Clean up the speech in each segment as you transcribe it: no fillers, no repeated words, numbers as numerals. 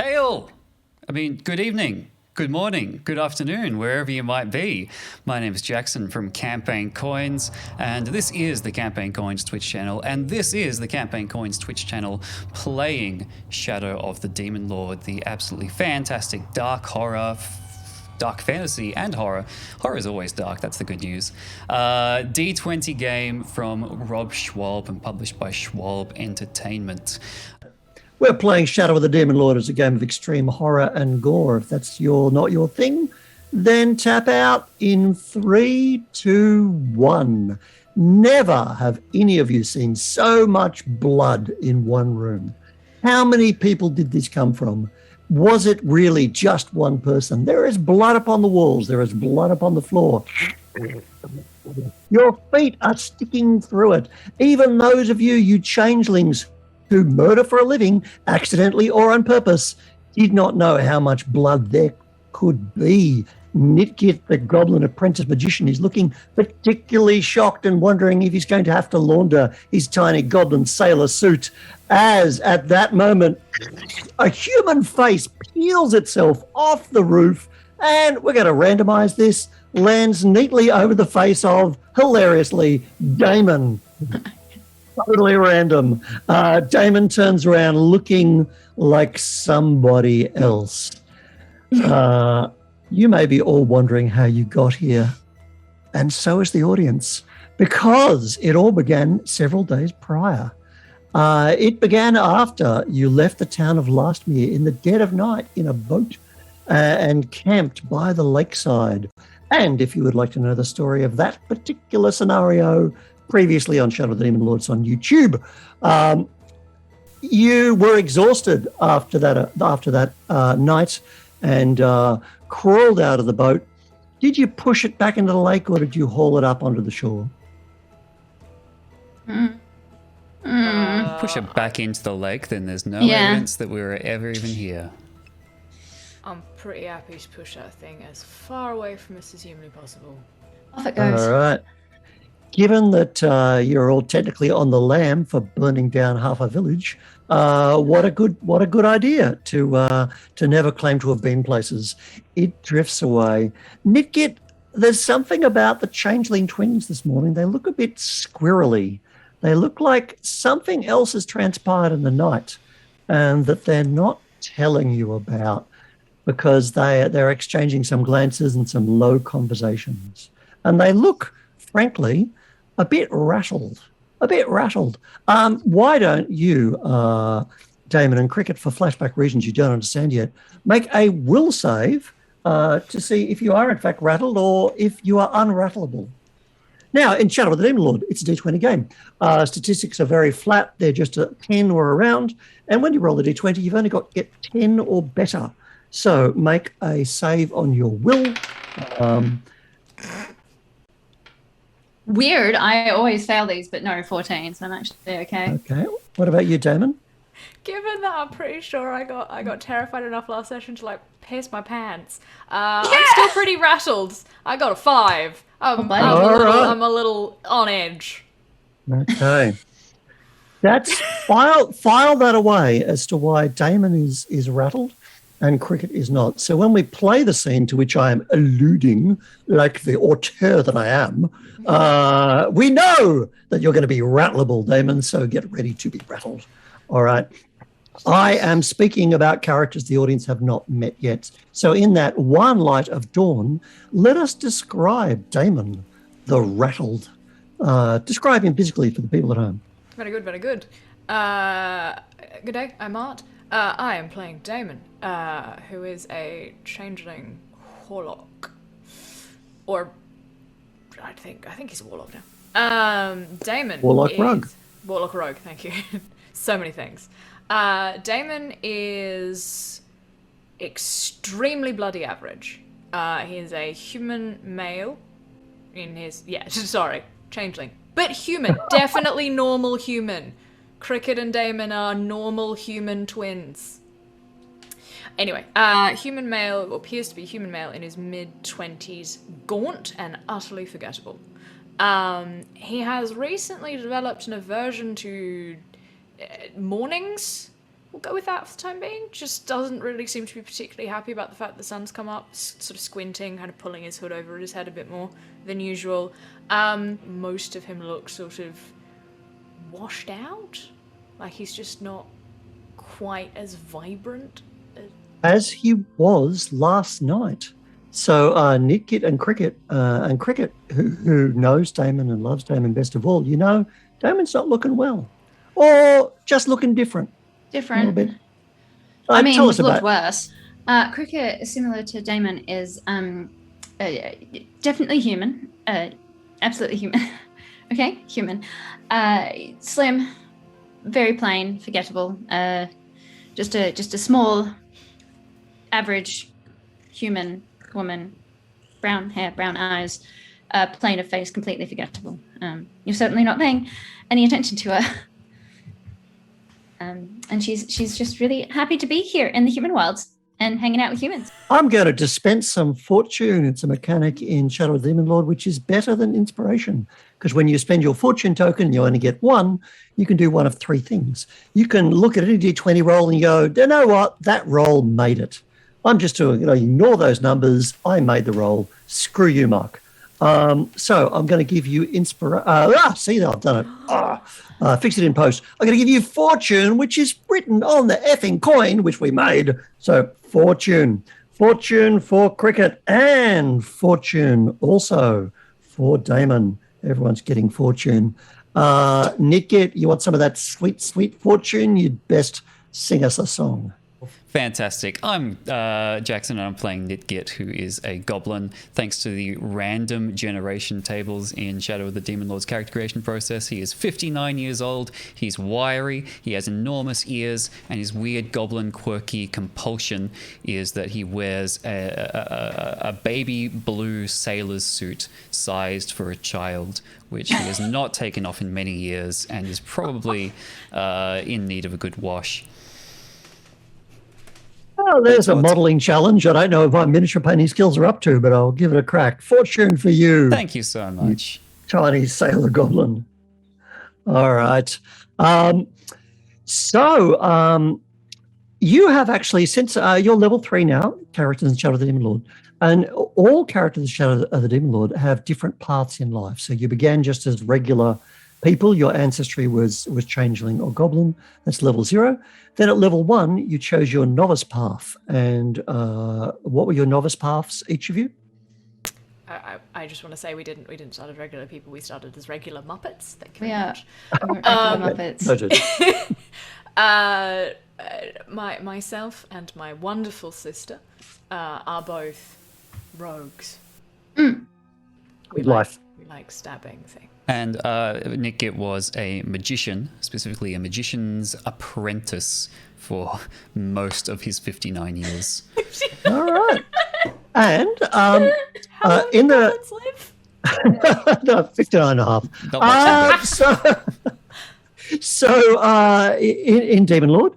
Hail! Good evening, good morning, good afternoon, wherever you might be. My name is Jackson from Campaign Coins, and this is the Campaign Coins Twitch channel, and this is the Campaign Coins Twitch channel playing Shadow of the Demon Lord, the absolutely fantastic dark horror, dark fantasy and horror. Horror is always dark, that's the good news. D20 game from Rob Schwalb and published by Schwalb Entertainment. We're playing Shadow of the Demon Lord as a game of extreme horror and gore. If that's not your thing, then tap out in 3, 2, 1. Never have any of you seen so much blood in one room. How many people did this come from? Was it really just one person? There is blood upon the walls. There is blood upon the floor. Your feet are sticking through it. Even those of you changelings who murder for a living, accidentally or on purpose, did not know how much blood there could be. Nitgit, the Goblin apprentice magician, is looking particularly shocked and wondering if he's going to have to launder his tiny goblin sailor suit, as at that moment, a human face peels itself off the roof, and we're going to randomize this, lands neatly over the face of, hilariously, Damon. Totally random. Damon turns around looking like somebody else. You may be all wondering how you got here, and so is the audience, because it all began several days prior. It began after you left the town of Lastmere in the dead of night in a boat and camped by the lakeside. And if you would like to know the story of that particular scenario, previously on Shadow of the Demon Lords on YouTube, you were exhausted after that night and crawled out of the boat. Did you push it back into the lake, or did you haul it up onto the shore? Push it back into the lake, then there's no evidence that we were ever even here. I'm pretty happy to push that thing as far away from us as humanly possible. Off it goes. All right. Given that you're all technically on the lam for burning down half a village, what a good idea to never claim to have been places. It drifts away. Nitgit, there's something about the Changeling twins this morning. They look a bit squirrely. They look like something else has transpired in the night, and that they're not telling you about, because they're exchanging some glances and some low conversations, and they look, frankly, a bit rattled. Why don't you, Damon and Cricket, for flashback reasons you don't understand yet, make a will save to see if you are in fact rattled or if you are unrattleable. Now, in Shadow of the Demon Lord, it's a D20 game. Statistics are very flat. They're just a 10 or around. And when you roll a D20, you've only got to get 10 or better. So make a save on your will. Weird. I always fail these, but no, 14, so I'm actually okay. Okay. What about you, Damon? Given that I'm pretty sure I got terrified enough last session to like piss my pants, I'm still pretty rattled. I got a 5. I'm a little on edge. Okay. That's file that away as to why Damon is rattled and Cricket is not. So when we play the scene to which I am alluding, like the auteur that I am, we know that you're going to be rattleable, Damon, so get ready to be rattled. All right. I am speaking about characters the audience have not met yet. So in that one light of dawn, let us describe Damon, the rattled. Describe him physically for the people at home. Very good, very good. Good day, I'm Art. I am playing Damon, who is a changeling warlock. Or, I think he's a warlock now. Damon Warlock Rogue. Warlock Rogue, thank you. So many things. Damon is extremely bloody average. He is a human male in his... changeling. But human, definitely normal human. Cricket and Damon are normal human twins. Anyway, human male, or appears to be human male in his mid-20s, gaunt and utterly forgettable. He has recently developed an aversion to mornings we'll go with that for the time being. Just doesn't really seem to be particularly happy about the fact the sun's come up, sort of squinting, kind of pulling his hood over his head a bit more than usual. Most of him looks sort of washed out, like he's just not quite as vibrant as he was last night. So Nitgit and Cricket, who knows Damon and loves Damon best of all, Damon's not looking well, or just looking different. A little bit. I mean, tell us looked about worse. Cricket, similar to Damon, is definitely human. Absolutely human. Okay, human. Slim, very plain, forgettable. Just a small, average human woman, brown hair, brown eyes, plain of face, completely forgettable. You're certainly not paying any attention to her. And she's just really happy to be here in the human worlds and hanging out with humans. I'm going to dispense some fortune. It's a mechanic in Shadow of the Demon Lord, which is better than inspiration. Because when you spend your fortune token, you only get one. You can do one of three things. You can look at any D20 roll and go, you know what? That roll made it. I'm just to ignore those numbers. I made the roll. Screw you, Mark. So I'm going to give you inspiration. See, I've done it. Fix it in post. I'm going to give you fortune, which is written on the effing coin, which we made. So fortune for Cricket, and fortune also for Damon. Everyone's getting fortune. Nitgit, you want some of that sweet, sweet fortune? You'd best sing us a song. Fantastic. I'm Jackson, and I'm playing Nitgit, who is a goblin. Thanks to the random generation tables in Shadow of the Demon Lord's character creation process, he is 59 years old. He's wiry. He has enormous ears, and his weird goblin quirky compulsion is that he wears a baby blue sailor's suit sized for a child, which he has not taken off in many years and is probably in need of a good wash. Oh, there's a modelling challenge. I don't know if my miniature painting skills are up to, but I'll give it a crack. Fortune for you. Thank you so much. Tiny sailor goblin. All right. You have actually, since you're level 3 now, characters in Shadow of the Demon Lord, and all characters in Shadow of the Demon Lord have different paths in life. So you began just as regular people. Your ancestry was Changeling or Goblin. That's level 0. Then at level 1, you chose your novice path. And what were your novice paths, each of you? I just want to say we didn't start as regular people. We started as regular Muppets. Thank you We very are much. Muppets. Noted. Myself and my wonderful sister are both rogues. Good life. We like stabbing things. And Nitgit was a magician, specifically a magician's apprentice for most of his 59 years. All right. And How long in do the goblins live? no, 59 and a half. In Demon Lord,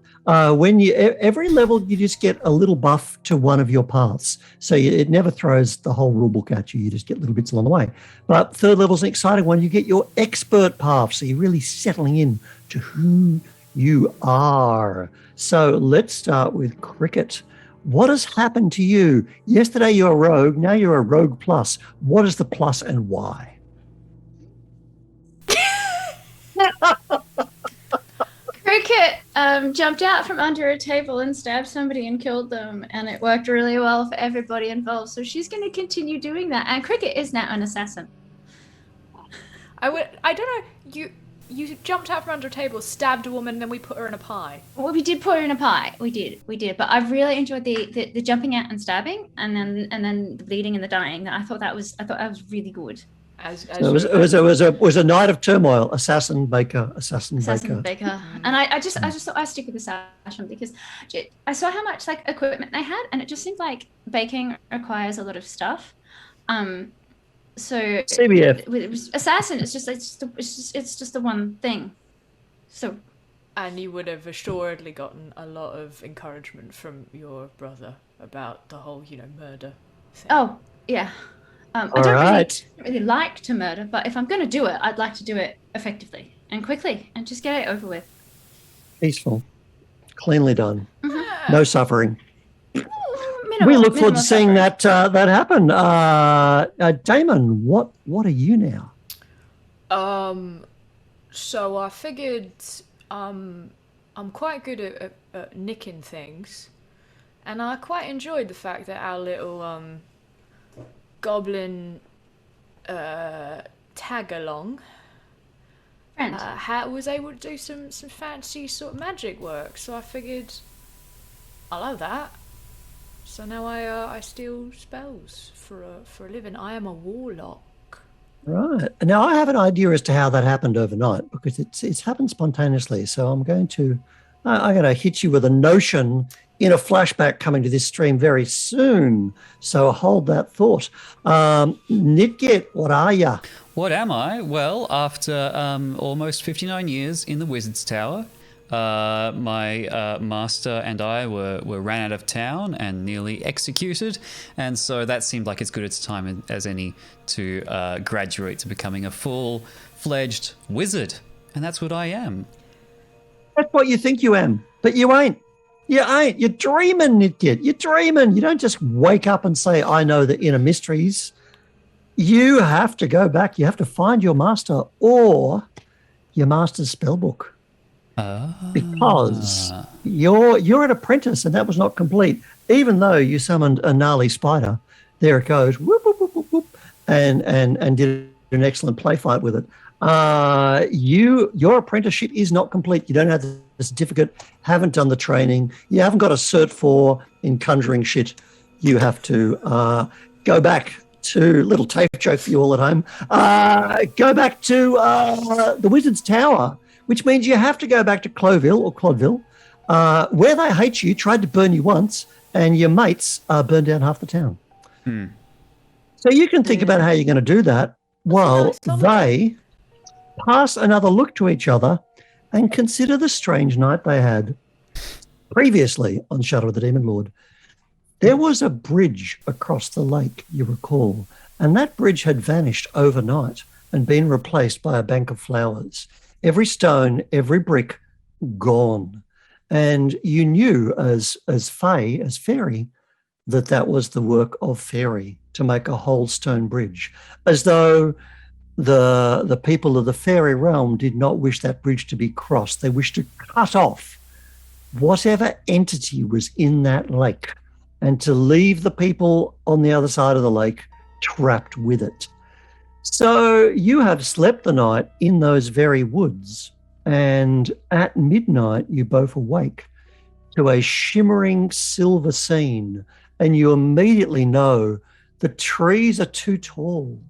when you every level you just get a little buff to one of your paths, so it never throws the whole rule book at you. You just get little bits along the way. But third level's an exciting one. You get your expert path, so you're really settling in to who you are. So let's start with Cricket. What has happened to you? Yesterday you were a rogue, now you're a rogue plus. What is the plus and why? Cricket jumped out from under a table and stabbed somebody and killed them, and it worked really well for everybody involved. So she's going to continue doing that. And Cricket is now an assassin. I don't know. You jumped out from under a table, stabbed a woman, and then we put her in a pie. Well, we did put her in a pie. We did. But I've really enjoyed the jumping out and stabbing, and then the bleeding and the dying. I thought that was really good. It was a night of turmoil. Assassin Baker. And I just thought I'd stick with assassin because I saw how much equipment they had, and it just seemed like baking requires a lot of stuff. So CBF. With assassin, it's just the one thing. So. And you would have assuredly gotten a lot of encouragement from your brother about the whole, murder thing. Oh yeah. I don't really like to murder, but if I'm going to do it, I'd like to do it effectively and quickly and just get it over with. Peaceful. Cleanly done. No suffering. Minimal, We look forward to minimal seeing suffering. that happen. Damon, what are you now? So I figured I'm quite good at nicking things, and I quite enjoyed the fact that our little goblin tag along Friend. was able to do some fancy sort of magic work. So I figured I'll have that. So now I steal spells for a living. I am a warlock. Right. Now I have an idea as to how that happened overnight because it's happened spontaneously. So I'm going to hit you with a notion in a flashback coming to this stream very soon. So hold that thought. Nitgit, what are you? What am I? Well, after almost 59 years in the Wizard's Tower, my master and I were ran out of town and nearly executed, and so that seemed like as good a time as any to graduate to becoming a full-fledged wizard, and that's what I am. That's what you think you am, but you ain't. You ain't. You're dreaming, Nitgit. You're dreaming. You don't just wake up and say, I know the inner mysteries. You have to go back. You have to find your master or your master's spellbook. Because you're an apprentice and that was not complete. Even though you summoned a gnarly spider, there it goes, whoop, whoop, whoop, whoop, whoop, and did an excellent play fight with it. Your apprenticeship is not complete. You don't have the certificate, haven't done the training, you haven't got a cert 4 in conjuring shit. You have to go back to, little tape joke for you all at home, go back to the Wizard's Tower, which means you have to go back to Clodville, where they hate you, tried to burn you once, and your mates burned down half the town. So you can think about how you're going to do that while they pass another look to each other and consider the strange night they had. Previously on Shadow of the Demon Lord, there was a bridge across the lake, you recall, and that bridge had vanished overnight and been replaced by a bank of flowers. Every stone, every brick, gone. And you knew as Fae, as fairy, that was the work of fairy to make a whole stone bridge, as though the people of the fairy realm did not wish that bridge to be crossed. They wished to cut off whatever entity was in that lake and to leave the people on the other side of the lake trapped with it. So you have slept the night in those very woods, and at midnight you both awake to a shimmering silver scene, and you immediately know the trees are too tall.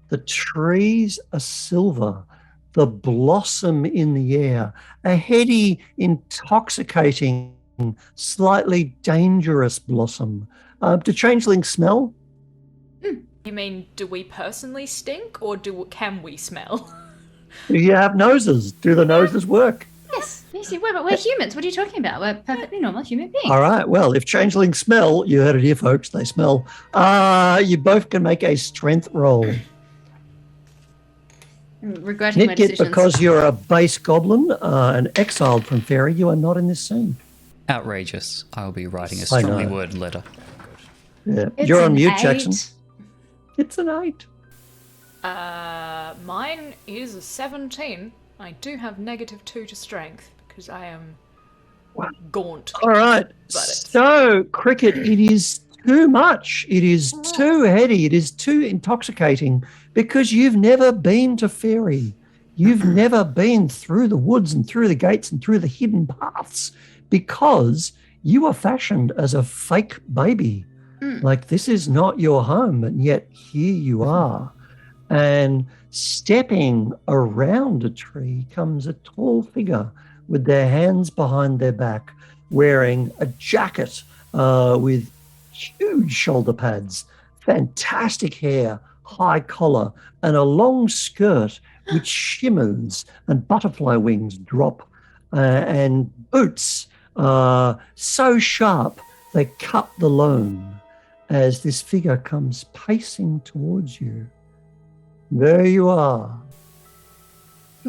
The trees are silver, the blossom in the air, a heady, intoxicating, slightly dangerous blossom. Do changelings smell? You mean, do we personally stink, or can we smell? Do you have noses? Do the noses work? Yes, we're humans. What are you talking about? We're perfectly normal human beings. All right. Well, if changelings smell, you heard it here, folks. They smell. You both can make a strength roll. I'm regretting my Nitgit, decisions. because you're a base goblin and exiled from fairy, you are not in this scene. Outrageous. I will be writing a I know. strongly worded letter. Yeah. It's You're on an mute, 8. Jackson. It's an 8. Mine is a 17. I do have -2 to strength because I am gaunt. All right. But it's- So, Cricket, it is too much. It is too heady. It is too intoxicating because you've never been to fairy. You've never been through the woods and through the gates and through the hidden paths because you were fashioned as a fake baby. Like, this is not your home, and yet here you are. And stepping around a tree comes a tall figure with their hands behind their back, wearing a jacket with huge shoulder pads, fantastic hair, high collar, and a long skirt which shimmers, and butterfly wings drop, and boots so sharp they cut the loam as this figure comes pacing towards you. There you are.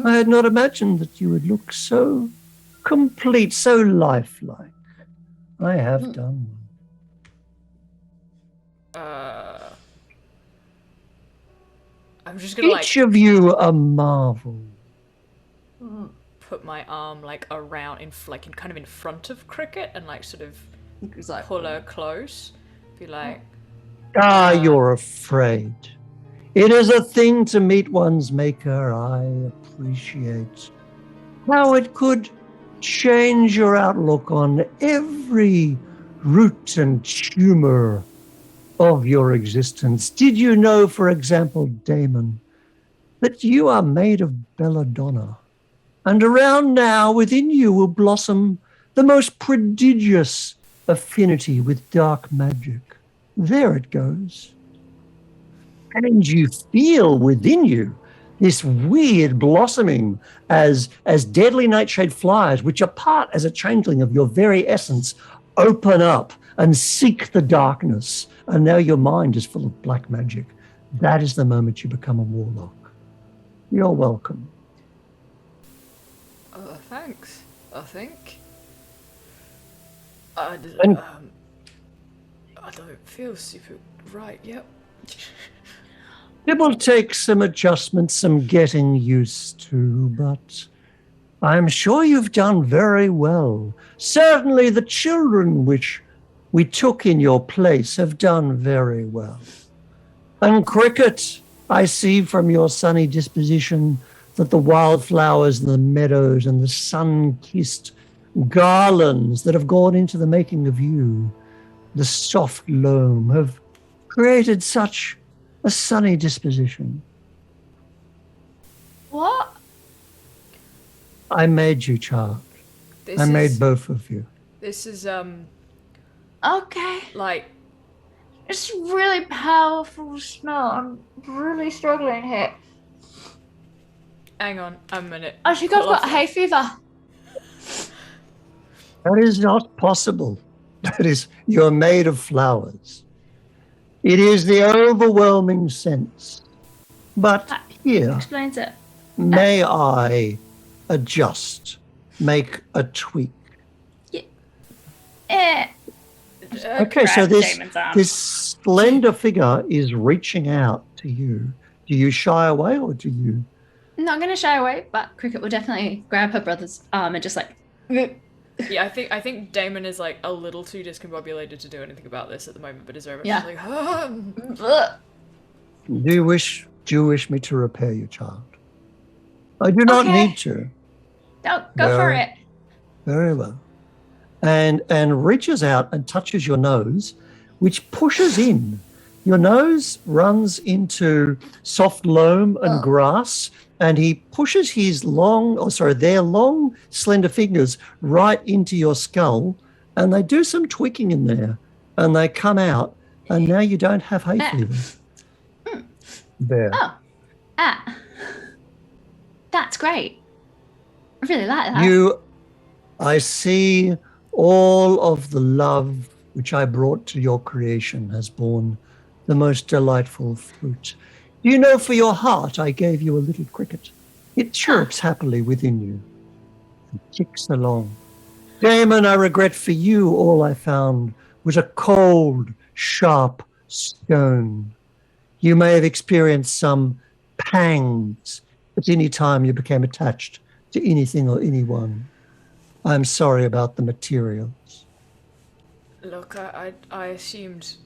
I had not imagined that you would look so complete, so lifelike. I have done well. I'm just gonna Each of you a marvel. put my arm like around kind of in front of Cricket and like sort of pull her close. Be like, You're afraid. It is a thing to meet one's maker. I appreciate how it could change your outlook on every root and tumor of your existence. Did you know, for example, Damon, that you are made of belladonna? And around now within you will blossom the most prodigious affinity with dark magic. There it goes. And you feel within you this weird blossoming as deadly nightshade flies, which are part as a changeling of your very essence, open up and seek the darkness. And now your mind is full of black magic. That is the moment you become a warlock. You're welcome. Thanks, I think. And- I don't feel super right yet. It will take some adjustment, some getting used to, but I'm sure you've done very well. Certainly the children which we took in your place have done very well. And Cricket, I see from your sunny disposition that the wildflowers and the meadows and the sun-kissed garlands that have gone into the making of you, the soft loam, have created such a sunny disposition. What? I made you, child. I made both of you. This is Okay. like It's really powerful smell. I'm really struggling here. hang on a minute. I think I've Pull got off- hay fever. That is not possible. That is, you're made of flowers. It is the overwhelming sense. But here, Explains it. may I adjust, make a tweak? Eh. Okay, so Grab Damon's arm. this slender figure is reaching out to you. Do you shy away or do you? Not gonna shy away, but Cricket will definitely grab her brother's arm and just like. Yeah, I think Damon is like a little too discombobulated to do anything about this at the moment, but is very much Yeah. like, Ugh. Do you wish me to repair your child? I do not Okay. need to. No, go for Well. it. Very well. And reaches out and touches your nose, which pushes in. Your nose runs into soft loam and grass, and he pushes their long, slender fingers right into your skull, and they do some tweaking in there, and they come out, and now you don't have hay fever. There. Oh. That's great. I really like that. I see all of the love which I brought to your creation has borne the most delightful fruit. Do you know, for your heart, I gave you a little cricket. It chirps happily within you and ticks along. Damon, I regret for you all I found was a cold, sharp stone. You may have experienced some pangs at any time you became attached to anything or anyone. I'm sorry about the materials. look, I assumed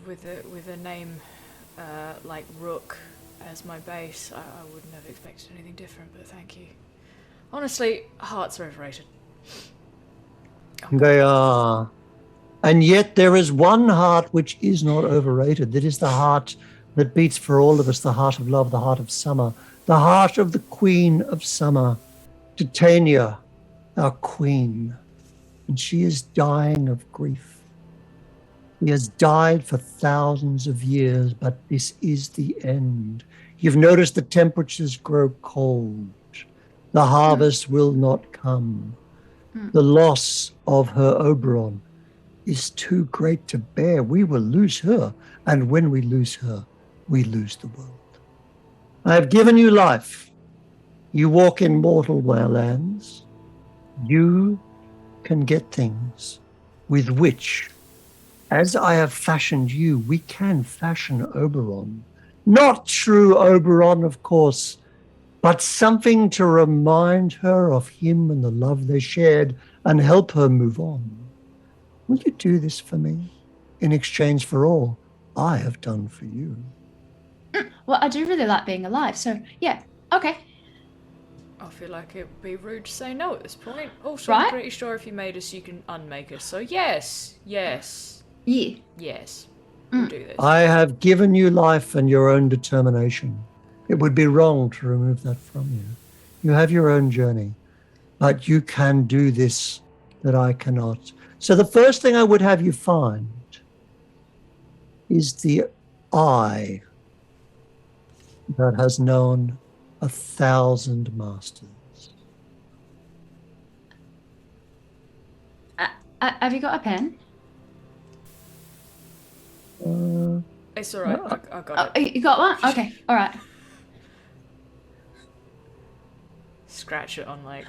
with a name like Rook as my base, I wouldn't have expected anything different, but thank you. Honestly, hearts are overrated. They are. And yet there is one heart which is not overrated. That is the heart that beats for all of us, the heart of love, the heart of summer, the heart of the Queen of Summer, Titania, our queen. And she is dying of grief. He has died for thousands of years, but this is the end. You've noticed the temperatures grow cold. The harvest will not come. The loss of her Oberon is too great to bear. We will lose her, and when we lose her, we lose the world. I have given you life. You walk in mortal lands. You can get things with which, as I have fashioned you, we can fashion Oberon. Not true Oberon, of course, but something to remind her of him and the love they shared and help her move on. Will you do this for me in exchange for all I have done for you? Well, I do really like being alive, so yeah, okay. I feel like it would be rude to say no at this point. Also, Right? I'm pretty sure if you made us, you can unmake us. So yes. Yeah. We'll do this. I have given you life and your own determination. It would be wrong to remove that from you. You have your own journey, but you can do this that I cannot. So the first thing I would have you find is the eye that has known 1,000 masters. Have you got a pen? It's alright, I got it. You got one? Okay, all right. Scratch it on, like...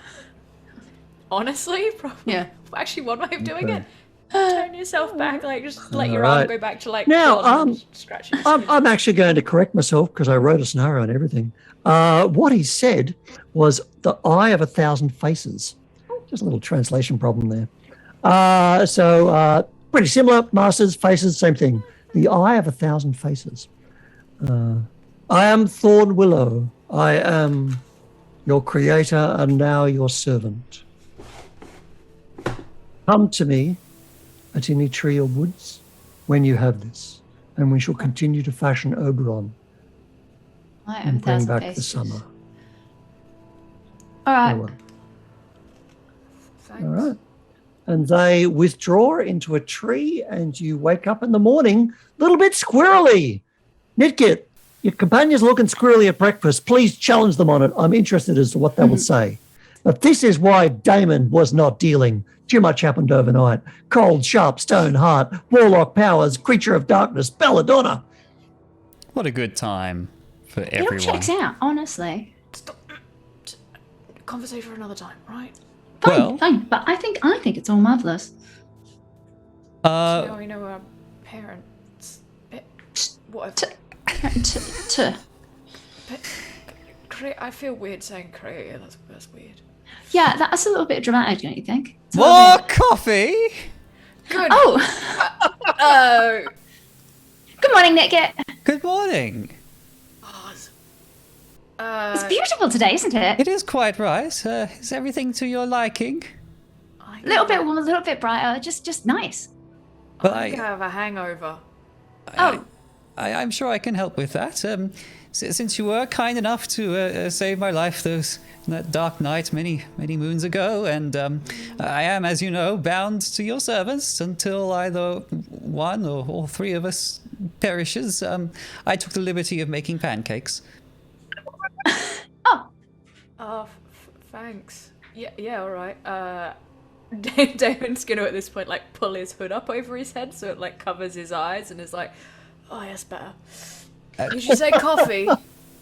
Honestly? Probably. Yeah. Actually, one way of doing Okay. it. Turn yourself back, like, just let your Alright. arm go back to, like, Now, bottom and scratch it. I'm actually going to correct myself because I wrote a scenario and everything. What he said was the eye of 1,000 faces. Just a little translation problem there. So pretty similar. Masters, faces, same thing. The eye of 1,000 faces. I am Thorn Willow. I am your creator and now your servant. Come to me at any tree or woods when you have this, and we shall continue to fashion Oberon I am and bring 1,000 back faces. the summer. All right. Very well. Thanks. All right. And they withdraw into a tree, and you wake up in the morning a little bit squirrely. Nitgit, your companion's looking squirrely at breakfast. Please challenge them on it. I'm interested as to what they will say. But this is why Damon was not dealing. Too much happened overnight. Cold, sharp, stone heart, warlock powers, creature of darkness, belladonna. What a good time for It all everyone. checks out, honestly. Stop. Conversation for another time, right? Fine, Well- fine. But I think it's all marvelous. Now we know our parents. Whatever. I feel weird saying creator. That's weird. Yeah, that's a little bit dramatic, don't you think? It's a little More bit- coffee? Good. Oh, good morning, Nitgit. Good morning. It's beautiful today, isn't it? It is quite right. Is everything to your liking? A little bit warm, a little bit brighter, just nice. Well, I think I have a hangover. I'm sure I can help with that. Since you were kind enough to save my life that dark night many moons ago, and I am, as you know, bound to your service until either one or all three of us perishes. I took the liberty of making pancakes. Thanks. Yeah, all right. Damon's gonna at this point like pull his hood up over his head so it like covers his eyes and is like, oh, yes, better. Did you say coffee?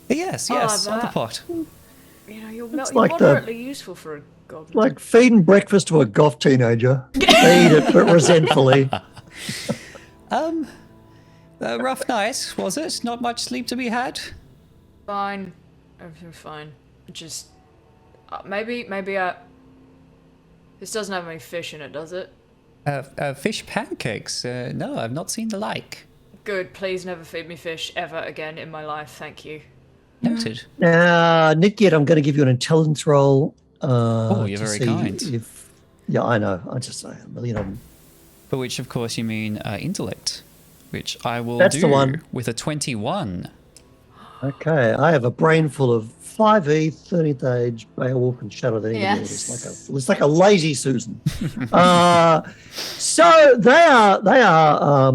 Yes, Oh, on the that- pot. You know, you're like moderately useful for a goblin. Like feeding breakfast to a goth teenager. They eat it, but resentfully. A rough night, was it? Not much sleep to be had? Fine. Everything's fine. Just maybe this doesn't have any fish in it, does it? Fish pancakes? No, I've not seen the like. Good. Please never feed me fish ever again in my life. Thank you. Noted. Now, Nitgit, I'm going to give you an intelligence roll. Oh, you're to very see kind. Yeah, I know. I just say a million of them. For which, of course, you mean intellect, which I will That's do the one. with a 21. Okay, I have a brain full of 5e, 30th age, Beowulf, and Shadow of the Demon. Yes. It's like a lazy Susan. So they are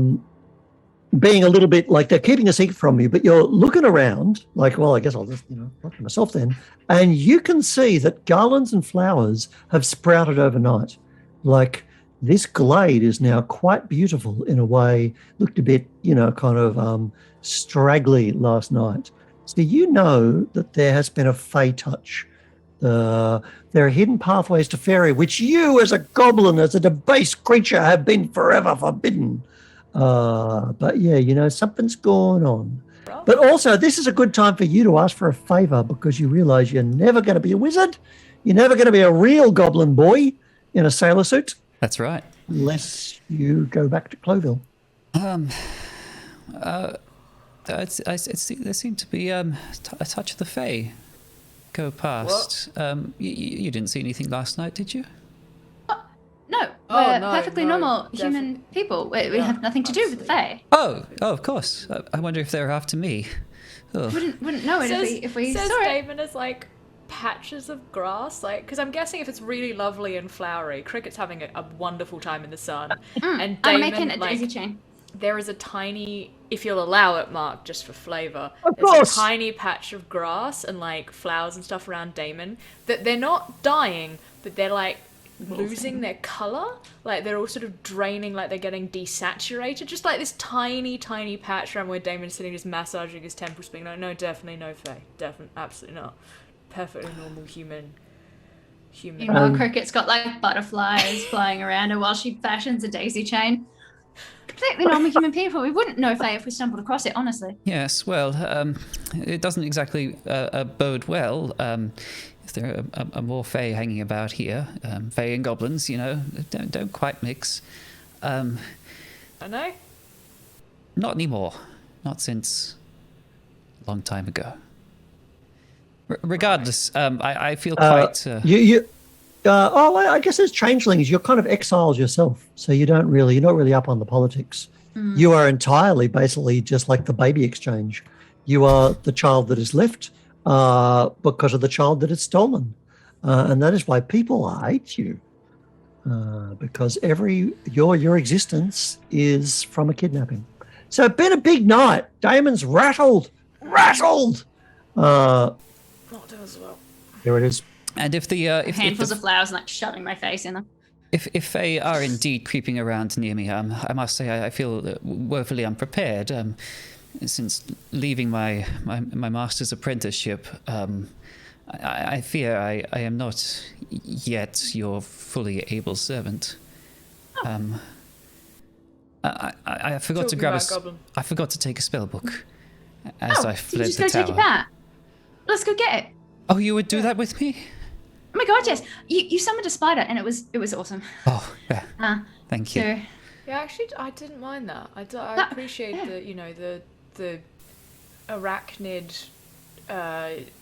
being a little bit like they're keeping a secret from you, but you're looking around like, well, I guess I'll just look at myself then, and you can see that garlands and flowers have sprouted overnight. Like this glade is now quite beautiful in a way. Looked a bit, kind of straggly last night. So you know that there has been a fey touch There are hidden pathways to fairy, which you, as a goblin, as a debased creature, have been forever forbidden. But yeah, something's going on. But also, this is a good time for you to ask for a favor because you realize you're never going to be a wizard. You're never going to be a real goblin boy in a sailor suit. That's right. Unless you go back to Cloville. There seemed to be a touch of the Fae go past. You didn't see anything last night, did you? No, we're perfectly normal human people. We have nothing to do with the Fae. Oh, of course. I wonder if they're after me. Oh. Wouldn't know it if we says saw it. Damon is like patches of grass, like, because I'm guessing if it's really lovely and flowery, Cricket's having a wonderful time in the sun, and I'm Damon, making a daisy chain. there is a tiny, if you'll allow it, Mark, just for flavour, Of there's course. a tiny patch of grass and like flowers and stuff around Damon that they're not dying, but they're like losing their colour, like they're all sort of draining, like they're getting desaturated, just like this tiny patch around where Damon's sitting just massaging his temples, being like, no, definitely no Fae, definitely, absolutely not, perfectly normal human. Meanwhile, Cricket's got like butterflies flying around her while she fashions a daisy chain. Completely normal human people. We wouldn't know Fae if we stumbled across it, honestly. Yes, well, it doesn't exactly bode well. If there are more Fae hanging about here, Fae and goblins, don't quite mix. I know. Not anymore. Not since a long time ago. Regardless, I feel quite... I guess as changelings, you're kind of exiles yourself, so you're not really up on the politics. You are entirely, basically, just like the baby exchange. You are the child that is left because of the child that is stolen, and that is why people hate you, because your existence is from a kidnapping. So it's been a big night. Damon's rattled. Not as well. Here it is. And if the Handfuls of flowers and like shoving my face in them. If Fae are indeed creeping around near me, I must say I feel woefully unprepared. Since leaving my master's apprenticeship, I fear I am not yet your fully able servant. I forgot to grab I forgot to take a spell book as I fled just the go tower. take it back. Let's go get it. Oh, you would do that with me? Oh my god, yes. You summoned a spider and it was awesome. Oh, yeah. Thank you. So, Yeah, actually, I didn't mind that. I appreciate the arachnid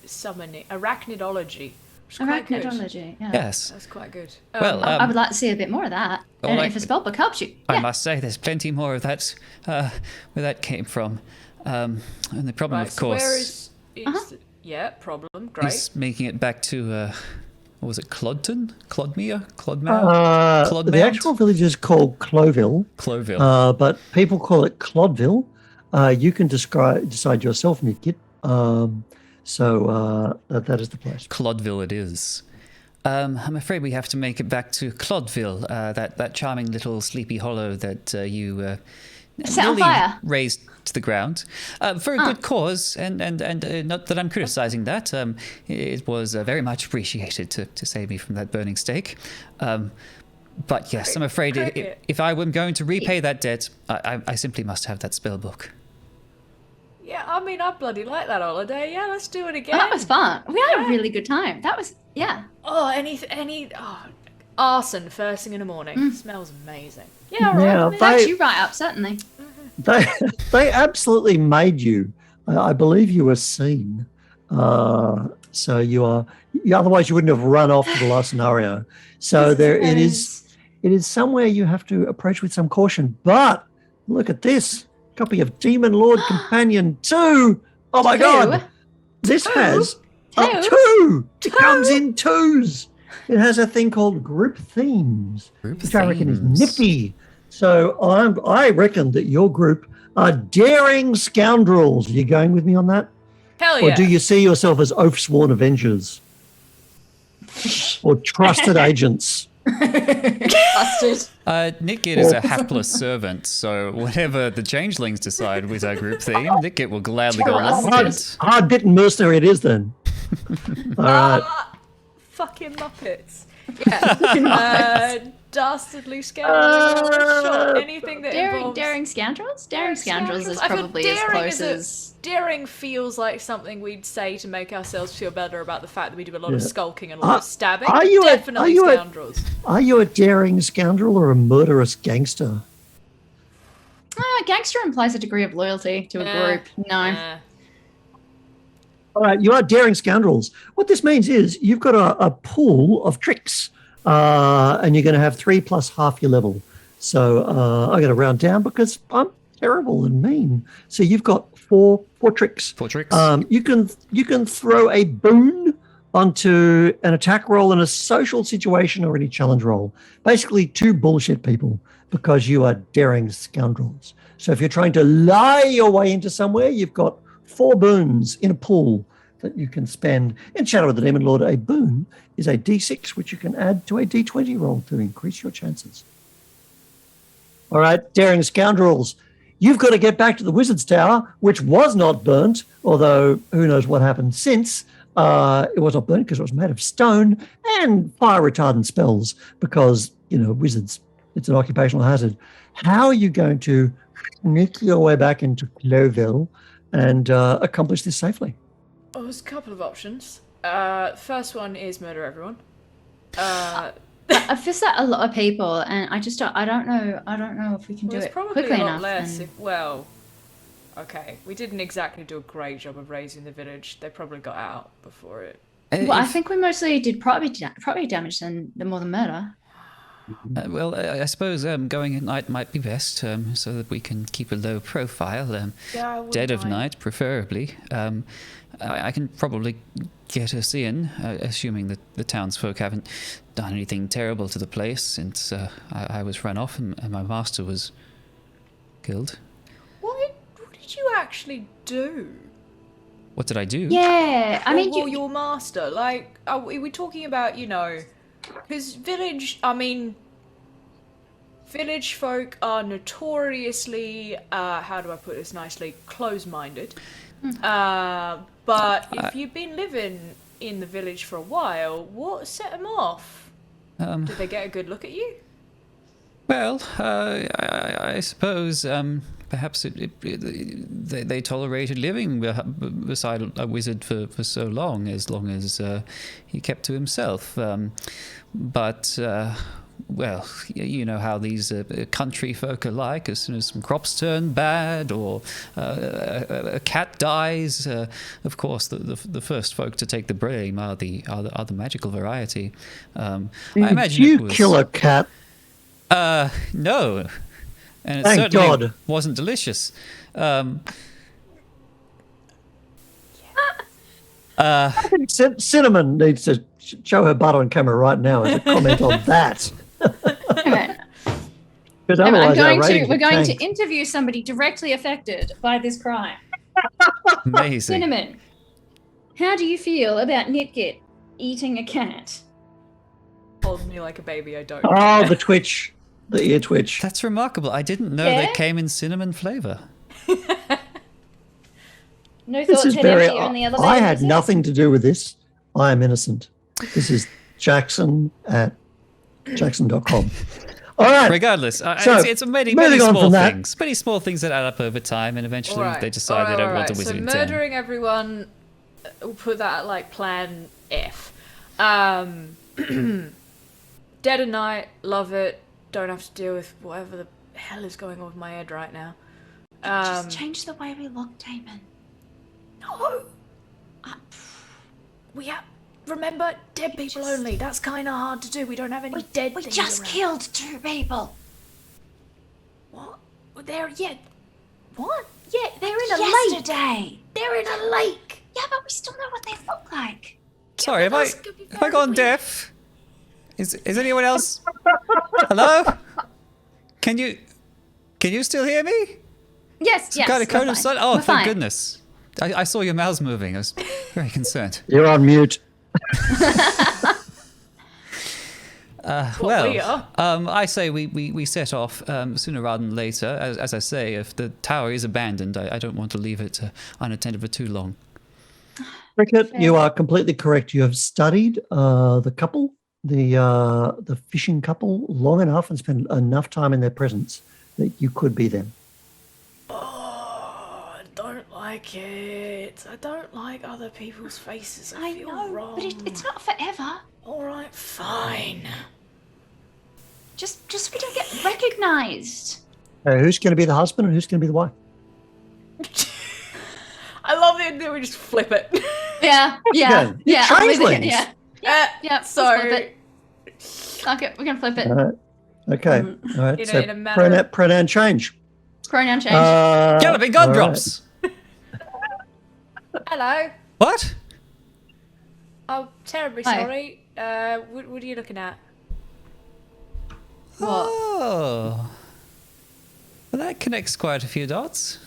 summoning, arachnidology. Which is quite good. arachnidology, yeah. Yes. That's quite good. Well, I would like to see a bit more of that. Well, And like- if a spellbook helps you. I Yeah. must say, there's plenty more of that where that came from. And the problem, Right, of so where course, yeah, problem, great. is making it back to what was it, Clodton? Clodmere? The Clodmount? actual village is called Cloville, but people call it Clodville. You can decide yourself, Nitgit. So that is the place. Clodville it is. I'm afraid we have to make it back to Clodville, that charming little sleepy hollow that you Set on nearly fire. razed to the ground for a good cause, and not that I'm criticizing that. It was very much appreciated to save me from that burning stake. But yes, I'm afraid if I were going to repay that debt, I simply must have that spell book. Yeah, I mean, I bloody like that holiday. Yeah, let's do it again. That was fun. We had a really good time. That was, yeah. Oh, arson first thing in the morning. Smells amazing. Yeah, all right. Now, I mean, That's you right up, certainly. they absolutely made you. I believe you were seen. So you are. Otherwise, you wouldn't have run off to the last scenario. So it is somewhere you have to approach with some caution. But look at this copy of Demon Lord Companion 2. Oh my God! This has two. It comes in twos. It has a thing called group themes, which I reckon is nifty. So I reckon that your group are daring scoundrels. Are you going with me on that? Hell yeah. Or do you see yourself as oath-sworn avengers? Or trusted agents? Busted. Nitgit is a hapless servant, so whatever the changelings decide with our group theme, Nitgit will gladly go along with it. Hard-bitten mercenary it is then. All right. fucking Muppets. Yeah. Dastardly scoundrels. Sure. Anything that involves... Daring scoundrels? Daring scoundrels is I feel probably as daring close as... Daring feels like something we'd say to make ourselves feel better about the fact that we do a lot of skulking and a lot of stabbing. Definitely scoundrels. Are you a daring scoundrel or a murderous gangster? Gangster implies a degree of loyalty to a group. No. All right, you are daring scoundrels. What this means is you've got a pool of tricks, and you're going to have 3 plus half your level. So I got to round down because I'm terrible and mean. So you've got four tricks. 4 tricks. You can throw a boon onto an attack roll in a social situation or any challenge roll. Basically, 2 bullshit people because you are daring scoundrels. So if you're trying to lie your way into somewhere, you've got 4 boons in a pool that you can spend. In Shadow of the Demon Lord, a boon is a d6, which you can add to a d20 roll to increase your chances. All right, daring scoundrels. You've got to get back to the Wizard's Tower, which was not burnt, although who knows what happened since. It was not burnt because it was made of stone and fire retardant spells because, wizards, it's an occupational hazard. How are you going to sneak your way back into Cloville and accomplish this safely? Oh, there's a couple of options. First one is murder everyone. I've fist that a lot of people, and I don't know if we can do it quickly enough. Okay, we didn't exactly do a great job of raising the village. They probably got out before it. Well, I think we mostly did property damage than more than murder. Well, I suppose going at night might be best, so that we can keep a low profile. Dead of night, preferably. I can probably get us in, assuming that the townsfolk haven't done anything terrible to the place since I was run off and my master was killed. What did you actually do? What did I do? Yeah, I mean, your master. Like, are we talking about, because village folk are notoriously, how do I put this nicely, close-minded. But if you've been living in the village for a while, what set them off? Did they get a good look at you? Well, I suppose perhaps they tolerated living beside a wizard for so long as he kept to himself. But well, you know how these country folk are like. As soon as some crops turn bad or a cat dies, of course, the first folk to take the blame are the magical variety. I imagine Did you kill a cat? No, and it Thank certainly God. wasn't delicious. I think Cinnamon needs to show her butt on camera right now as a comment on that. Because otherwise we're going to interview somebody directly affected by this crime. Amazing. Cinnamon, how do you feel about Nitgit eating a cat? Hold me like a baby, I don't. Oh, the twitch. The ear twitch. That's remarkable. I didn't know they came in cinnamon flavour. No This thoughts is had very. empty on the other I side, had is it? nothing to do with this. I am innocent. This is Jackson at Jackson.com. All right. Regardless, So, it's many moving on small from that. things. Many small things that add up over time, and eventually Alright, they decide they don't want a wizard so in town. murdering everyone, we'll put that at like plan F. Dead of night, love it. Don't have to deal with whatever the hell is going on with my head right now. Just change the way we look, Damon. No. We have. Remember, dead people only. That's kind of hard to do. We don't have any dead We things just around. killed 2 people. What? They're What? Yeah, they're in a lake. Yesterday. They're in a lake. Yeah, but we still know what they look like. Sorry, have that's gonna be I very gone weird. deaf? Is anyone else? Hello? Can you still hear me? Yes, yes. Got a cone we're of fine. sun. Oh, We're thank fine. goodness! I saw your mouths moving. I was very concerned. You're on mute. we are. I say we set off sooner rather than later. As I say, if the tower is abandoned, I don't want to leave it unattended for too long. Cricket, Fair. you are completely correct. You have studied the couple, the fishing couple, long enough and spent enough time in their presence that you could be them. Oh, I don't like it. I don't like other people's faces. I feel know, wrong. but it's not forever. All right, fine. Just so we don't get recognised. Who's going to be the husband and who's going to be the wife? I love the idea we just flip it. Yeah. You're changelings. Yeah. Yeah. So, We'll flip it. Okay, we're gonna flip it. All right. Okay. All right. In a- So in a matter of- pronoun change. Pronoun change. Galloping God all drops. hello. What? I'm terribly Hi. sorry. What are you looking at? What? Oh. Well, that connects quite a few dots.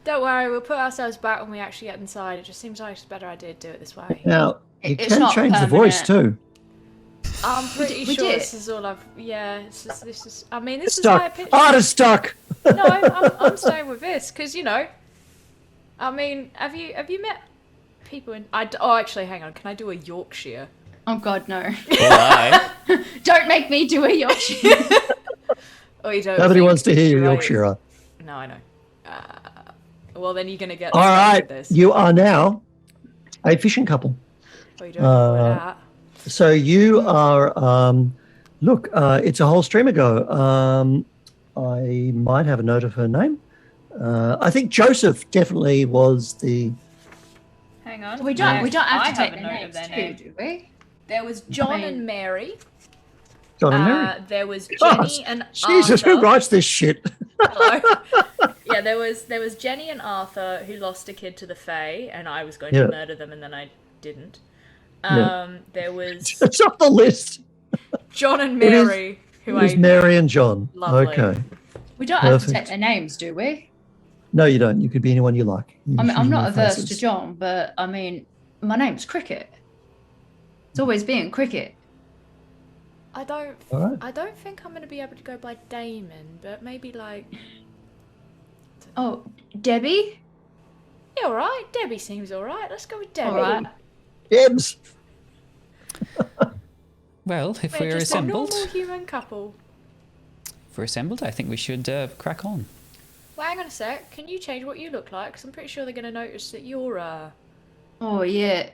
Don't worry, we'll put ourselves back when we actually get inside. It just seems like it's a better idea to do it this way. Now, you It's can not change the voice too. I'm pretty we sure did. this is all I've. Yeah, this is. I mean, this Stuck. is my pitch. Art is stuck. No, I'm staying with this because I mean, have you met people in? Oh, actually, hang on. Can I do a Yorkshire? Oh God, no! Why? Don't make me do a Yorkshire. Oh, you don't. Nobody think- wants to hear right. Yorkshire. No, I know. Well, then you're gonna get. All stuck right. with this. You are now a fishing couple. Oh, you don't know that. So you are, look, it's a whole stream ago. I might have a note of her name. I think Joseph definitely was the. Hang on. we don't. No, We don't have I to take a the note names of their too, name. do we? There was John mean- and Mary. John and Mary. There was Gosh, Jenny and Jesus, Arthur. who writes this shit? Hello. Yeah, there was Jenny and Arthur who lost a kid to the Fae, and I was going Yeah. to murder them, and then I didn't. Yeah. There was It's off the list. John and It is- Mary, who It was I Mary and John. Lovely. Okay. We don't have to Perfect. take their names, do we? No, you don't. You could be anyone you like. You I mean, I'm choose not your averse faces. to John, but I mean, my name's Cricket. It's always been Cricket. I don't All right. I don't think I'm gonna be able to go by Damon, but maybe like Oh, Debbie. yeah, all right. Debbie seems all right. Let's go with Debbie. All right. Debs. Well, if we're just assembled, a normal human couple. I think we should crack on. Well, hang on a sec. Can you change what you look like? Because I'm pretty sure they're gonna notice that you're Oh yeah.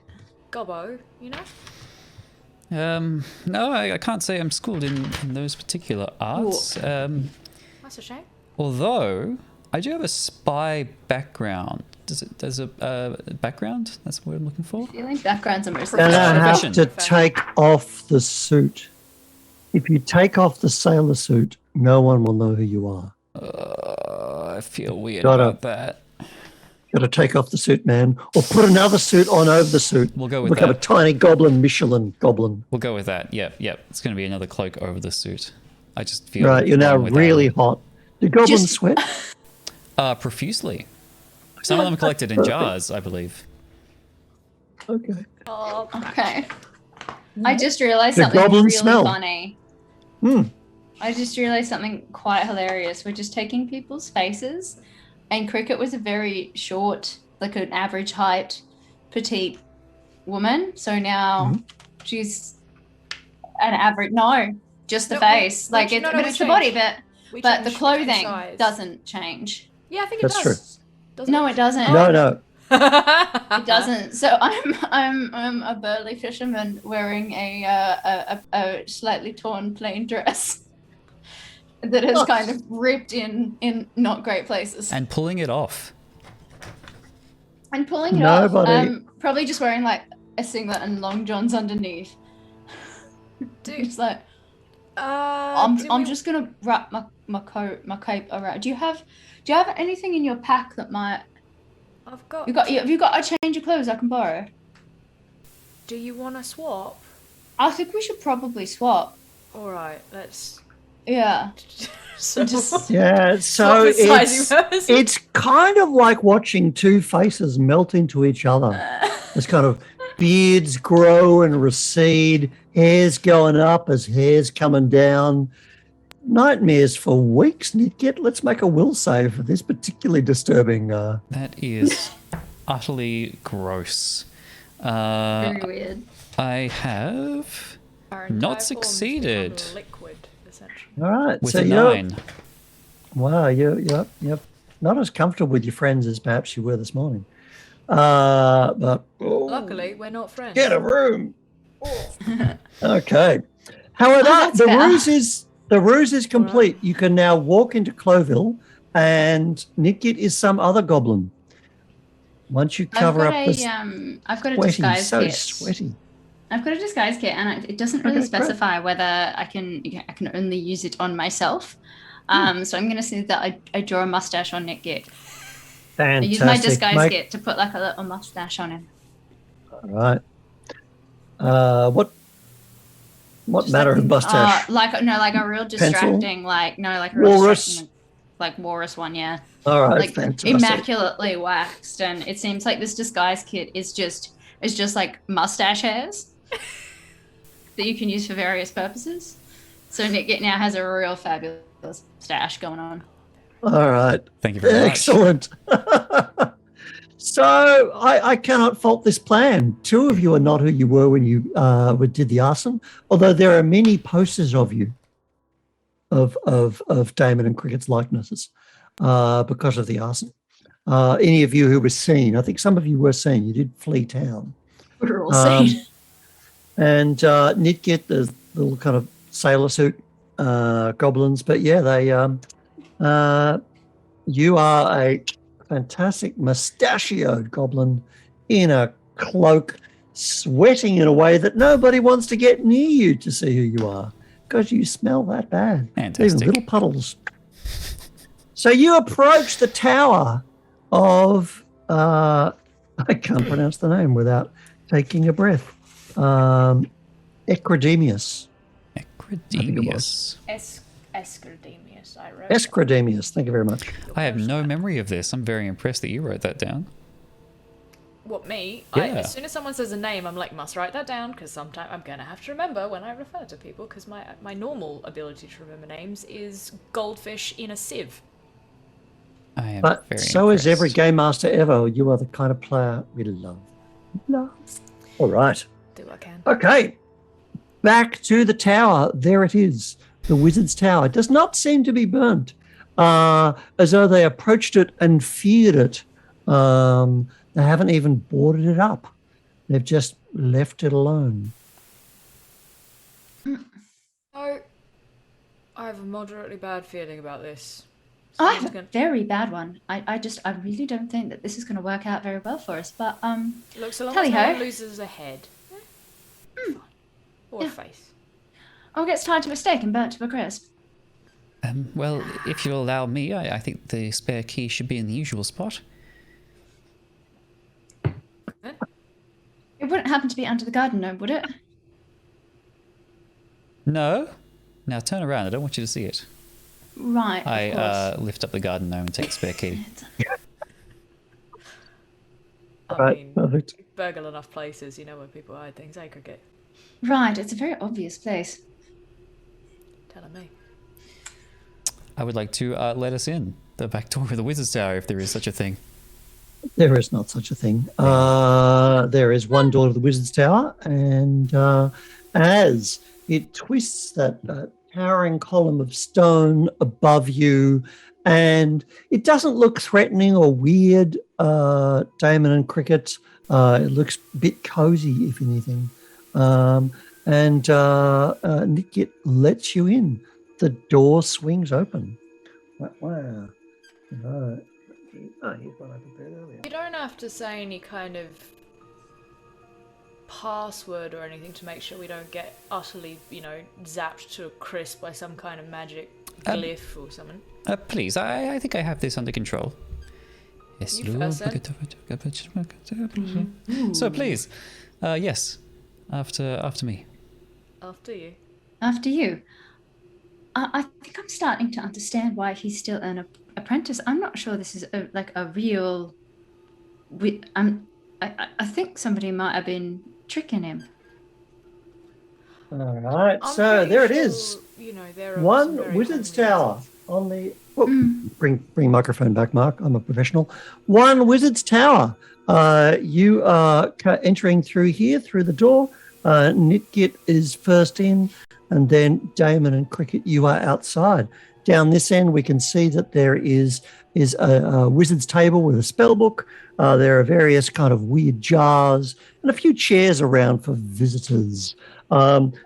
gobbo. You know. No, I can't say I'm schooled in those particular arts. That's a shame. Although I do have a spy background. Does a background? That's the word I'm looking for. Feeling backgrounds are mostly. Gonna have Profession. to take off the suit. If you take off the sailor suit, no one will know who you are. I feel weird Gotta- about that. Got to take off the suit, man, or put another suit on over the suit. We'll go with Become that. a tiny goblin, Michelin goblin. We'll go with that. Yep. It's going to be another cloak over the suit. I just feel Right, you're now wrong with that. really hot. Do goblins Just- sweat? Profusely. Some of them are collected in jars, I believe. Okay. Oh, Okay. I just realised The something goblin really smell. funny. Hmm. I just realised something quite hilarious. We're just taking people's faces, and Cricket was a very short, like an average height, petite woman. So now Mm-hmm. she's an average. No, just the No, face. we- Like no, it's, no, but we it's the body changed. bit. We But the changed clothing size. doesn't change. Yeah, I think it That's does. Doesn't No, it doesn't. No. It doesn't. So I'm a burly fisherman wearing a slightly torn plain dress that is kind of ripped in not great places. And pulling it off. And pulling it Nobody- off, I'm probably just wearing like a singlet and long johns underneath. Dude, It's like do I'm we- just gonna wrap my cape around. Do you have anything in your pack that might I've got. have you got a change of clothes I can borrow? Do you want to swap? I think we should probably swap. All right, let's. Yeah. So, Just- Yeah, swap so the sizing first. it's kind of like watching two faces melt into each other. It's kind of beards grow and recede, hair's going up as hair's coming down. Nightmares for weeks, Nitgit. Let's make a will save for this particularly disturbing. That is utterly gross. Very weird. I have Our not entire form's succeeded become liquid, essentially. All right. with so a you're 9. wow, you're not as comfortable with your friends as perhaps you were this morning. But Luckily, we're not friends. get a room. Okay. However, that's the better. ruse is complete. You can now walk into Cloville, and Nitgit is some other goblin. Once you cover up this I've got a sweaty, disguise so kit. sweaty. I've got a disguise kit, and it doesn't really Okay, great. specify whether I can only use it on myself. So I'm going to say that I draw a mustache on Nitgit. I use my Fantastic. disguise kit to put like a little mustache on him. All right. What Just matter like, of mustache? like a real distracting, like a real Walrus? distracting, like walrus one, yeah. All right, Like fantastic. immaculately waxed, and it seems like this disguise kit is just like mustache hairs that you can use for various purposes. So Nitgit now has a real fabulous stash going on. All right. Thank you very much. Excellent. So I cannot fault this plan. Two of you are not who you were when you did the arson, although there are many posters of you, of Damon and Cricket's likenesses because of the arson. Any of you who were seen, I think some of you were seen. You did flee town. We were all seen. And Nitgit, the little kind of sailor suit goblins. But yeah, they you are a fantastic mustachioed goblin in a cloak, sweating in a way that nobody wants to get near you to see who you are because you smell that bad. Fantastic. Even little puddles. So you approach the tower of I can't pronounce the name without taking a breath. Ecrodemius. Ecrodemius. Escrodemius, I wrote. Escrodemius. Thank you very much. I have no memory of this. I'm very impressed that you wrote that down. What, me? Yeah. As soon as someone says a name, I'm like, must write that down, because sometime I'm going to have to remember when I refer to people, because my normal ability to remember names is goldfish in a sieve. I am But very so is every impressed. game master ever. You are the kind of player we love. Love. All right. Do what I can. Okay. Back to the tower. There it is. The Wizard's Tower. It does not seem to be burnt, as though they approached it and feared it. They haven't even boarded it up. They've just left it alone. Oh, I have a moderately bad feeling about this. I have Someone's a gonna- very bad one. I really don't think that this is going to work out very well for us. But Look, so long Tally as no ho. one loses a head. Fine. Or Yeah. a face. or gets tied to a stake and burnt to a crisp. Well, if you'll allow me, I think the spare key should be in the usual spot. It wouldn't happen to be under the garden gnome, would it? No? Now turn around. I don't want you to see it. Right. Of I course. lift up the garden gnome and take the spare key. I Right. mean, Perfect. burgle enough places, you know where people hide things, eh, Cricket? Right. It's a very obvious place. Telling me. I would like to let us in the back door of the Wizard's Tower, if there is such a thing. There is not such a thing. There is one door to the Wizard's Tower, and as it twists that towering column of stone above you, and it doesn't look threatening or weird, Damon and Cricket. It looks a bit cozy, if anything. And Nitgit lets you in. The door swings open. Wow. Here's one I prepared earlier. You don't have to say any kind of password or anything to make sure we don't get utterly, zapped to a crisp by some kind of magic glyph or something. Please, I think I have this under control. Yes, You first, then. So please, yes, after me. After you. After you. I think I'm starting to understand why he's still an apprentice. I'm not sure this is a real. I think somebody might have been tricking him. All right, I'm so pretty there it sure, is. There are some One very Wizard's homely Tower answers. on the. Bring microphone back, Mark. I'm a professional. One Wizard's Tower You are entering through here, through the door. Nitgit is first in, and then Damon and Cricket, you are outside. Down this end, we can see that there is a wizard's table with a spell book. There are various kind of weird jars and a few chairs around for visitors.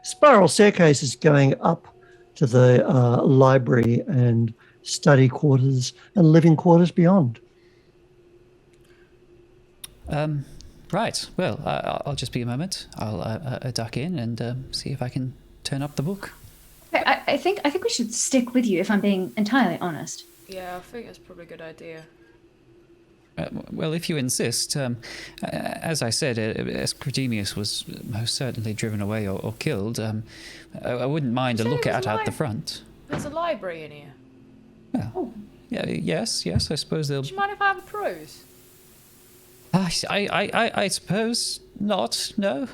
Spiral staircase is going up to the library and study quarters and living quarters beyond. Right. Well, I'll just be a moment. I'll duck in and see if I can turn up the book. I think we should stick with you, if I'm being entirely honest. Yeah, I think that's probably a good idea. Well, if you insist. As I said, Escredemius was most certainly driven away or killed. I wouldn't mind a look out the front. There's a library in here. Well, yeah, yes, I suppose they'll... Do you mind if I have a peruse? I suppose not. No,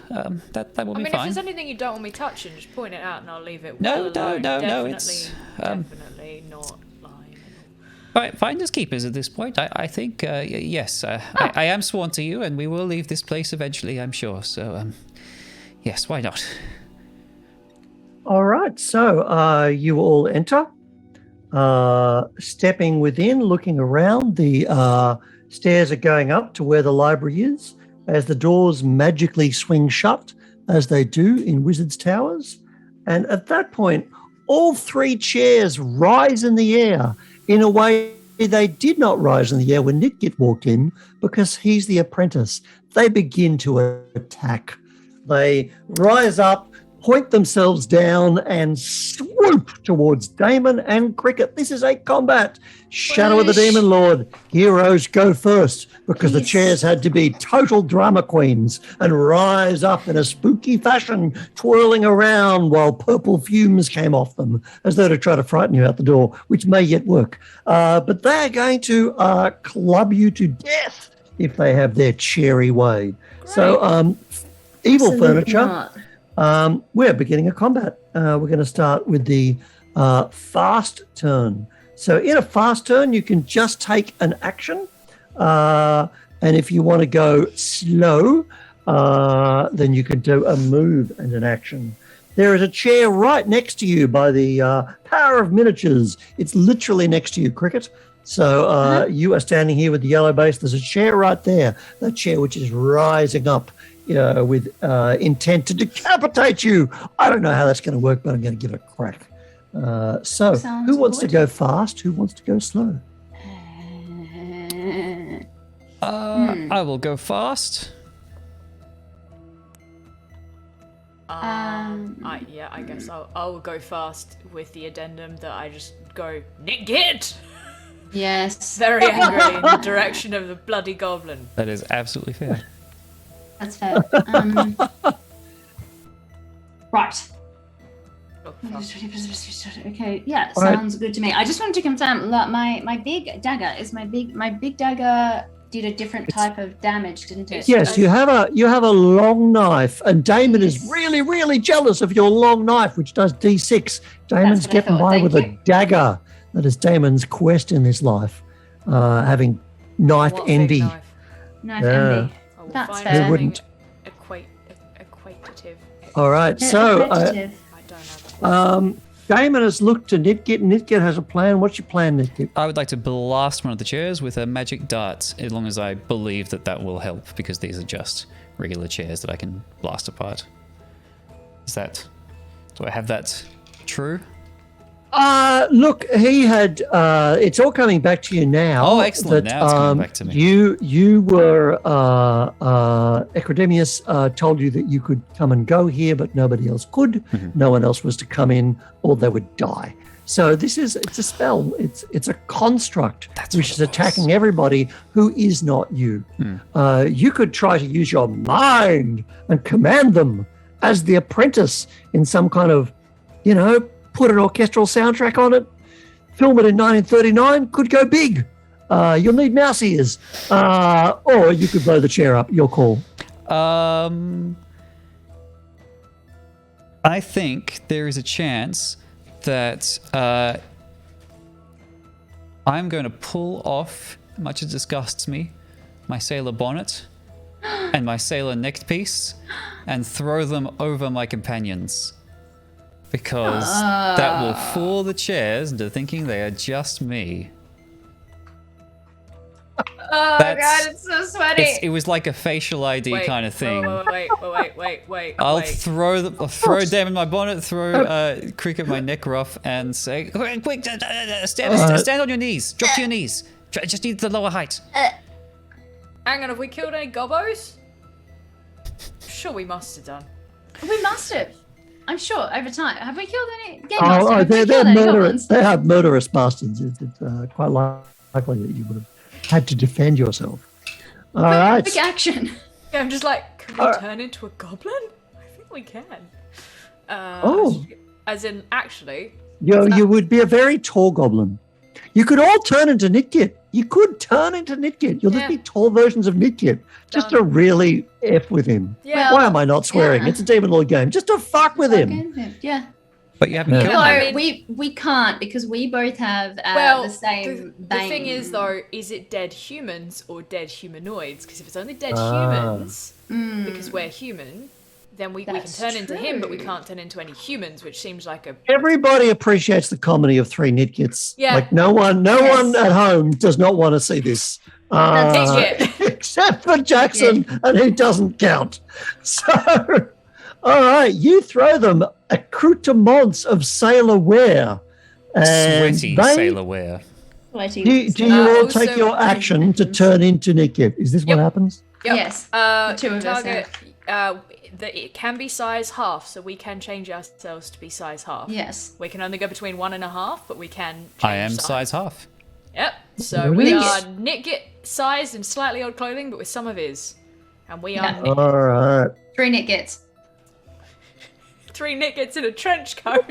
that will be fine. If there's anything you don't want me touching, just point it out and I'll leave it. No, It's definitely not lying. Finders keepers at this point. I think yes. I am sworn to you, and we will leave this place eventually, I'm sure. So, yes, why not? All right. So you all enter. Stepping within, looking around, the stairs are going up to where the library is as the doors magically swing shut, as they do in Wizards' Towers. And at that point, all three chairs rise in the air in a way they did not rise in the air when Nitgit walked in, because he's the apprentice. They begin to attack. They rise up, point themselves down, and swoop towards Damon and Cricket. This is a combat. Shadow of the Demon Lord. Heroes go first, because the chairs had to be total drama queens and rise up in a spooky fashion, twirling around while purple fumes came off them, as though to try to frighten you out the door, which may yet work. But they're going to club you to death if they have their cherry way. Great. So, evil Absolutely furniture. Not. We're beginning a combat. We're going to start with the fast turn. So in a fast turn, you can just take an action. And if you want to go slow, then you can do a move and an action. There is a chair right next to you by the Power of Miniatures. It's literally next to you, Cricket. So you are standing here with the yellow base. There's a chair right there, that chair which is rising up with intent to decapitate you. I don't know how that's going to work, but I'm going to give it a crack. So Sounds who wants good. to go fast? Who wants to go slow? I will go fast. I guess I'll go fast with the addendum that I just go Nitgit Yes, very angrily in the direction of the bloody goblin. That is absolutely fair. that's fair. Right. Oh, fuck. Okay, yeah, All right. sounds good to me. I just wanted to confirm that my big dagger my big dagger did a different type of damage, didn't it? Yes, you have a long knife, and Damon is really, really jealous of your long knife, which does D6. Damon's what I getting thought. by Thank with you. a dagger. That is Damon's quest in this life, having knife What big envy. knife? Knife Yeah. envy. I will That's find fair. something Who wouldn't? equative. All right, so Repetitive. I don't know. Damon has looked to Nitgit. Nitgit has a plan. What's your plan, Nitgit? I would like to blast one of the chairs with a magic dart, as long as I believe that will help, because these are just regular chairs that I can blast apart. Do I have that true? Look, he had. It's all coming back to you now. Oh, excellent. Now it's coming back to me. You were. Academius told you that you could come and go here, but nobody else could. Mm-hmm. No one else was to come in, or they would die. So it's a spell. It's a construct That's which what is it was. attacking everybody who is not you. Hmm. You could try to use your mind and command them as the apprentice in some kind of, put an orchestral soundtrack on it, film it in 1939, could go big. You'll need mouse ears. Or you could blow the chair up. Your call. I think there is a chance that I'm going to pull off, much as disgusts me, my sailor bonnet and my sailor neck piece and throw them over my companions. Because that will fool the chairs into thinking they are just me. Oh god, it's so sweaty. It was like a facial ID kind of thing. Wait. I'll throw Damon my bonnet, throw Cricket my neck ruff, and say, quick, stand on your knees. Drop to your knees. Just need the lower height. Hang on, have we killed any gobos? Sure, we must have done. We must have. I'm sure over time. Have we killed any Gamemaster? Oh, Have we they're killed any murderous. goblins? They are murderous bastards. It's quite likely that you would have had to defend yourself. All right. Quick action. Yeah, I'm just like, can we turn into a goblin? I think we can. As in, actually. You would be a very tall goblin. You could all turn into Nitgit. You could turn into Nitgit. You'll just be tall versions of Nitgit. Just to really F with him. Yeah. Why am I not swearing? Yeah. It's a Demon Lord game. Just to fuck with him. Yeah. But you haven't killed No, me. we can't because we both have the same the vein. thing is, though, is it dead humans or dead humanoids? Because if it's only dead humans, because we're human, then we can That's turn into him, but we true. can't turn into any humans, which seems like a... Everybody appreciates the comedy of three Nitgits. Yeah. Like no one at home does not want to see this. Nitgit. Except for Jackson, and he doesn't count. So, all right, you throw them accoutrements of sailor wear. And Sweaty they- sailor wear. Do you all also- take your action to turn into Nitgit? Is this what happens? Yep. Yes. The two of us target, it can be size half, so we can change ourselves to be size half. Yes. We can only go between 1.5, but we can change I am size half. Yep. So There we is. are Nitgit sized in slightly odd clothing, but with some of his. And we are Yeah. All right. 3 Nitgits. 3 Nitgits in a trench coat.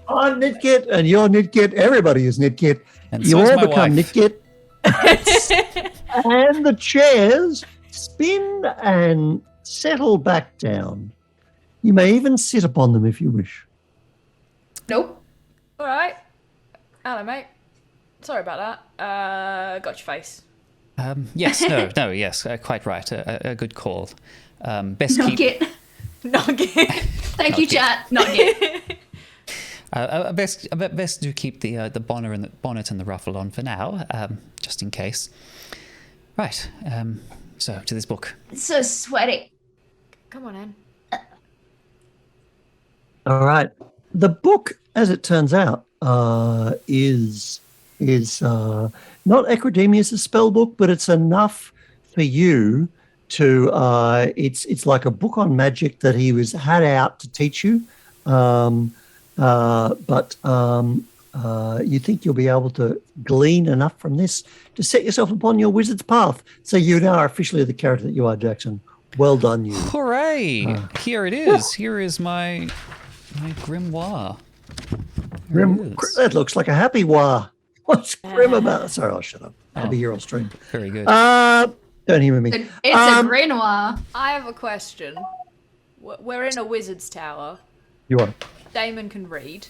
I'm Nitgit, and you're Nitgit. Everybody is Nitgit. And You so is all my become wife. Nitgit. And the chairs spin and settle back down. You may even sit upon them if you wish. Nope. All right. Hello, mate. Sorry about that. Got your face. Yes, yes, quite right. A good call. Best Not keep. get. Nugget. Thank you, chat. Not get. Best do keep the bonnet and the ruffle on for now, just in case. Right. So to this book. It's so sweaty. Come on, Anne. All right. The book, as it turns out, is not Academia's spell book, but it's enough for you to. It's like a book on magic that he had out to teach you, but you think you'll be able to glean enough from this to set yourself upon your wizard's path. So you now are officially the character that you are, Jackson. Well done, you. Hooray! Here it is. Here is my grimoire. Here it is. That looks like a happy war. What's grim about? Sorry, I'll shut up. I'll be here on stream. Very good. Don't humor me. It's a grimoire. I have a question. We're in a wizard's tower. You are. Damon can read.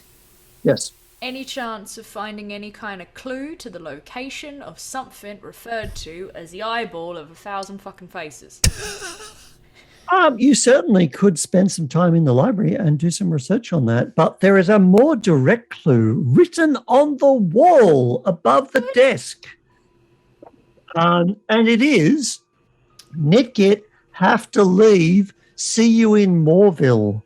Yes. Any chance of finding any kind of clue to the location of something referred to as the eyeball of 1,000 fucking faces? You certainly could spend some time in the library and do some research on that, but there is a more direct clue written on the wall above the desk. And it is, Nitgit have to leave, see you in Moreville,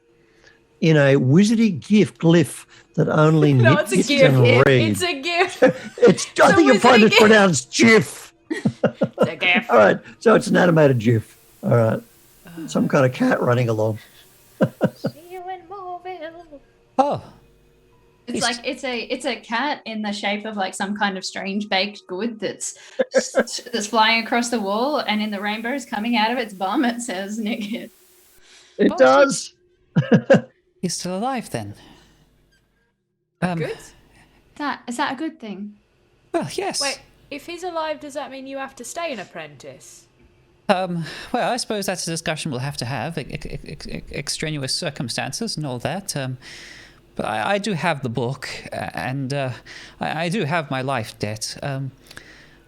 in a wizardy glyph that only No, it's a Nitgit gift. can read. It's a gift. I think you'll find wizardy it's pronounced GIF. It's a gift. All right, so it's an animated GIF. All right, some kind of cat running along. See you in Moreville. Oh, It's like it's a cat in the shape of like some kind of strange baked good that's flying across the wall, and in the rainbows coming out of its bum, it says Nitgit. It does. he's still alive then. Good. Is that a good thing? Well, yes. Wait, if he's alive, does that mean you have to stay an apprentice? Well, I suppose that's a discussion we'll have to have. Extraneous circumstances and all that. But I do have the book, and I do have my life debt.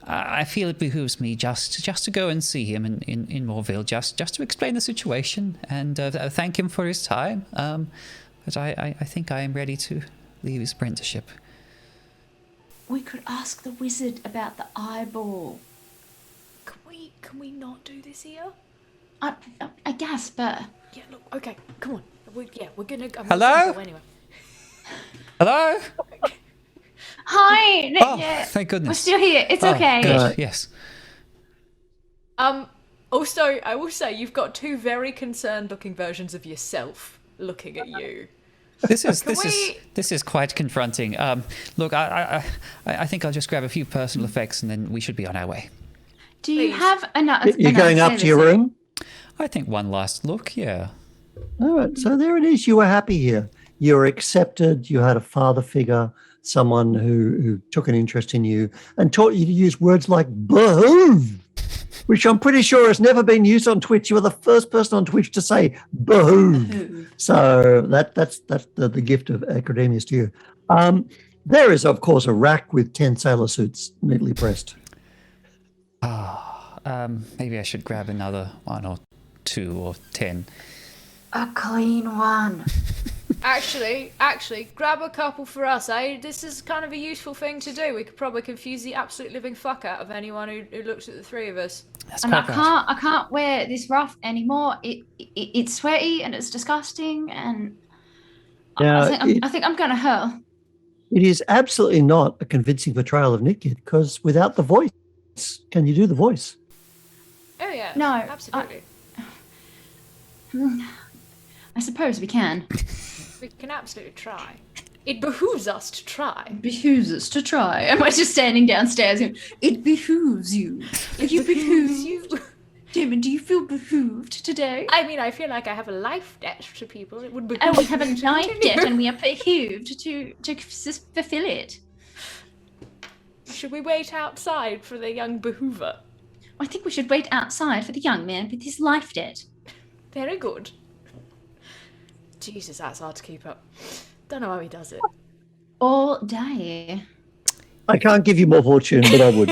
I feel it behooves me just to go and see him in Morville, just to explain the situation and thank him for his time. But I think I am ready to leave his apprenticeship. We could ask the wizard about the eyeball. Can we not do this here? I guess, but... Yeah, look, okay, come on. We're gonna... Hello? Go anyway. Hello? Hi! Oh, yeah, thank goodness. we're still here. It's okay. Good, Right. yes. Also, I will say, you've got two very concerned-looking versions of yourself looking at you. This is quite confronting. Look, I think I'll just grab a few personal effects and then we should be on our way. Do you Please. have enough... You're going up to your room? I think one last look, yeah. All right, so there it is. You were happy here. You were accepted. You had a father figure, someone who took an interest in you and taught you to use words like behoove, which I'm pretty sure has never been used on Twitch. You were the first person on Twitch to say behoove. So that's the gift of Academius to you. There is, of course, a rack with 10 sailor suits neatly pressed. Maybe I should grab another 1 or 2 or 10. A clean one. Actually, grab a couple for us, eh? This is kind of a useful thing to do. We could probably confuse the absolute living fuck out of anyone who looks at the three of us. That's And quite right. I can't wear this ruff anymore. It's sweaty and it's disgusting, and Now, I think I'm gonna hurl. it is absolutely not a convincing portrayal of Nitgit because without the voice, can you do the voice? Oh yeah, No, absolutely. I suppose we can. We can absolutely try. It behooves us to try. It behooves us to try. And we're just standing downstairs going, it behooves you. It behooves you. Damon, do you feel behooved today? I mean, I feel like I have a life debt to people. It would behoove And we have a me to life continue. debt and we are behooved to fulfill it. Should we wait outside for the young behoover? I think we should wait outside for the young man with his life debt. Very good. Jesus, that's hard to keep up. Don't know how he does it. All day. I can't give you more fortune, but I would.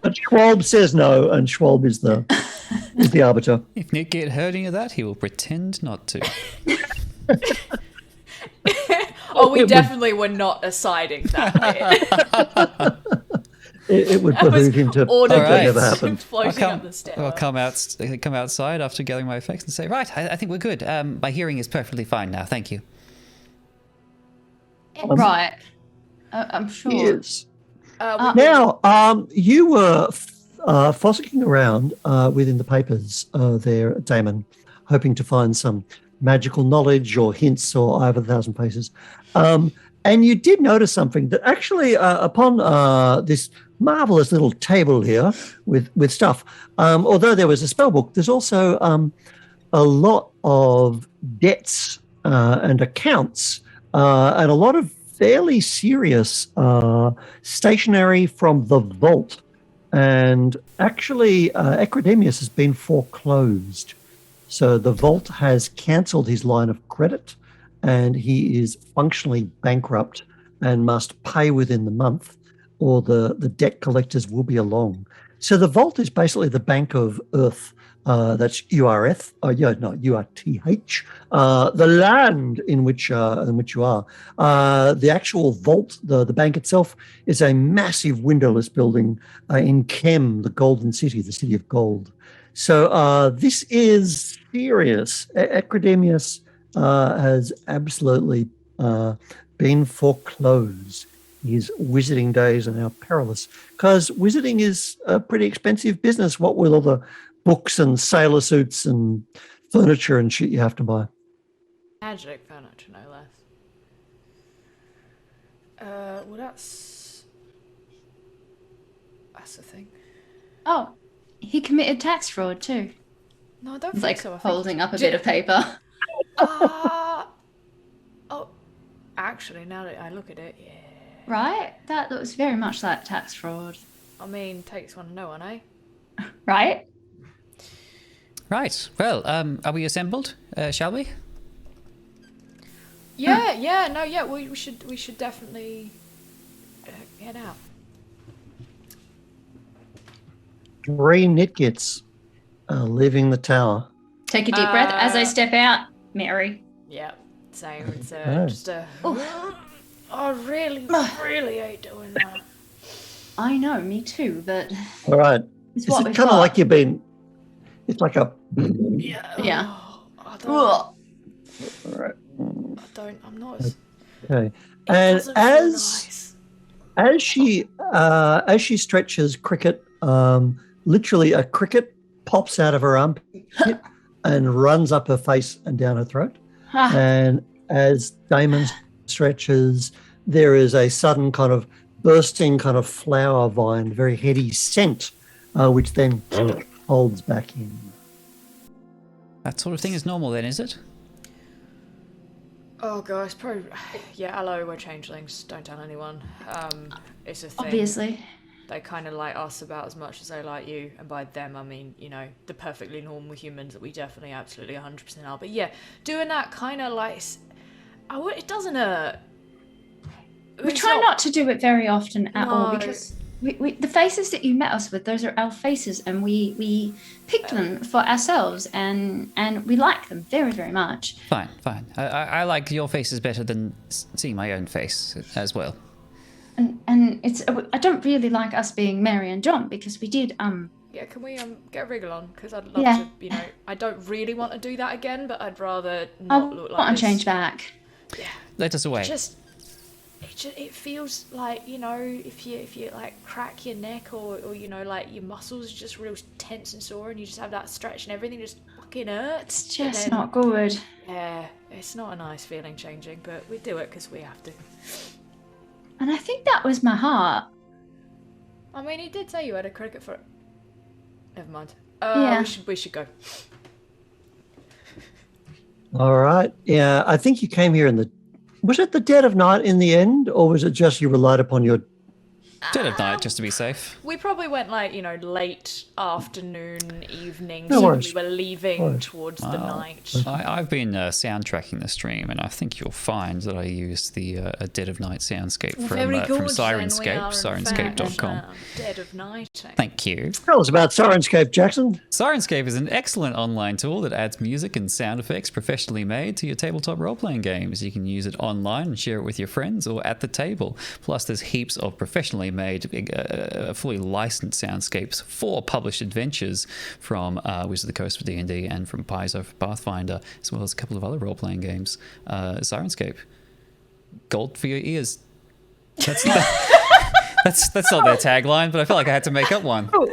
But Schwalb says no, and Schwalb is the arbiter. If Nitgit heard any of that, he will pretend not to. Oh, we definitely were not siding that bit. It would That was behoove him to ordered think that Alright. never happened. floating up the stairs. I'll come outside after gathering my effects and say, right, I think we're good. My hearing is perfectly fine now. Thank you. Right. I'm sure. Yes. We- Now, you were fossicking around within the papers there, Damon, hoping to find some magical knowledge or hints or I have 1,000 paces. And you did notice something that actually upon this marvelous little table here with stuff, although there was a spell book, there's also a lot of debts and accounts and a lot of fairly serious stationery from the vault. And actually, Academius has been foreclosed. So the vault has cancelled his line of credit and he is functionally bankrupt and must pay within the month or the debt collectors will be along. So the vault is basically the Bank of Earth. That's URF, not URTH. The land in which you are. The actual vault, the bank itself, is a massive windowless building in Chem, the Golden City, the city of gold. So this is serious. Academius has absolutely been foreclosed. His wizarding days are now perilous because wizarding is a pretty expensive business. What with all the books and sailor suits and furniture and shit you have to buy. Magic furniture, no less. Well, that's the thing. Oh, he committed tax fraud too. No, I don't He's think like so. I think- holding up a bit of paper. Oh, actually, now that I look at it, yeah. Right? That looks very much like tax fraud. I mean, takes one to know one, eh? Right? Right. Well, are we assembled? Shall we? Yeah, yeah, no, yeah. We should definitely head out. 3 Nitgits are leaving the tower. Take a deep breath as I step out. Mary. Yeah, same. It's Okay. just a. I really hate doing that. I know, me too, but All right. it's Is what it we've kind of got. like you've been? It's like a. Yeah. I don't. Ugh. All right. I'm not as. Okay. It And doesn't feel as as she stretches, Cricket, literally a cricket pops out of her armpit and runs up her face and down her throat. Ah, And as Damon stretches, there is a sudden kind of bursting kind of flower vine, very heady scent, which then holds back in. That sort of thing is normal then, is it? Oh gosh, probably. Yeah, hello, we're changelings. Don't tell anyone. It's a thing. obviously. They kind of like us about as much as they like you, and by them I mean, you know, the perfectly normal humans that we definitely, absolutely, 100% are. But yeah, doing that kind of like, it doesn't hurt. We try not to do it very often at all No. because the faces that you met us with, those are our faces, and we picked them for ourselves, and we like them very, very much. Fine. I like your faces better than seeing my own face as well. And it's I don't really like us being Mary and John because we did Yeah, can we get a wriggle on? Because I'd love Yeah. to, you know, I don't really want to do that again, but I'd rather I not look like want this. to change back. Let us away. It feels like, you know, if you like crack your neck or you know, like your muscles are just real tense and sore and you just have that stretch and everything just fucking hurts. It's just And then- not good. Yeah, it's not a nice feeling changing, but we do it because we have to. And I think that was my heart. I mean, he did say you had a cricket for. Never mind. Yeah. We should go. All right. Yeah, I think you came here was it the dead of night in the end, or was it just you relied upon your? Dead of night, just to be safe. We probably went like, you know, late afternoon, evening, No so worries. we were leaving No worries. towards the night. I've been soundtracking the stream, and I think you'll find that I used the Dead of Night soundscape from Sirenscape, sirenscape.com. Dead of night. Thank you. Tell us about Sirenscape, Jackson. Sirenscape is an excellent online tool that adds music and sound effects professionally made to your tabletop role-playing games. You can use it online and share it with your friends or at the table. Plus, there's heaps of professionally made, fully licensed soundscapes for published adventures from Wizard of the Coast for D&D and from Paizo for Pathfinder, as well as a couple of other role-playing games. Sirenscape. Gold for your ears. That's not their tagline, but I felt like I had to make up one. What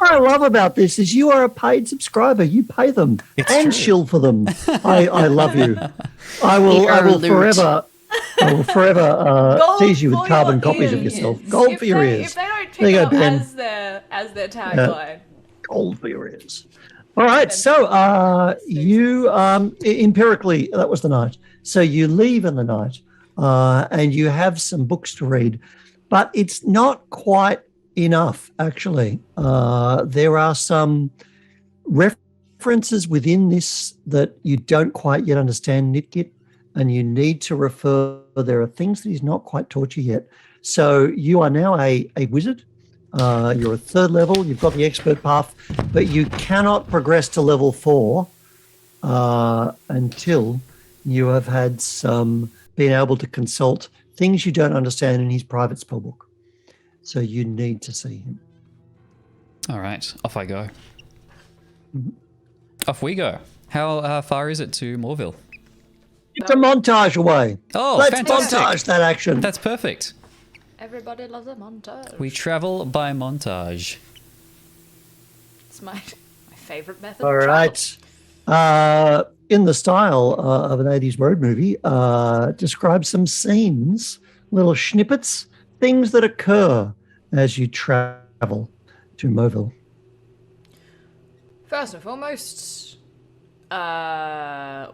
I love about this is you are a paid subscriber. You pay them It's and true. shill for them. I love you. I will forever. I will forever tease you with for carbon your copies of ears. yourself. Gold If for your they- ears. If they don't There pick you it go, up Ben. as their tagline. Gold for your ears. All right. So you empirically, that was the night. So you leave in the night and you have some books to read, but it's not quite enough, actually. There are some references within this that you don't quite yet understand, Nitgit, and you need to refer. There are things that he's not quite taught you yet. So you are now a wizard. You're a 3rd level. You've got the expert path, but you cannot progress to level 4 until you have had been able to consult things you don't understand in his private spellbook. So you need to see him. All right, off I go. Mm-hmm. Off we go. How far is it to Moorville? It's a montage away. Oh, Let's fantastic. montage that action. That's perfect. Everybody loves a montage. We travel by montage. It's my favourite method. All of travel. right. In the style of an 80s road movie, describe some scenes, little snippets, things that occur as you travel to Moville. First and foremost, I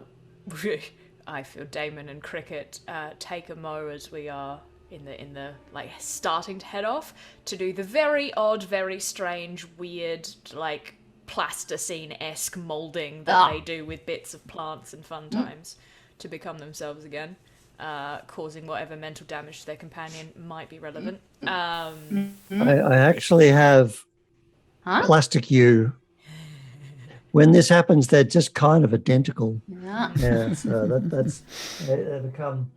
feel Damon and Cricket take a mo as we are in the like starting to head off to do the very odd, very strange, weird, like plasticine-esque molding that they do with bits of plants and fun times to become themselves again, causing whatever mental damage to their companion might be relevant. I actually have Huh? plastic you. When this happens, they're just kind of identical. Yeah. Yeah, so that's they become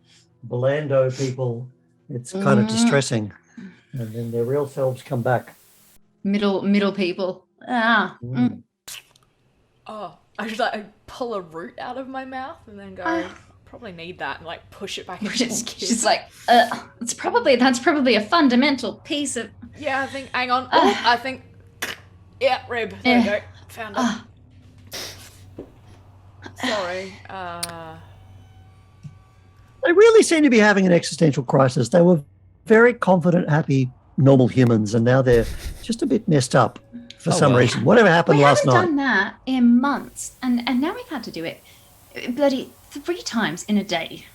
Blando people. It's kind of distressing, and then their real selves come back. Middle people. Ah. Mm. Oh, I should like pull a root out of my mouth and then go. Probably need that and like push it back into his skin. She's like, that's probably a fundamental piece of. Yeah, I think. Hang on. Oh, I think. Yeah, rib. There we go. Found it. Sorry. They really seem to be having an existential crisis. They were very confident, happy, normal humans, and now they're just a bit messed up for some reason. Whatever happened last night. We haven't done that in months, and now we've had to do it bloody 3 times in a day.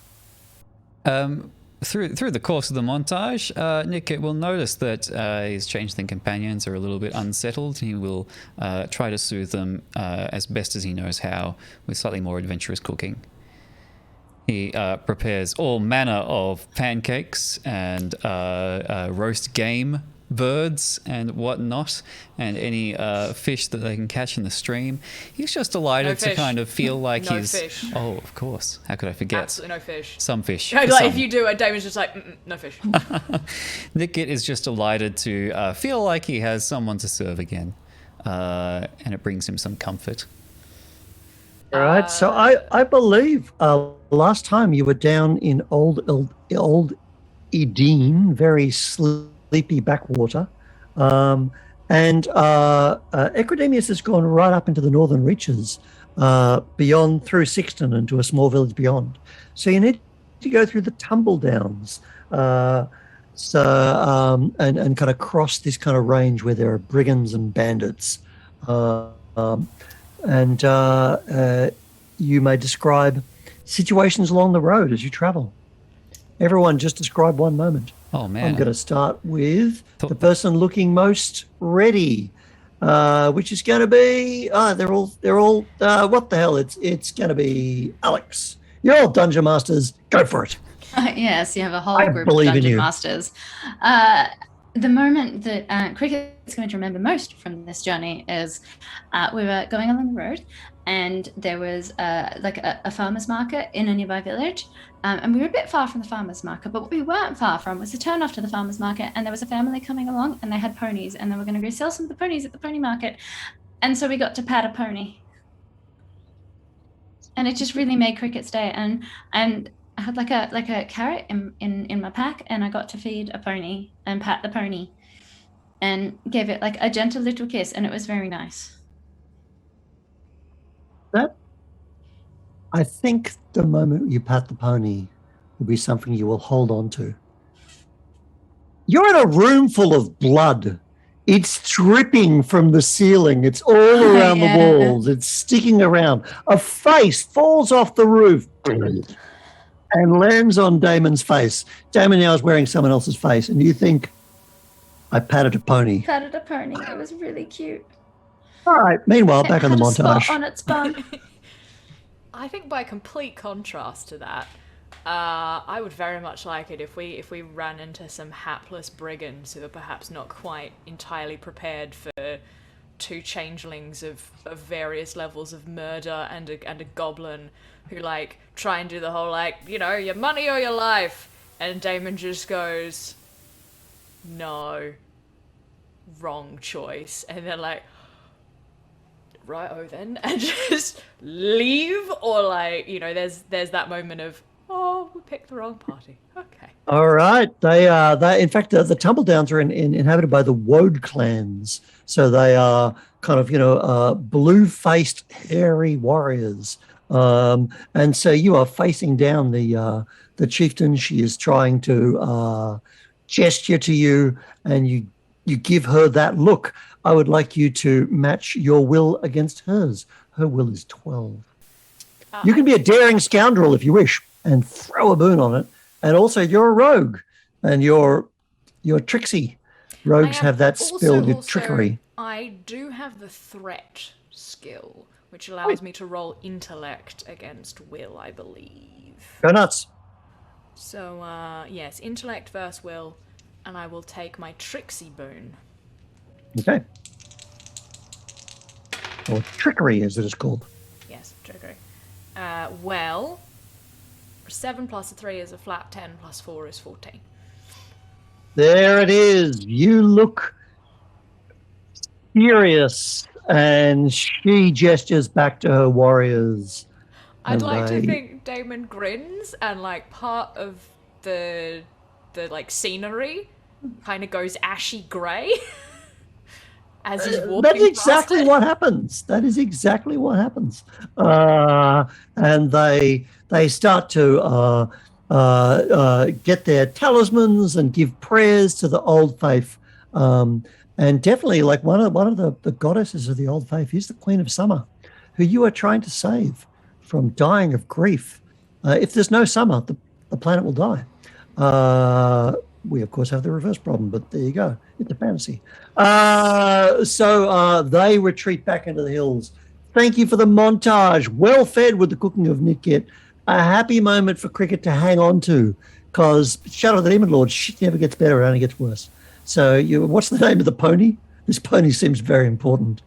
Through the course of the montage, Nitgit will notice that his changeling companions are a little bit unsettled. He will try to soothe them as best as he knows how with slightly more adventurous cooking. He prepares all manner of pancakes and roast game birds and whatnot, and any fish that they can catch in the stream. He's just delighted to kind of feel like No he's... fish. Oh, of course. How could I forget? Absolutely no fish. Some fish. Like Some. if you do it, Damon's just like, no fish. Nitgit is just delighted to feel like he has someone to serve again, and it brings him some comfort. All right. So I believe last time you were down in old Edene, very sleepy backwater, and Ecrodemius has gone right up into the northern reaches, beyond through Sixton and to a small village beyond. So you need to go through the tumble downs, and kind of cross this kind of range where there are brigands and bandits. And you may describe situations along the road as you travel. Everyone just describe one moment. Oh, man. I'm going to start with the person looking most ready, which is going to be, they're all, what the hell? It's going to be Alex. You're all Dungeon Masters. Go for it. Yes, you have a whole I group of believe in Dungeon you. Masters. The moment that Cricket's going to remember most from this journey is we were going along the road, and there was like a farmer's market in a nearby village, and we were a bit far from the farmer's market, but what we weren't far from was the turn off to the farmer's market, and there was a family coming along, and they had ponies, and they were going to go sell some of the ponies at the pony market, and so we got to pat a pony, and it just really made Cricket's day, and I had like a carrot in my pack, and I got to feed a pony and pat the pony and gave it like a gentle little kiss, and it was very nice. I think the moment you pat the pony will be something you will hold on to. You're in a room full of blood. It's dripping from the ceiling. It's all around the walls. It's sticking around. A face falls off the roof and lands on Damon's face. Damon now is wearing someone else's face, and you think, I patted a pony. Patted a pony. It was really cute. All right. Meanwhile, back on the Had a spot montage. on its bum. I think by complete contrast to that, I would very much like it if we ran into some hapless brigands who are perhaps not quite entirely prepared for 2 changelings of various levels of murder and a goblin who like try and do the whole like, you know, your money or your life, and Damon just goes, no, wrong choice, and then like, righto then, and just leave, or like, you know, there's that moment of, oh, we picked the wrong party. Okay. All right. They in fact, the Tumble Downs are inhabited by the Woad clans. So they are kind of, blue-faced, hairy warriors. And so you are facing down the chieftain. She is trying to gesture to you, and you give her that look. I would like you to match your will against hers. Her will is 12. You can be a daring scoundrel if you wish and throw a boon on it. And also you're a rogue and you're tricksy. Rogues have that spell, your trickery. I do have the threat skill, which allows me to roll intellect against will, I believe. Go nuts. So, yes, intellect versus will, and I will take my tricksy boon. Okay. or trickery as it is called. Yes, trickery. Well, 7 plus a 3 is a flat 10 plus 4 is 14. There it is. You look furious, and she gestures back to her warriors. I'd and like to they- think Damon grins and like part of the like scenery kind of goes ashy grey as he's walking That's exactly past it. what happens. That is exactly what happens. And they start to get their talismans and give prayers to the old faith. And definitely, like one of the goddesses of the old faith is the Queen of Summer, who you are trying to save from dying of grief. If there's no summer, the planet will die. We, of course, have the reverse problem, but there you go. It's a fantasy. So they retreat back into the hills. Thank you for the montage. Well fed with the cooking of Nitgit. A happy moment for Cricket to hang on to, because Shadow of the Demon Lord, shit never gets better, it only gets worse. So what's the name of the pony? This pony seems very important.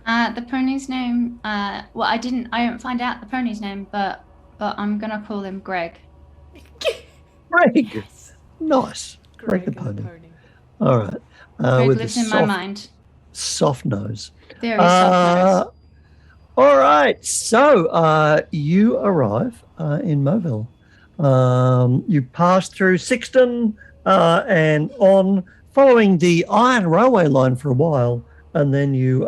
The pony's name. Well, I don't find out the pony's name, but I'm gonna call him Greg. Greg. Yes. Nice. Greg the and pony. All right. Greg with lives the in my mind. soft nose. Very soft nose. All right. So you arrive in Mobile. You pass through Sixton and on, following the iron railway line for a while, and then you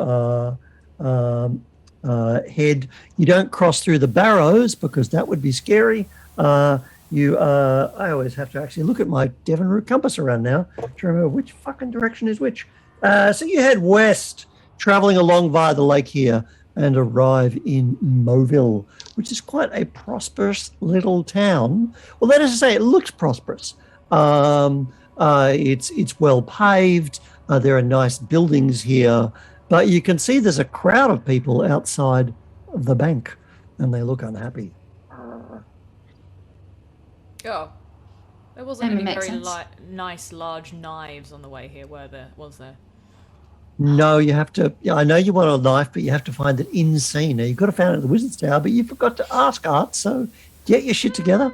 head. You don't cross through the Barrows because that would be scary. I always have to actually look at my Devon route compass around now to remember which fucking direction is which. So you head west, traveling along via the lake here, and arrive in Moville, which is quite a prosperous little town. Well, that is to say, it looks prosperous. It's well paved. There are nice buildings here, but you can see there's a crowd of people outside the bank, and they look unhappy. Oh. There wasn't That any makes very sense. nice large knives on the way here, was there? No, you have to. Yeah, I know you want a knife, but you have to find it in scene. Now, you could have found it at the Wizard's Tower, but you forgot to ask Art. So get your shit together.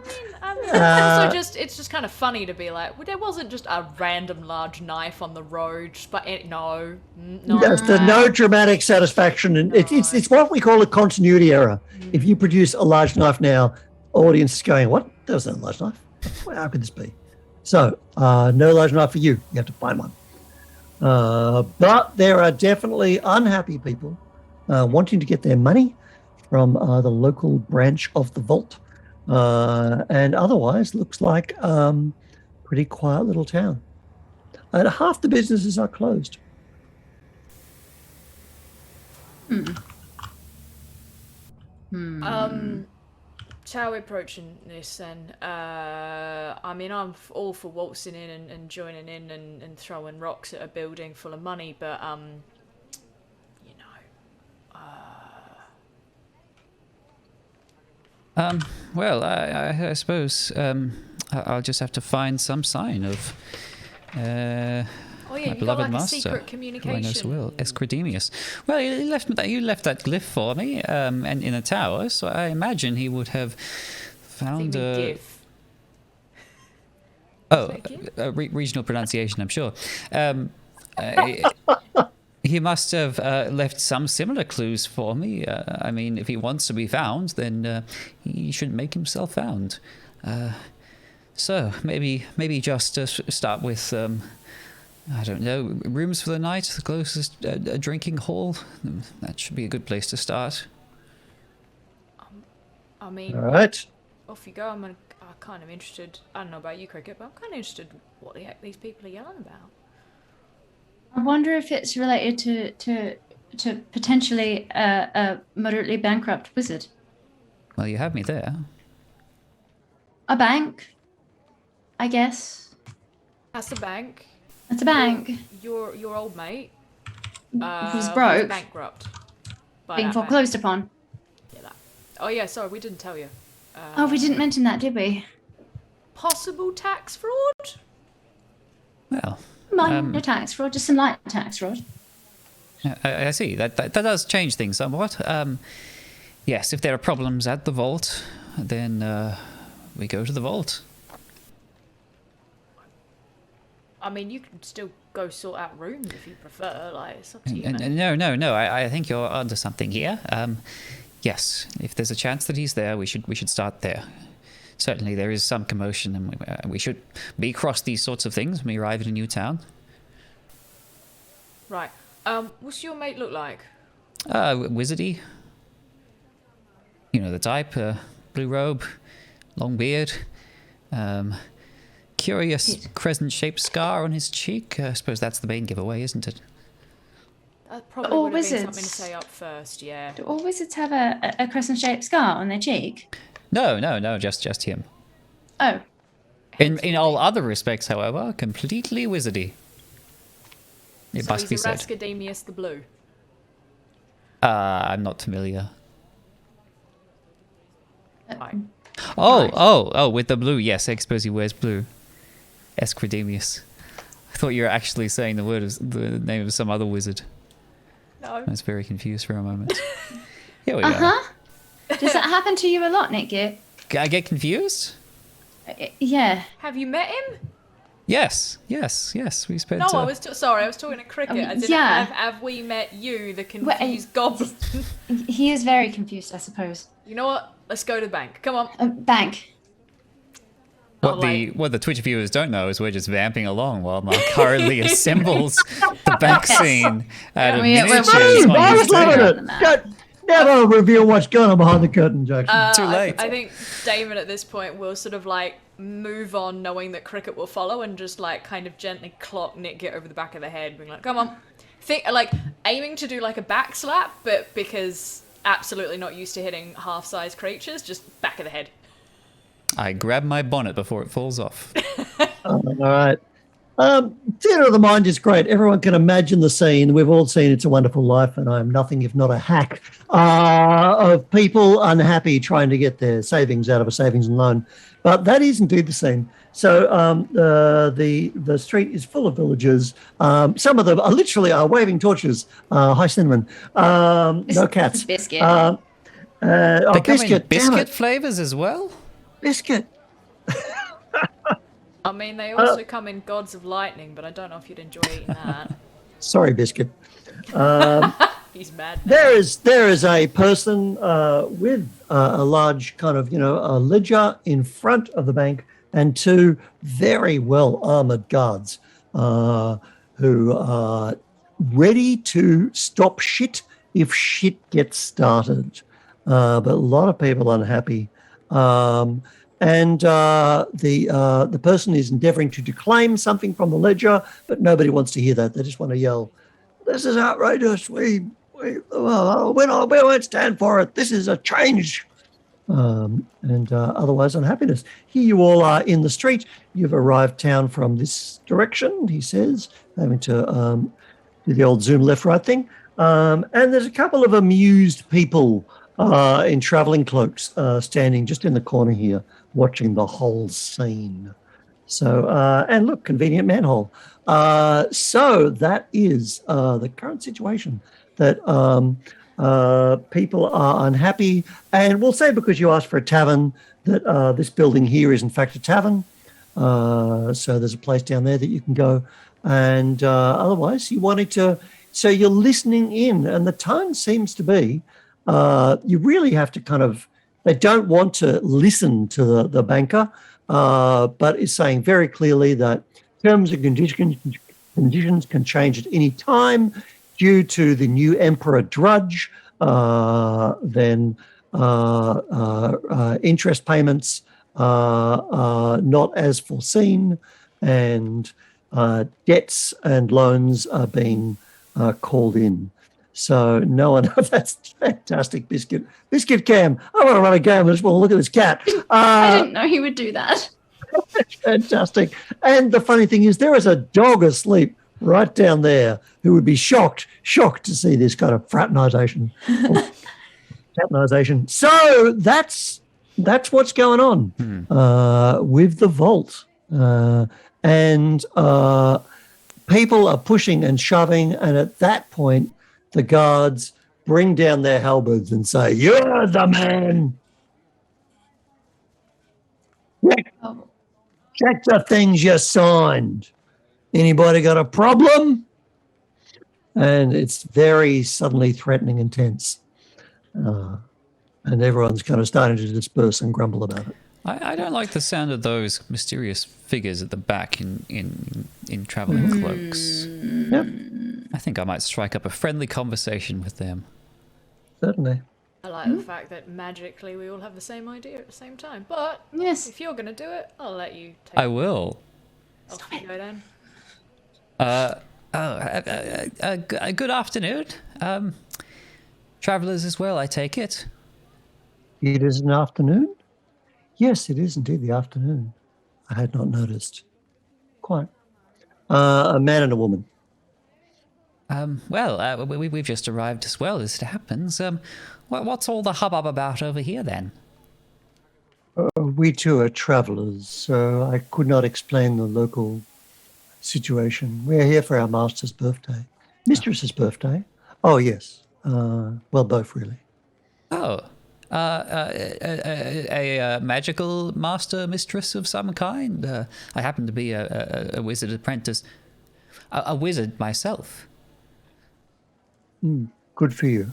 It's just kind of funny to be like, well, there wasn't just a random large knife on the road, but no. There's no dramatic satisfaction, and it's what we call a continuity error. If you produce a large knife now, audience is going, "What? There was no large knife. Well, how could this be?" So, no large knife for you. You have to find one. But there are definitely unhappy people wanting to get their money from the local branch of the vault. And otherwise, looks like pretty quiet little town. And half the businesses are closed. How are we approaching this then? I mean, I'm all for waltzing in and joining in and throwing rocks at a building full of money, but you know. Well, I suppose I'll just have to find some sign of Oh yeah, my you got beloved like a master, secret who I know so communication. well, Escridemius. Well, you left that glyph for me, and in a tower, so I imagine he would have found a. Oh, regional pronunciation, I'm sure. He must have left some similar clues for me. I mean, if he wants to be found, then he should make himself found. So maybe just start with, I don't know, rooms for the night, the closest drinking hall. That should be a good place to start. I mean, All right. off you go. I'm kind of interested. I don't know about you, Cricket, but I'm kind of interested what the heck these people are yelling about. I wonder if it's related to potentially a moderately bankrupt wizard. Well, you have me there. A bank, I guess. That's the bank. It's a bank. Your old mate Who's broke, bankrupt. By being that bank. foreclosed upon. Yeah, that. Oh yeah, sorry, we didn't tell you. Oh, we didn't mention that, did we? Possible tax fraud? Well, Minor tax fraud, just some light tax fraud. I see. That does change things somewhat. Yes, if there are problems at the vault, then we go to the vault. I mean, you can still go sort out rooms if you prefer. Like, it's up to you, man. No. I think you're onto something here. Yes, if there's a chance that he's there, we should start there. Certainly, there is some commotion, and we should be across these sorts of things when we arrive in a new town. Right. What's your mate look like? Wizardy. You know the type. Blue robe, long beard. Curious crescent-shaped scar on his cheek. I suppose that's the main giveaway, isn't it? That probably all would have been wizards. something to say up first, yeah. Do all wizards have a crescent-shaped scar on their cheek? No, just him. Oh, In all other respects, however, completely wizardy. It So must be he's said. Rascademius the Blue. I'm not familiar. Right. Oh, with the blue. Yes, I suppose he wears blue. Escridemius. I thought you were actually saying the name of some other wizard. No. I was very confused for a moment. Here we go. uh-huh. Does that happen to you a lot, Nitgit? I get confused? Yeah. Have you met him? Yes. We spent. No, I was sorry. I was talking to Cricket. As in, yeah. have we met you, the confused goblin? He is very confused, I suppose. You know what? Let's go to the bank. Come on. Bank. What the Twitch viewers don't know is we're just vamping along while Mark currently assembles the bank scene out of We're- miniatures Boom! on I his was loving table. it. Don't never reveal what's going on behind the curtain, Jackson. Too late. I think Damon at this point will sort of like move on, knowing that Cricket will follow, and just like kind of gently clock Nitgit over the back of the head, being like, "Come on," like aiming to do like a back slap, but because absolutely not used to hitting half-sized creatures, just back of the head. I grab my bonnet before it falls off. All right. Theatre of the mind is great. Everyone can imagine the scene. We've all seen It's a Wonderful Life, and I'm nothing if not a hack of people unhappy trying to get their savings out of a savings and loan. But that is indeed the scene. So the street is full of villagers. Some of them are literally waving torches. Hi, Cinnamon. No cats. Biscuit. They come in Biscuit. Damn biscuit it. flavors as well? Biscuit. I mean, they also come in Gods of Lightning, but I don't know if you'd enjoy eating that. Sorry, Biscuit. He's mad. There is a person with a large kind of, a ledger in front of the bank and two very well armored guards who are ready to stop shit if shit gets started. But a lot of people unhappy. And the person is endeavouring to declaim something from the ledger, but nobody wants to hear that. They just want to yell, "This is outrageous. We won't stand for it. This is a change." And otherwise unhappiness. Here you all are in the street. You've arrived town from this direction, he says, having to do the old zoom left-right thing. And there's a couple of amused people in travelling cloaks standing just in the corner here, watching the whole scene. So, and look, convenient manhole. So that is the current situation, that people are unhappy. And we'll say, because you asked for a tavern, that this building here is in fact a tavern. So there's a place down there that you can go. And otherwise, you wanted to, so you're listening in, and the tone seems to be, you really have to kind of, they don't want to listen to the banker, but is saying very clearly that terms and conditions can change at any time due to the new Emperor Drudge. Then interest payments are not as foreseen, and debts and loans are being called in. So no one, that's fantastic, Biscuit. Biscuit Cam, I want to run a game. I just want to look at this cat. I didn't know he would do that. Fantastic. And the funny thing is, there is a dog asleep right down there who would be shocked to see this kind of fraternization. So that's what's going on with the vault. And people are pushing and shoving, and at that point, The guards bring down their halberds and say, "You're the man. Oh, Check the things you signed. Anybody got a problem?" And it's very suddenly threatening and tense. And everyone's kind of starting to disperse and grumble about it. I don't like the sound of those mysterious figures at the back in traveling cloaks. Yep, I think I might strike up a friendly conversation with them. certainly. I like the fact that magically we all have the same idea at the same time. But yes. if you're going to do it, I'll let you take I will. Off you go then. Good afternoon. Travelers as well, I take it. It is an afternoon? Yes, it is indeed the afternoon. I had not noticed. Quite. A man and a woman. We've just arrived as well, as it happens. What's all the hubbub about over here, then? We too are travellers, so I could not explain the local situation. We're here for our master's birthday. Mistress's birthday? Oh, yes. Well, both, really. Oh, a magical master mistress of some kind? I happen to be a wizard apprentice. A wizard myself. Good for you.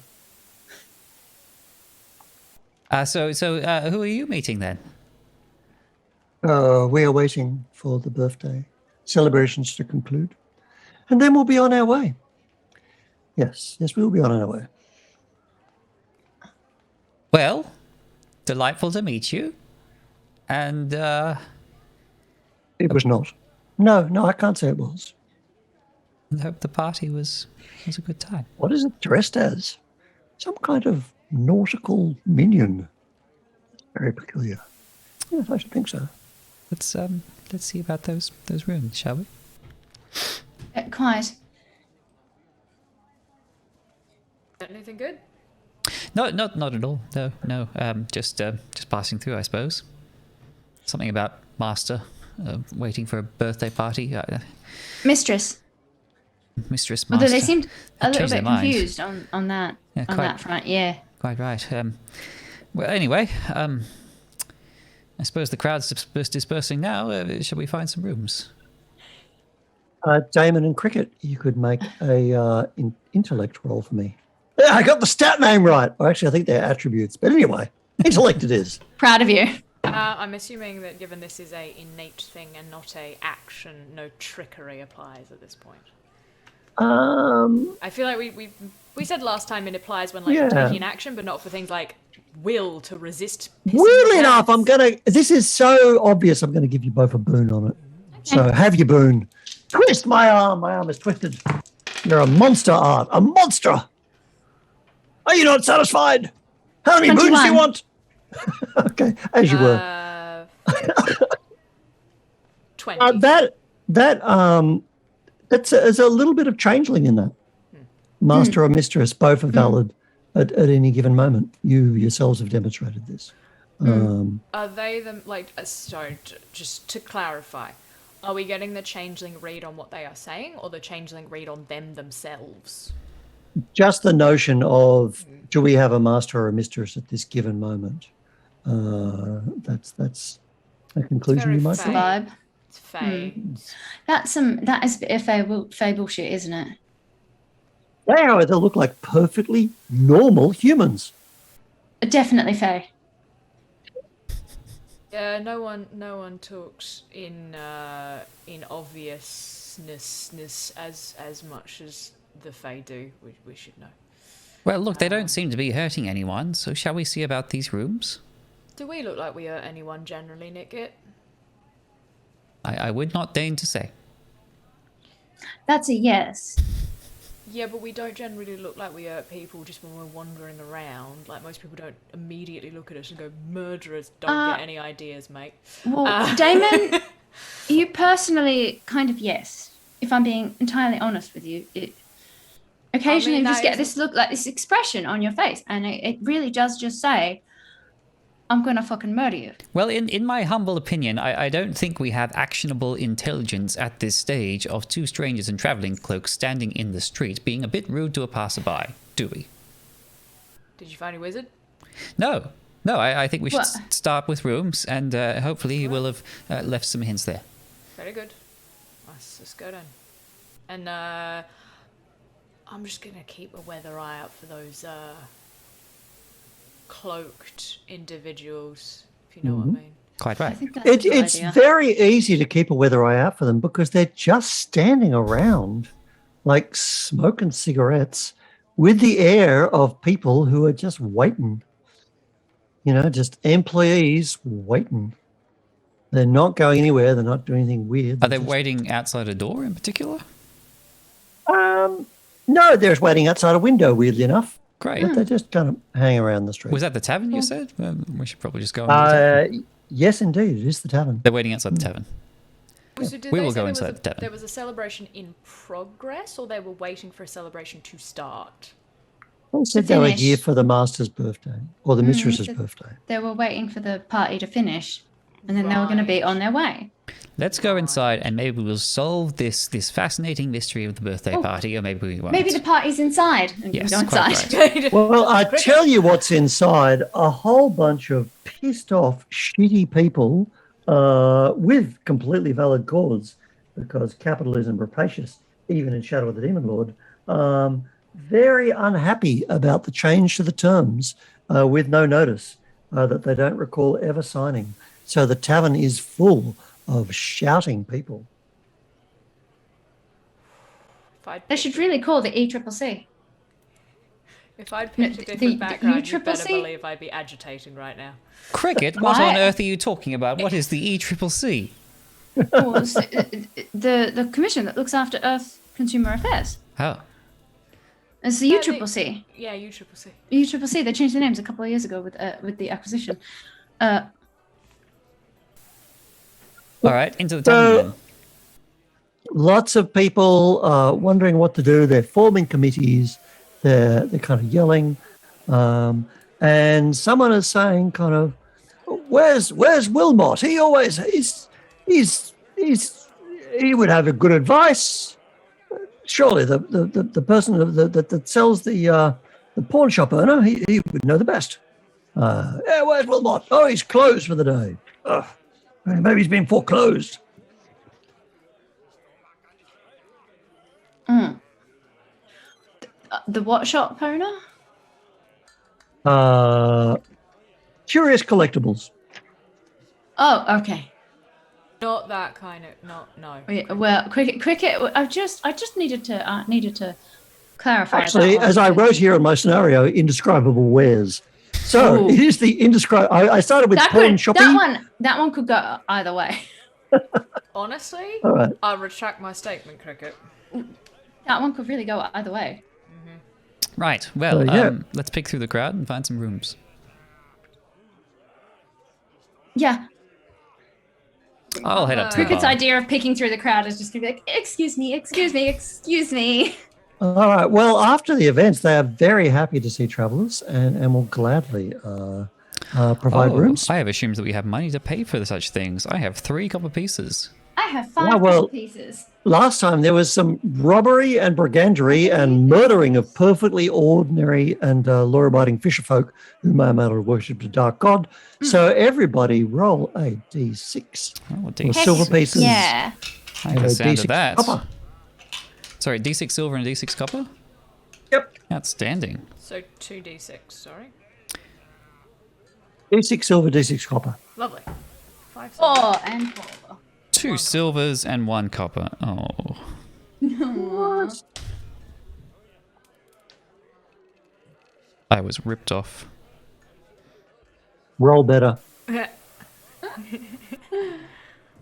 So who are you meeting then? We are waiting for the birthday celebrations to conclude, and then we'll be on our way. Yes, we'll be on our way. Well, delightful to meet you. And, It was not. No, I can't say it was. I hope the party was a good time. What is it dressed as? Some kind of nautical minion. Very peculiar. Yes, I should think so. Let's see about those rooms, shall we? Quite. Anything good? No, not at all. No. Just passing through, I suppose. Something about master waiting for a birthday party. Mistress. Mistress, master. Although they seemed a little Changed their bit mind. confused on that that front. Yeah. Quite right. Well, anyway, I suppose the crowd's dispersing now. Shall we find some rooms? Damon and Cricket, you could make a intellect roll for me. Yeah, I got the stat name right. Well, actually, I think they're attributes. But anyway, intellect it is. Proud of you. I'm assuming that given this is a innate thing and not a action, no trickery applies at this point. I feel like we said last time it applies when you're taking action, but not for things like will to resist. Weirdly enough, this is so obvious, I'm gonna give you both a boon on it. So have your boon. Twist my arm. My arm is twisted. You're a monster, Art. A monster. Are you not satisfied? How many boons do you want? Okay, as you were. 20. There's a little bit of changeling in that. Master or mistress, both are valid at any given moment. You yourselves have demonstrated this. Are they sorry, just to clarify, are we getting the changeling read on what they are saying, or the changeling read on them themselves? Just the notion of, do we have a master or a mistress at this given moment? That's a conclusion you might draw. Vibe. It's fey. That is a bit of fable shit, isn't it? Wow, they look like perfectly normal humans. Definitely fey. Yeah, no one talks in obviousness as much as the Fae do. We should know. Well, look, they don't seem to be hurting anyone, so shall we see about these rooms? Do we look like we hurt anyone generally, Nitgit? I would not deign to say. That's a yes. Yeah, but we don't generally look like we hurt people just when we're wandering around. Like, most people don't immediately look at us and go, murderers, don't get any ideas, mate. Well, Damon, you personally kind of yes. If I'm being entirely honest with you, occasionally you just get this look, like this expression on your face, and it really does just say, I'm gonna fucking murder you. Well, in my humble opinion, I don't think we have actionable intelligence at this stage of two strangers in traveling cloaks standing in the street being a bit rude to a passerby, do we? Did you find a wizard? No. No, I think we should What? start with rooms, and hopefully he will have left some hints there. Very good. Let's just go then. And I'm just gonna keep a weather eye out for those cloaked individuals, if you know what I mean. Quite I right. think that's a good It's idea. very easy to keep a weather eye out for them because they're just standing around like smoking cigarettes with the air of people who are just waiting. You know, just employees waiting. They're not going anywhere. They're not doing anything weird. Are they They're just- waiting outside a door in particular? No, they're just waiting outside a window, weirdly enough. Great. But they just kind of hang around the street. Was that the tavern you said? We should probably just go into the tavern. Yes, indeed. It is the tavern. They're waiting outside the tavern. So did We they will say go there inside was the tavern. There was a celebration in progress, or they were waiting for a celebration to start? They said they were finish. here for the master's birthday or the mistress's so- birthday. They were waiting for the party to finish, and then they were going to be Right. on their way. Let's go inside and maybe we'll solve this fascinating mystery of the birthday party, or maybe we won't. Maybe the party's inside. And Yes, go quite inside. right. Well, I tell you what's inside, a whole bunch of pissed off, shitty people with completely valid cause, because capitalism rapacious, even in Shadow of the Demon Lord, very unhappy about the change to the terms with no notice that they don't recall ever signing. So the tavern is full of shouting people. If I'd They should really call the ECCC. If I'd No, picked a the- different the background, you better UCCC? believe I'd be agitating right now. Cricket? What on What? earth are you talking about? What is the ECCC? Well, it's the commission that looks after Earth Consumer Affairs. Oh. It's the Yeah, UCCC. Yeah, UCCC. UCCC. They changed the names a couple of years ago with the acquisition. All right, into the tavern then. Lots of people wondering what to do. They're forming committees. They're kind of yelling, and someone is saying, "Kind of, where's Wilmot? He always he would have a good advice. Surely the person that sells the pawn shop owner, he would know the best. Yeah, where's Wilmot? Oh, he's closed for the day. Ugh. Maybe he's been foreclosed." The what shop owner? Curious Collectibles. Oh, okay. Not that kind of. No. Yeah, well, cricket. I just needed to clarify. Actually, that one. as I wrote here in my scenario, indescribable wares. So Ooh. it is the indescribable. I started with pawn shopping. that one could go either way. Honestly, All right. I retract my statement, Cricket. That one could really go either way. Right, well, yeah. let's pick through the crowd and find some rooms. Yeah. I'll head up to the Cricket's bar. idea of picking through the crowd is just to be like, excuse me, excuse me, excuse me. All right. Well, after the events, they are very happy to see travellers and will gladly provide rooms. I have assumed that we have money to pay for such things. I have 3 copper pieces. I have 5 Oh, well. pieces. Last time there was some robbery and brigandry and murdering of perfectly ordinary and law-abiding fisherfolk who may or may not have worshipped a dark god. So everybody roll a d6. Oh, Or D6. silver pieces. Yeah. I like and the a sound of d6 that. copper. Sorry, D6 silver and a D6 copper? Yep. Outstanding. So 2d6. Sorry. D6 silver, D6 copper. Lovely. 5. 4 and 4. 2 silvers and 1 copper. Oh. What? I was ripped off. Roll better.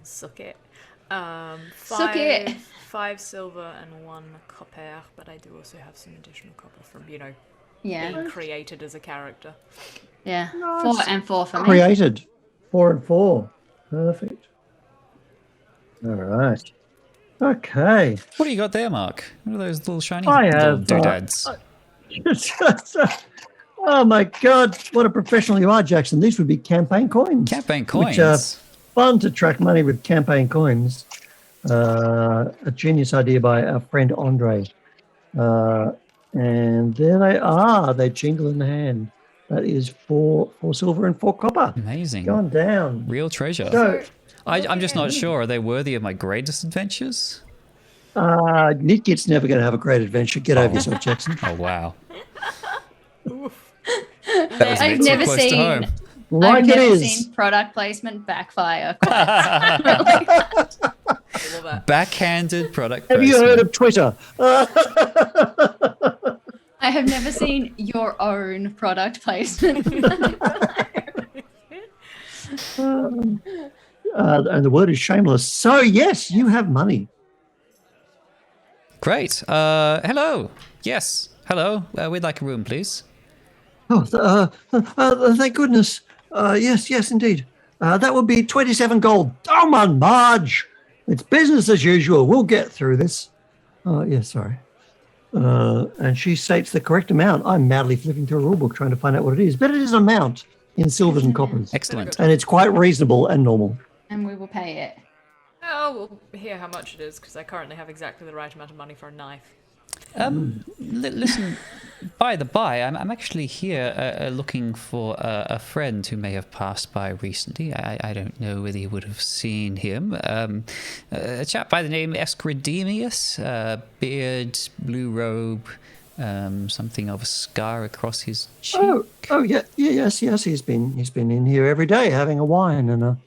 Suck it. Suck it. 5 silver and 1 copper, but I do also have some additional copper from, Yeah. being created as a character. Yeah. Nice. 4 and 4 for me. Created. 4 and 4. Perfect. All right. Okay. What do you got there, Mark? What are those little shiny I little have, doodads? Oh my God! What a professional you are, Jackson. These would be campaign coins. Campaign coins. Which are fun to track money with campaign coins. A genius idea by our friend Andre. And there they are. They jingle in the hand. That is four silver and 4 copper. Amazing. Gone down. Real treasure. So, I'm just not sure. Are they worthy of my greatest adventures? Nitgit's never going to have a great adventure. Get over yourself, Jackson. Oh, wow. That was a I've bit too never close to home. seen. Like I've it never is. seen product placement backfire. Quite Backhanded product Have you heard of Twitter? I have never seen your own product placement. And the word is shameless. So, yes, you have money. Great. Hello. Yes. Hello. We'd like a room, please. Oh, thank goodness. Yes, indeed. That would be 27 gold. Come on, Marge. It's business as usual. We'll get through this. Yes, sorry. And she states the correct amount. I'm madly flipping through a rulebook trying to find out what it is. But it is an amount in silvers and coppers. Excellent. And it's quite reasonable and normal. And we will pay it. Oh, we'll hear how much it is, because I currently have exactly the right amount of money for a knife. Listen, by the by, I'm actually here looking for a friend who may have passed by recently. I don't know whether you would have seen him. A chap by the name Escridemius, beard, blue robe, something of a scar across his cheek. Yes. He's been in here every day having a wine and a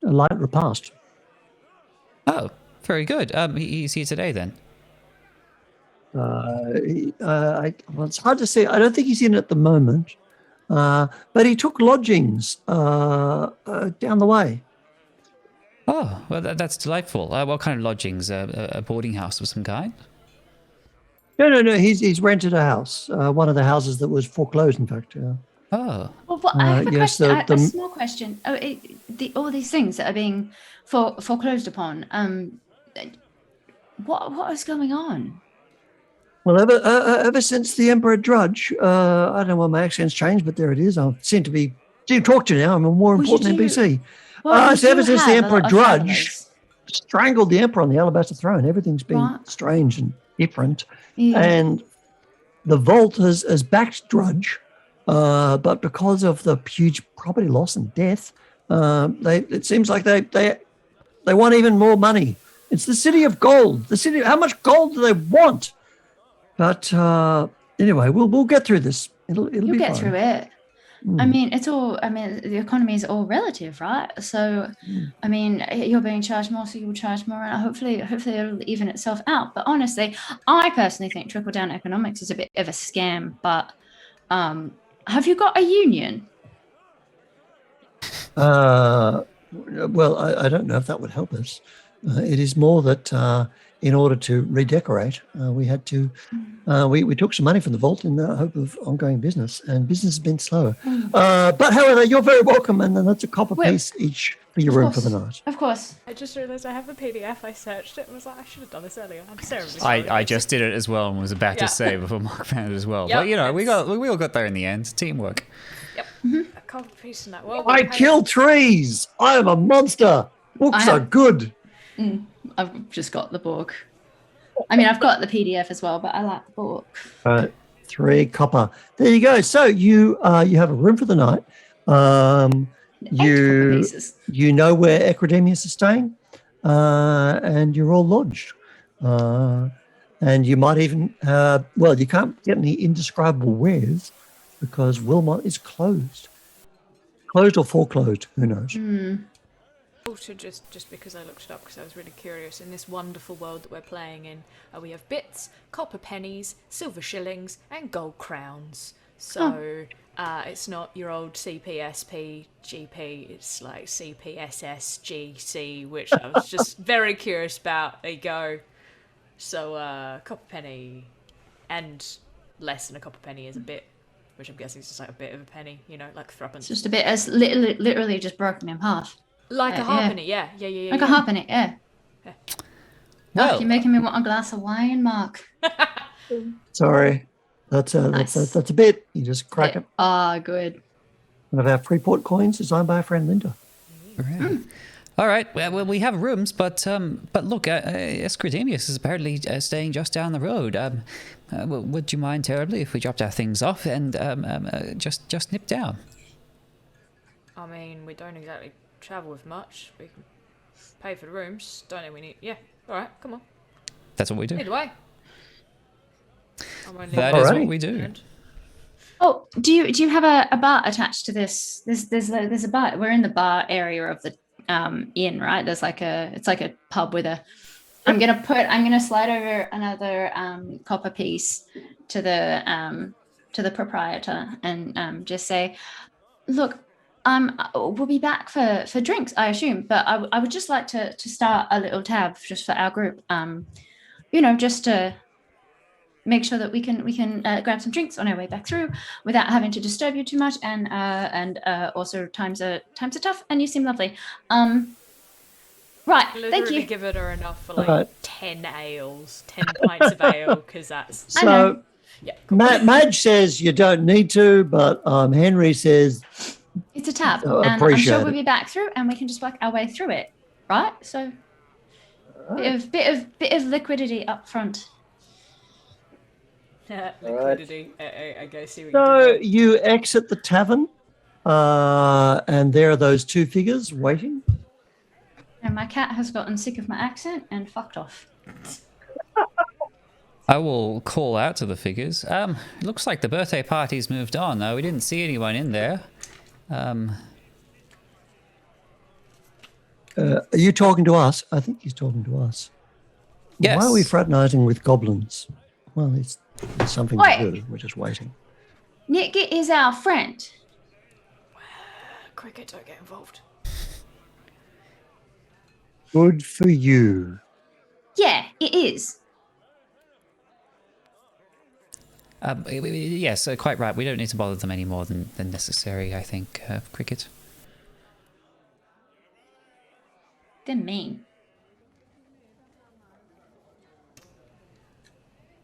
light repast. Oh, very good. He's here today then. Well, it's hard to say. I don't think he's in at the moment, but he took lodgings down the way. Oh, well, that's delightful. What kind of lodgings? A boarding house of some kind? No. He's rented a house, one of the houses that was foreclosed, in fact. Oh. Well, I have a yes, question. the- A small question. All these things that are being foreclosed upon. What is going on? Well, ever since the Emperor Drudge, I don't know why my accent's changed, but there it is. I seem to talk to you now. I'm a more important NPC. So ever since the Emperor Drudge strangled the Emperor on the Alabaster Throne, everything's been strange and different. Yeah. And the Vault has backed Drudge, but because of the huge property loss and death, it seems like they want even more money. It's the City of Gold. How much gold do they want? But anyway, we'll get through this. It'll be fine. You'll get through it. I mean, the economy is all relative, right? So, I mean, you're being charged more, so you'll charge more, and hopefully it'll even itself out. But honestly, I personally think trickle-down economics is a bit of a scam. But have you got a union? Well, I don't know if that would help us. It is more that in order to redecorate, we had to we took some money from the vault in the hope of ongoing business, and business has been slow. But however, you're very welcome, and then that's a copper piece each for your room for the night. Of course. I just realised I have a PDF. I searched it and was like, I should have done this earlier. I'm terribly I just did it as well and was about to say before Mark found it as well. Yep, But you know, we all got there in the end. Teamwork. Yep. A copper piece in that. Well, I kill trees. I am a monster. Books are good. I've just got the book. I mean, I've got the PDF as well, but I like the book. 3 copper. There you go. So you have a room for the night. 8 copper pieces. You know where Ecrodemius is staying, and you're all lodged. And you might even you can't get any indescribable wares because Wilmot is closed or foreclosed. Who knows? Also, just because I looked it up because I was really curious, in this wonderful world that we're playing in, we have bits, copper pennies, silver shillings, and gold crowns. So it's not your old CPSP GP, it's like CPSSGC, which I was just very curious about. There you go. So copper penny and less than a copper penny is a bit, which I'm guessing is just like a bit of a penny, like threepence. It's just a bit, it's literally just broken in half. Like a halfpenny, yeah. Like a halfpenny, yeah. Well, You're making me want a glass of wine, Mark. Sorry. That's Nice. a bit. You just crack it. Ah, good. One of our Freeport coins designed by our friend Linda. Right. All right. Well, we have rooms, but look, Escrademius is apparently staying just down the road. Would you mind terribly if we dropped our things off and just nip down? I mean, we don't exactly travel with much. We can pay for the rooms. Don't think we need... Yeah, alright, come on. That's what we do. Either way. I'm only... That is Alrighty. what we do. Oh, do you have a bar attached to this? There's a bar. We're in the bar area of the inn, right? There's it's like a pub with a. I'm gonna slide over another copper piece to the proprietor and just say, look, we'll be back for drinks, I assume, but I would just like to start a little tab just for our group, just to make sure that we can grab some drinks on our way back through without having to disturb you too much, and also times are tough, and you seem lovely. Right, thank Literally you. given her enough for Alright. 10 ales, 10 pints of ale, because that's... I know. So Yeah. Madge says you don't need to, but Henry says It's a tab, Oh, and I'm appreciate sure it. we'll be back through, and we can just work our way through it, right? So, bit of liquidity up front. Liquidity. I go see what so. you did You exit the tavern, and there are those two figures waiting. And my cat has gotten sick of my accent and fucked off. I will call out to the figures. Looks like the birthday party's moved on. We didn't see anyone in there. Are you talking to us? I think he's talking to us. Yes. Why are we fraternizing with goblins? Well, it's something Wait. to do. We're just waiting. Nitgit is our friend. Cricket, don't get involved. Good for you. Yeah, it is. Yes, quite right. We don't need to bother them any more than necessary, I think, Cricket. They're mean.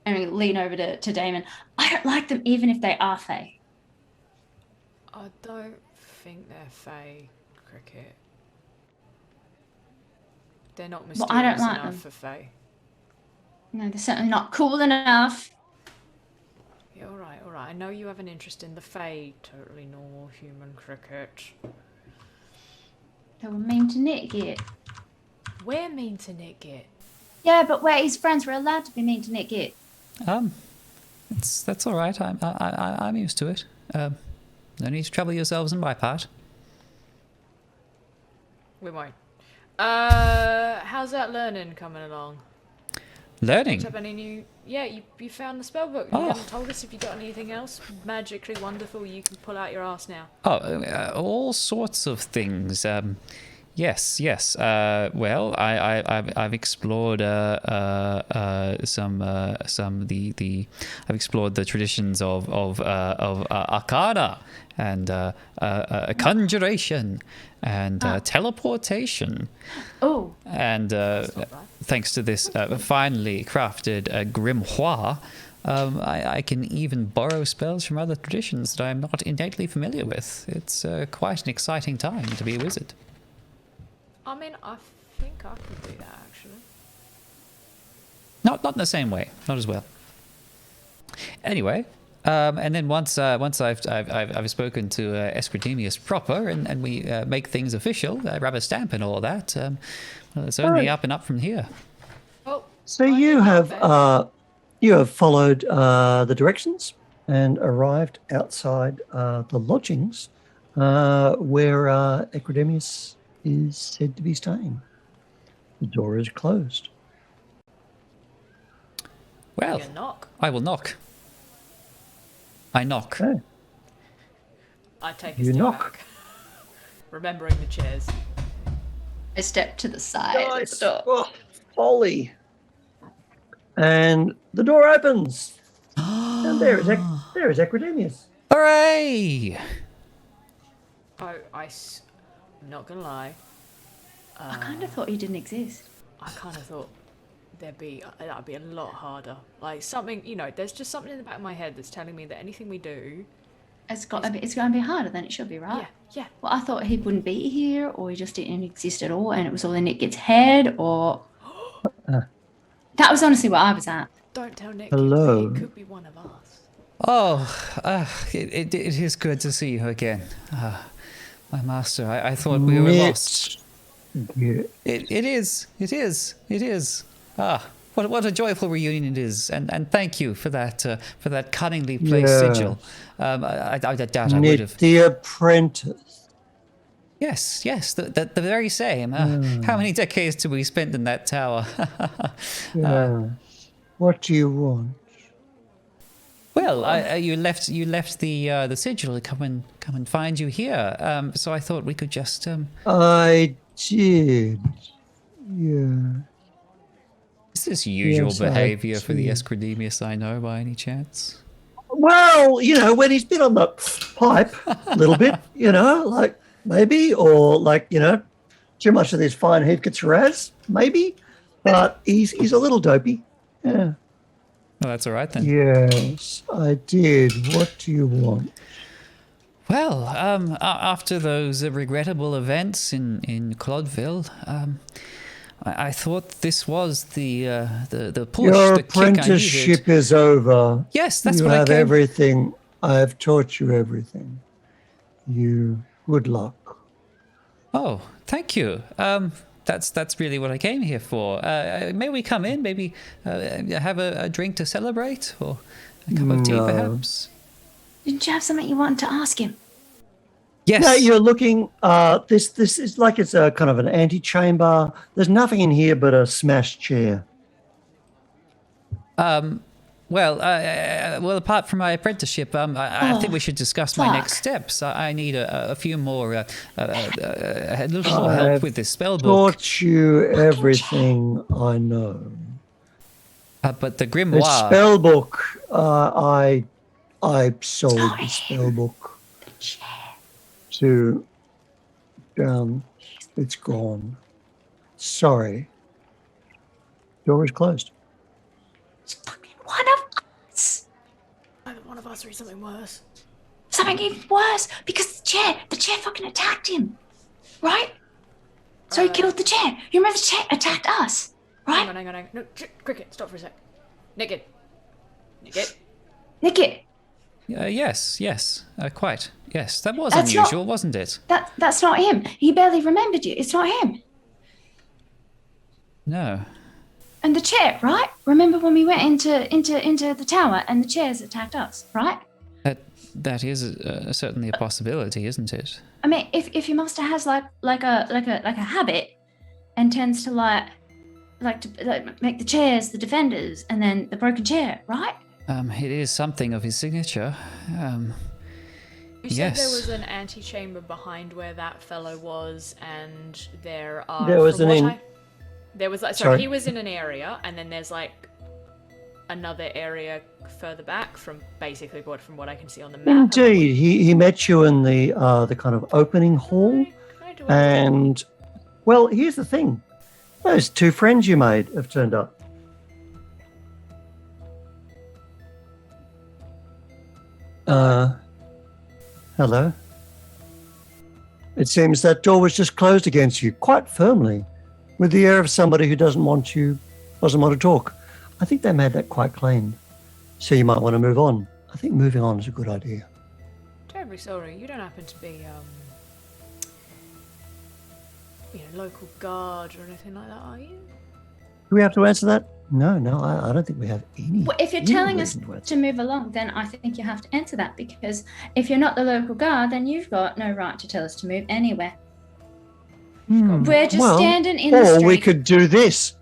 And we lean over to Damon. I don't like them even if they are Fae. I don't think they're Fae, Cricket. They're not Well, mysterious I don't like enough them. for Fae. No, they're certainly not cool enough. Yeah, alright. I know you have an interest in the Fae. Totally normal human, Cricket. They were mean to Nitgit. We're mean to Nitgit. Yeah, but we're his friends. We're allowed to be mean to Nitgit. That's all right. I'm used to it. No need to trouble yourselves on my part. We won't. How's that learning coming along? Learning. Picked up any new... Yeah, you found the spell book. You Oh. haven't told us if you got anything else magically wonderful you can pull out your ass now. All sorts of things. Yes. Well, I've explored I've explored the traditions of arcana and conjuration and teleportation. Oh, And not bad. thanks to this finely crafted grimoire, I can even borrow spells from other traditions that I'm not innately familiar with. It's quite an exciting time to be a wizard. I mean, I think I could do that, actually. Not in the same way, not as well. Anyway, and then once I've spoken to Escrademius proper, and we make things official, rubber stamp and all that. Well, it's only up and up from here. Oh, So I you think have I'll bet. you have followed the directions and arrived outside the lodgings where Ecrodemius is said to be staying. The door is closed. Well, You knock. I will knock. I knock. Okay. I take a You step knock. back. Remembering the chairs. I step to the side of the door. Oh, folly. And the door opens. And there is Ecrodemius. Hooray! I'm not gonna lie. I kind of thought you didn't exist. I kind of thought that'd be a lot harder. Like something, there's just something in the back of my head that's telling me that anything we do, It's going to be harder than it should be, right? yeah. Well, I thought he wouldn't be here, or he just didn't exist at all, and it was all in Nitgit's head, or that was honestly where I was at. Don't tell Nick. Hello. It could be one of us. Oh, it is good to see you again. My master, I thought we were lost. Yeah. It is. What a joyful reunion it is, and thank you for that cunningly placed sigil. I doubt I would have. The apprentice. Yes, the very same. How many decades do we spend in that tower? What do you want? Well, you left the sigil to come and find you here. So I thought we could just. I did. Yeah. Is this usual Yes, I behaviour for the did. Escrademius I know by any chance? Well, when he's been on the pipe a little bit, like maybe, or like, too much of this fine heat gets Raz, maybe. But he's a little dopey. Yeah. Well, that's all right then. Yes, I did. What do you want? Well, after those regrettable events in Clodville, I thought this was the push, Your the kick I needed. apprenticeship is over. Yes, that's you what I have came. everything. I have taught you everything. Good luck. Oh, thank you. That's really what I came here for. May we come in? Maybe have a drink to celebrate, or a cup of tea, No. perhaps. Didn't you have something you wanted to ask him? Yes. Now you're looking. This is like it's a kind of an antechamber. There's nothing in here but a smashed chair. Well, apart from my apprenticeship, I think we should discuss my next steps. I need a few more, a little more help with this spell book. Taught you everything I know. But the The grimoire. spell book. I sold the spell book to. It's gone. Sorry. Door is closed. One of us. Either one of us or something worse. Something even worse, because the chair fucking attacked him, right? So he killed the chair. You remember the chair attacked us, right? Hang on. No, Cricket, stop for a sec. Nitgit. Nitgit, Yes, quite. Yes, that was That's unusual, wasn't it? that's not him. He barely remembered you. It's not him. No. And the chair, right? Remember when we went into the tower and the chairs attacked us, right? That is certainly a possibility, isn't it? I mean, if your master has like a habit and tends to like make the chairs the defenders and then the broken chair, right? It is something of his signature. You said Yes. there was an antechamber behind where that fellow was, and there are. There was There was like Sorry. he was in an area, and then there's like another area further back from what I can see on the map. Indeed, he met you in the kind of opening hall, and well, here's the thing: those two friends you made have turned up. Hello. It seems that door was just closed against you quite firmly, with the air of somebody who doesn't want to talk. I think they made that quite clean. So you might want to move on. I think moving on is a good idea. Terribly sorry, you don't happen to be local guard or anything like that, are you? Do we have to answer that? No, I don't think we have any. Well, if you're any telling us reason to answer. to move along, then I think you have to answer that, because if you're not the local guard, then you've got no right to tell us to move anywhere. We're just standing in the street. Or we could do this.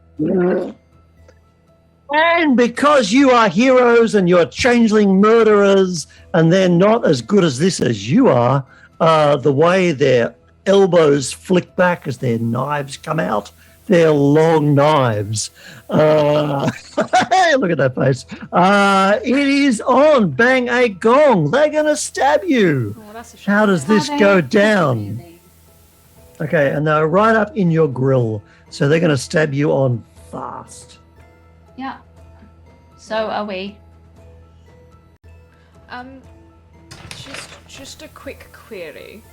And because you are heroes and you're changeling murderers and they're not as good as this as you are, the way their elbows flick back as their knives come out, they're long knives. Look at that face. It is on. Bang a gong. They're going to stab you. Oh, that's a shame. How does this go down? Okay, and they're right up in your grill. So they're going to stab you on fast. Yeah. So are we. Just a quick query.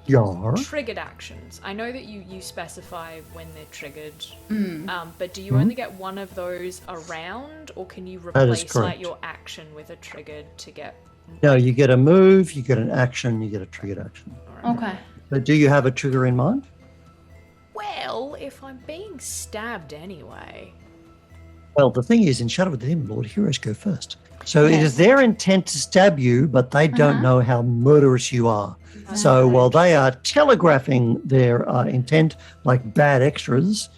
Yar. Triggered actions. I know that you specify when they're triggered. But do you Mm-hmm. only get one of those around, or can you That is replace like correct. your action with a triggered to get? No, you get a move, you get an action, you get a triggered action. Okay. But do you have a trigger in mind? Well, if I'm being stabbed anyway. Well, the thing is, in Shadow of the Demon Lord, heroes go first. So it Yes. is their intent to stab you, but they don't know how murderous you are. So while they are telegraphing their intent like bad extras,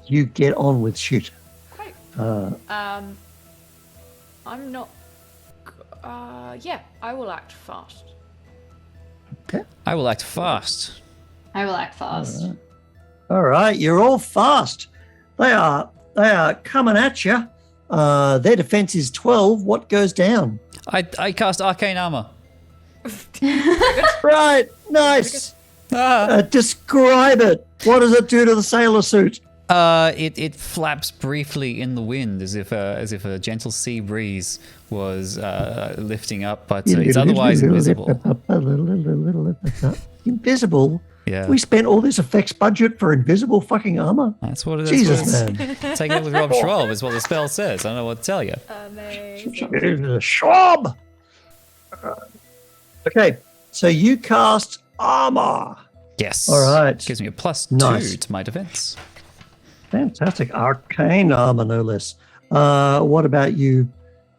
you get on with shit. Great. Uh, I'm not. Yeah, I will act fast. I will act fast. I will act fast. all right, you're all fast. They are coming at you. Their defense is 12. What goes down? I cast arcane armor. Right, nice. Describe it. What does it do to the sailor suit? It flaps briefly in the wind as if a gentle sea breeze was lifting up, but it's otherwise invisible. Invisible? Yeah, We spent all this effects budget for invisible fucking armor? that's what it is. Jesus, man. Take it with Rob Schwalb is what the spell says. I don't know what to tell you. Amazing. Schwab! Okay, so you cast armor. Yes. All right. Gives me a plus Nice. 2 to my defense. Fantastic. Arcane armor, no less. What about you,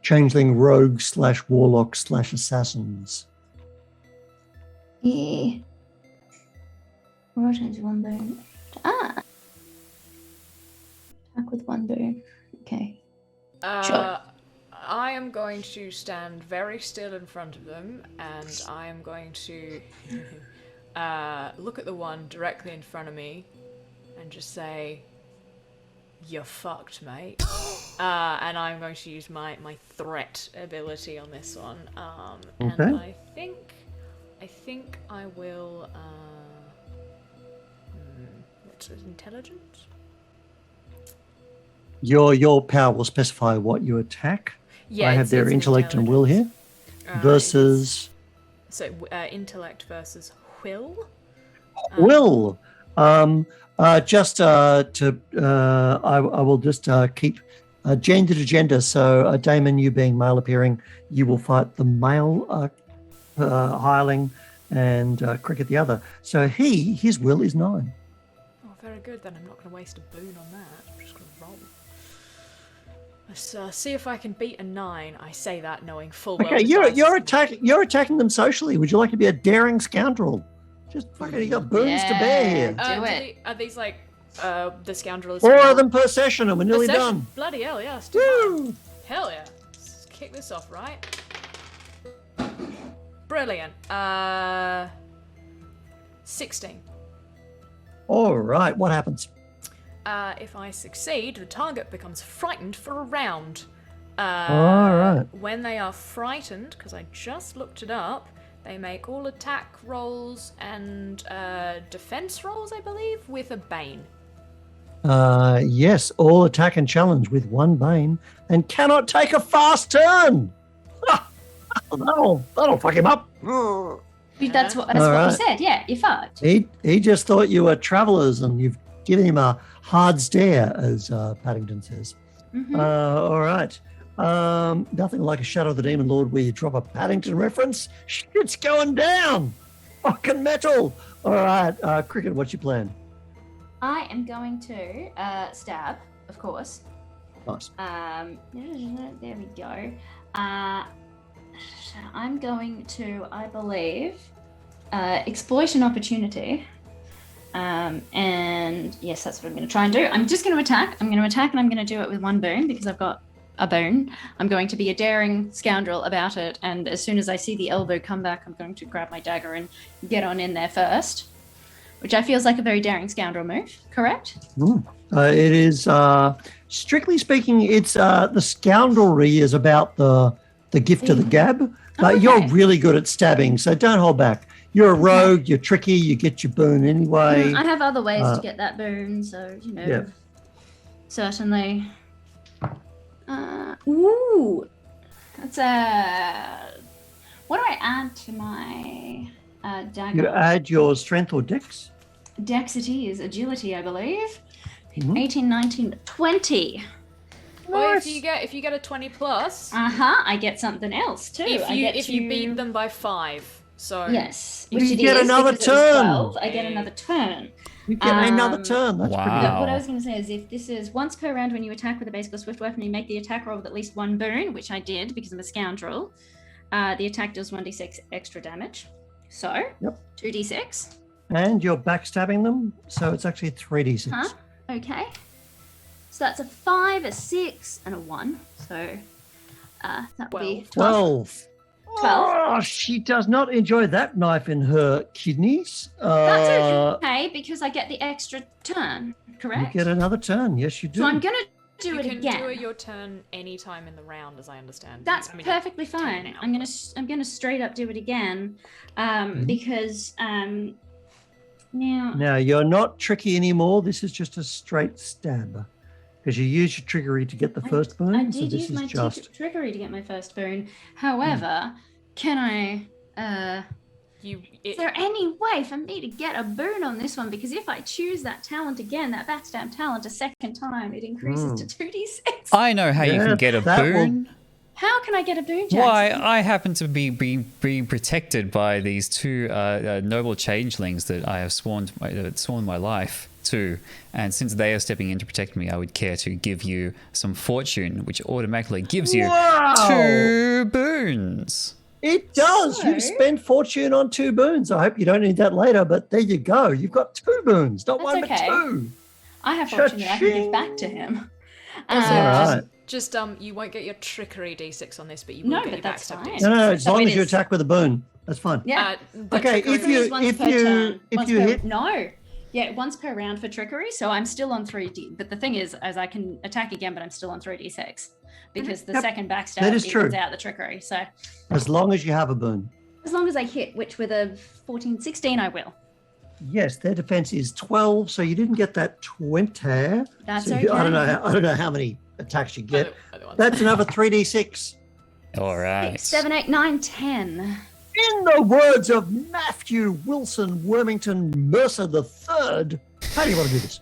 Changeling Rogue / Warlock / Assassins? Yeah. What is one boon? Attack with one boon. Okay. Sure. I am going to stand very still in front of them, and I am going to look at the one directly in front of me and just say, "You're fucked, mate." And I'm going to use my threat ability on this one. And Okay. I think I will. What's his intelligence? Your power will specify what you attack. Yeah, I have their it's intellect and will here. Versus So intellect versus will. will. Just to I will just keep gender to gender. So Damon, you being male appearing, you will fight the male hireling, and Cricket the other. So his will is 9. Oh, very good. Then I'm not going to waste a boon on that. I'm just going to roll. Let's see if I can beat a 9. I say that knowing full well. Okay, the you're dice is- attacking them socially. Would you like to be a daring scoundrel? Just fucking, you got boons to bear here. Do it. Are these like the scoundrel? Is 4 of them per session, and we're nearly Possession. done. Bloody hell, yeah. Let's do that. Woo! Hell yeah. Let's kick this off, right? Brilliant. 16. All right, what happens? If I succeed, the target becomes frightened for a round. All right. When they are frightened, because I just looked it up, they make all attack rolls and defense rolls, I believe, with a bane. Yes, all attack and challenge with 1 bane, and cannot take a fast turn. That'll fuck him up. That's what All you said. Yeah, you fucked. He just thought you were travellers, and you've given him a hard stare, as Paddington says. All right. Nothing like a Shadow of the Demon Lord where you drop a Paddington reference. Shit's going down. Fucking metal. All right, Cricket, what's your plan? I am going to stab, of course. Nice. There we go. I'm going to, I believe, exploit an opportunity. And yes, that's what I'm going to try and do. I'm just going to attack. I'm going to attack, and I'm going to do it with 1 boon because I've got a boon. I'm going to be a daring scoundrel about it, and as soon as I see the elbow come back, I'm going to grab my dagger and get on in there first, which I feels like a very daring scoundrel move. Correct? It is, strictly speaking, it's the scoundrelry is about the gift of the gab, but you're Okay. really good at stabbing, so don't hold back. You're a rogue, you're tricky, you get your boon anyway. I have other ways to get that boon, so Yeah. certainly. Ooh, that's a. What do I add to my dagger? You add your strength or dex. Dexity is agility, I believe. Mhm. 18, 19, 20. Well, if you get a 20 plus, I get something else too. if you beat them by 5, so Yes, You which it get is, another because it was turn. 12, I get another turn. You get another turn. That's Wow. pretty good. What I was going to say is, if this is once per round when you attack with a basic or swift weapon, you make the attack roll with at least 1 boon, which I did because I'm a scoundrel. The attack does 1d6 extra damage. So, Yep. 2d6. And you're backstabbing them, so it's actually 3d6. Huh? Okay. So that's a 5, a 6, and a 1. So that would be 12. 12. Oh, she does not enjoy that knife in her kidneys. That's okay because I get the extra turn, You correct? get another turn. Yes, you do. So I'm going to do you it can again. do your turn any time in the round, as I understand. That's I mean, perfectly 10 fine. now. I'm gonna straight up do it again, because now Now, you're not tricky anymore. This is just a straight stab. Because you use your triggery to get the first boon. I so did this use is my just. trickery to get my first boon. However, can I? Is there any way for me to get a boon on this one? Because if I choose that talent again, that backstab talent, a second time, it increases to 2d6. I know how you Yeah, can get a that will- boon. How can I get a boon, Jackson? Why, I happen to be being protected by these two noble changelings that I have sworn my life to, and since they are stepping in to protect me, I would care to give you some fortune, which automatically gives you Wow! 2 boons. It does. So- You spend fortune on 2 boons. I hope you don't need that later, but there you go. You've got 2 boons, not That's one, okay. but 2. I have fortune that I can give back to him. Also, All right. just you won't get your trickery d6 on this, but you will No, get but your that's backstab fine. d6. No, as So long it as you is- attack with a boon. That's fine. Yeah. The Okay, trickery- if you- Once per turn, once per- hit- no, yeah, once per round for trickery. So I'm still on 3d. But the thing is, as I can attack again, but I'm still on 3d6 because the Yep, second backstab that is evens true. out the trickery. So As long as you have a boon. as long as I hit, which with a 14, 16, I will. Yes, their defense is 12, so you didn't get that 20. That's So okay. I don't know how many attacks you get. Other ones. That's another 3d6. All right. 6, 7, 8, 9, 10. In the words of Matthew Wilson Wormington Mercer III, how do you want to do this?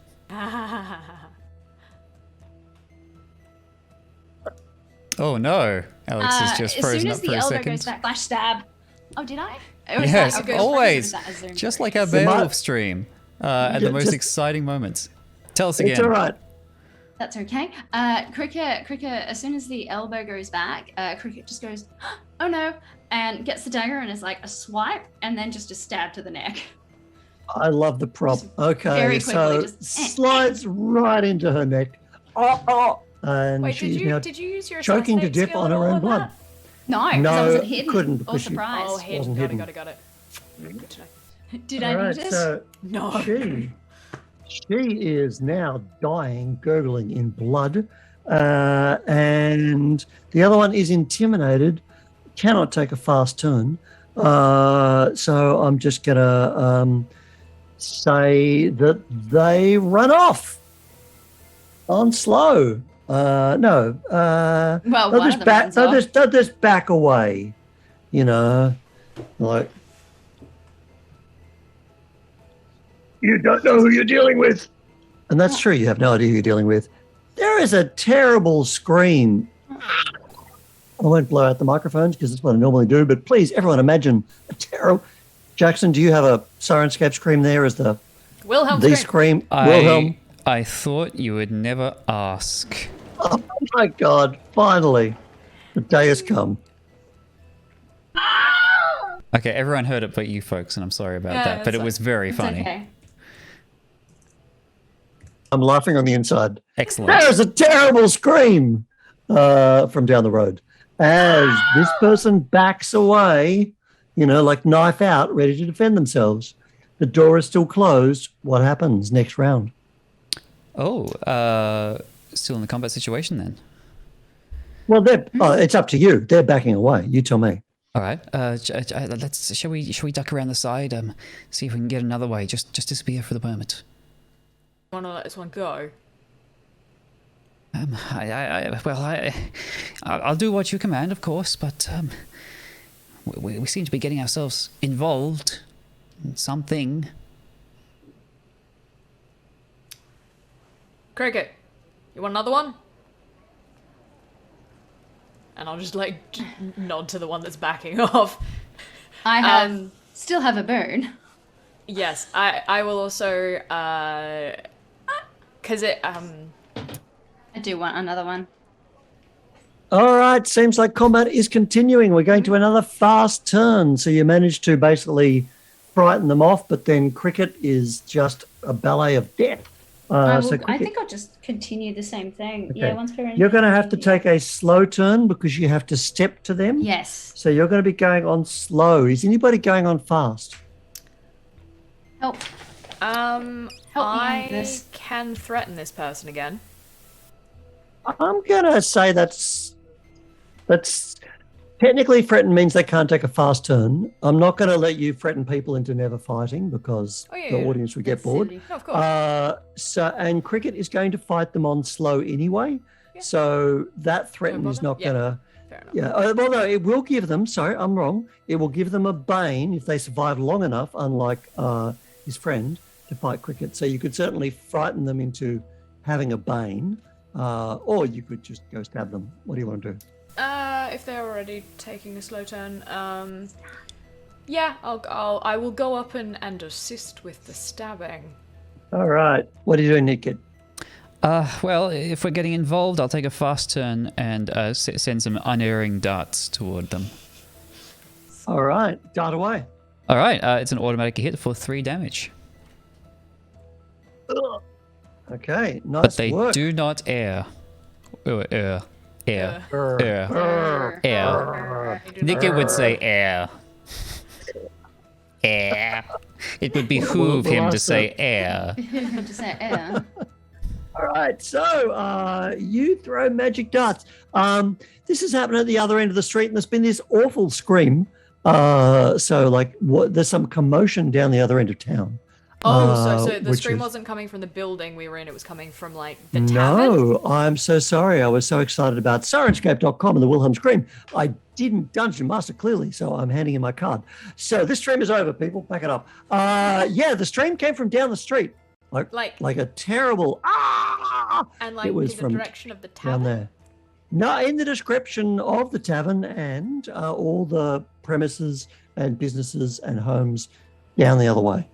Oh no, Alex is just as soon frozen as up the for a elbow second. goes back, flash stab. Oh, did I? Or was Yes, that a ghost always. freeze or was that a zoom Just like our freeze? Beowulf stream at the Yeah, most just- exciting moments. Tell us again. It's all right. That's okay. Cricket, as soon as the elbow goes back, Cricket just goes, oh no, and gets the dagger and is like a swipe and then just a stab to the neck. I love the prop. Okay, very quickly, so just- slides right into her neck. And Wait, she's now did you use your choking to assassinate death skill on at her all own on blood. that? No, because I No, wasn't hidden couldn't or because she- surprised. Oh, hidden. wasn't Got hidden. it. Good to know. Did All I right, notice? so No. she is now dying, gurgling in blood, and the other one is intimidated, cannot take a fast turn. So I'm just gonna say that they run off on slow. No, Well, they'll one just of them back. runs off. They'll just back away. You know, like. You don't know who you're dealing with. And that's true. You have no idea who you're dealing with. There is a terrible scream. I won't blow out the microphones because that's what I normally do. But please, everyone, imagine a terrible. Jackson, do you have a Sirenscape scream there as the Wilhelm scream? Wilhelm. I thought you would never ask. Oh my God! Finally, the day has come. Okay, everyone heard it but you folks, and I'm sorry about Yeah, that, but it's it was very It's funny. okay. I'm laughing on the inside. Excellent. There is a terrible scream from down the road as this person backs away, you know, like knife out, ready to defend themselves. The door is still closed. What happens next round? Oh, still in the combat situation then. Well, it's up to you. They're backing away. You tell me. All right. Shall we duck around the side? See if we can get another way. Just disappear for the moment. Want to let this one go? I'll do what you command, of course, but we seem to be getting ourselves involved in something. Cricket, you want another one? And I'll just like nod to the one that's backing off. I still have a bone. Yes, I will also because I do want another one. All right, seems like combat is continuing. We're going to another fast turn. So you managed to basically frighten them off, but then Cricket is just a ballet of death. I Cricket, think I'll just continue the same thing. okay. Yeah, once we're in. You're going to have to take a slow turn because you have to step to them. Yes. So you're going to be going on slow. Is anybody going on fast? Help. help me I with this. can threaten this person again. I'm going to say that's technically threaten means they can't take a fast turn. I'm not going to let you threaten people into never fighting because the audience would get That's bored. silly. No, of course. And Cricket is going to fight them on slow anyway. Yeah. So that threaten is bother? not Yeah. going to. Fair enough. Yeah. Well, no, it will give them. Sorry, I'm wrong. It will give them a bane if they survive long enough, unlike his friend, to fight Cricket. So you could certainly frighten them into having a bane, or you could just go stab them. What do you want to do? If they're already taking a slow turn, yeah, I will go up and assist with the stabbing. All right. What are you doing, Nitgit? Well, if we're getting involved, I'll take a fast turn and send some unerring darts toward them. All right. Dart away. All right, it's an automatic hit for 3 damage. Okay. Nice But they work. do not air. Air. Air. Grr. Air. Grr. Air. I do Nick not- would say air. Air. It would behoove him to say air. Just say, yeah. All right, so you throw magic darts. This has happened at the other end of the street, and there's been this awful scream. There's some commotion down the other end of town. Oh, so the which stream is- wasn't coming from the building we were in, it was coming from like the tavern? No, I'm so sorry. I was so excited about Sirenscape.com and the Wilhelm Scream. I didn't Dungeon Master clearly, so I'm handing in my card. So this stream is over, people. Back it up. Yeah, the stream came from down the street. Like a terrible And like it was in the from direction of the down tavern? there. No, in the description of the tavern and all the premises and businesses and homes down the other way.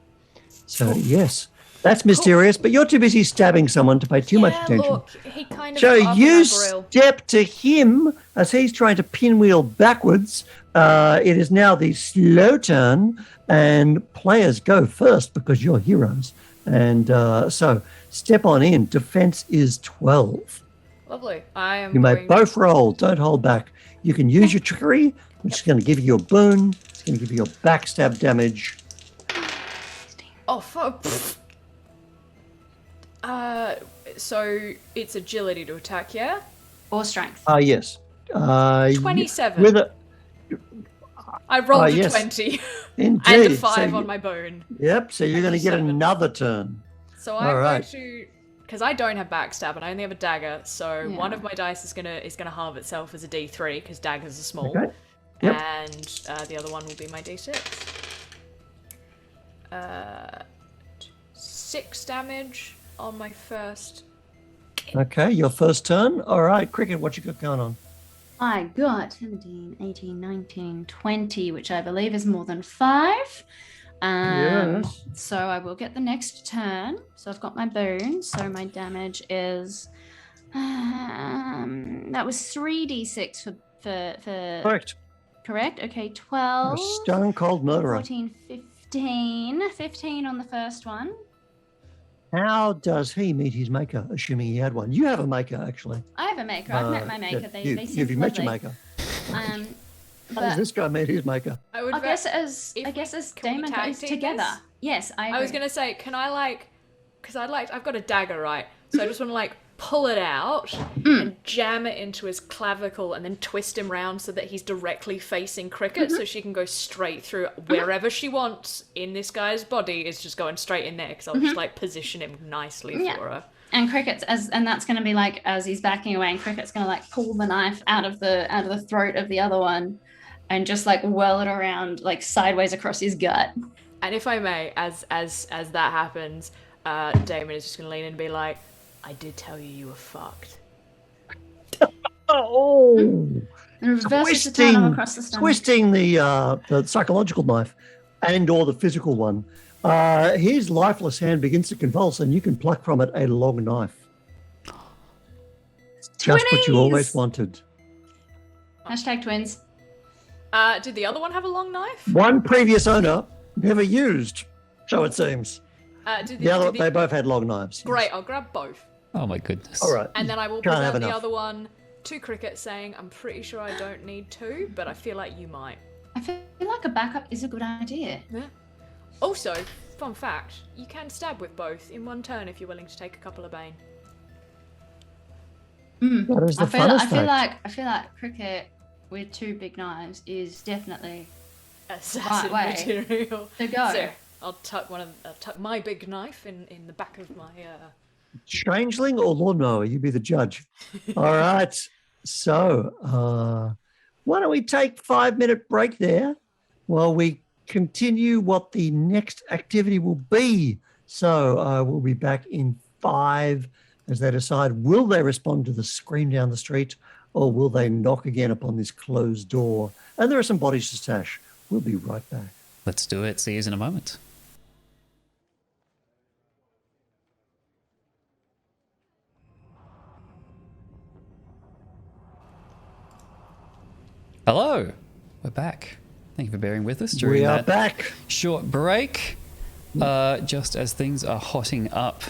So yes, that's mysterious, but you're too busy stabbing someone to pay too much attention. Look, he kind of So got up you on my grill. step to him as he's trying to pinwheel backwards. It is now the slow turn, and players go first because you're heroes. And so step on in. Defense is 12. Lovely. I am You may going... both roll. Don't hold back. You can use your trickery, which is going to give you a boon. It's going to give you your backstab damage. Oh, fuck. So it's agility to attack, yeah? Or strength. Yes. 27. With a, I rolled a yes. 20 indeed. and a So 5 you- on my bone. Yep. So you're going to get 7. another turn. So All I'm right. going to, because I don't have backstab and I only have a dagger. So Yeah. one of my dice is gonna halve itself as a D3 because daggers are small, Okay. Yep. and the other one will be my D6. 6 damage on my first. Okay. Your first turn. All right. Cricket, what you got going on? I got 17, 18, 19, 20, which I believe is more than 5. Yes. So I will get the next turn. So I've got my bones. So my damage is that was 3d6 for Correct. correct? Okay, You're 12, a stone cold murderer. 14, 15. 15 on the first one. How does he meet his maker, assuming he had one? You have a maker, actually. I have a maker. I've met my maker. Yeah, They you, seem you've met your lovely. maker. Um, How does but this guy meet his maker? I would. I guess as if can we Damon tag is team together. this? Yes, I I was agree. gonna say, can I like, because I've got a dagger, right? So I just want to like pull it out and jam it into his clavicle and then twist him round so that he's directly facing Cricket so she can go straight through wherever she wants in this guy's body is just going straight in there because I'll just like position him nicely for her. And Cricket's and that's gonna be like as he's backing away and Cricket's gonna like pull the knife out of the throat of the other one and just like whirl it around like sideways across his gut. And if I may, as that happens, Damon is just gonna lean in and be like, I did tell you were fucked. Oh, And reverses the tongue across the stomach. twisting the psychological knife and or the physical one. His lifeless hand begins to convulse, and you can pluck from it a long knife. Just what you always wanted. Hashtag twins. Did the other one have a long knife? One previous owner never used, so it seems. They both had long knives. Yes. Great, I'll grab both. Oh my goodness. All right. And then I will Can't have present the enough. other one to Cricket saying, I'm pretty sure I don't need two, but I feel like you might. I feel like a backup is a good idea. Yeah. Also, fun fact, you can stab with both in one turn if you're willing to take a couple of bane. That is the I funnest fact. feel like Cricket with two big knives is definitely Assassin way material. to go. So I'll tuck my big knife in the back of my Changeling or lawnmower? You be the judge. All right. So, why don't we take 5-minute break there while we continue what the next activity will be. So we'll be back in 5 as they decide, will they respond to the scream down the street or will they knock again upon this closed door? And there are some bodies to stash. We'll be right back. Let's do it. See you in a moment. Hello. We're back. Thank you for bearing with us during We are that back. short break. Just as things are hotting up.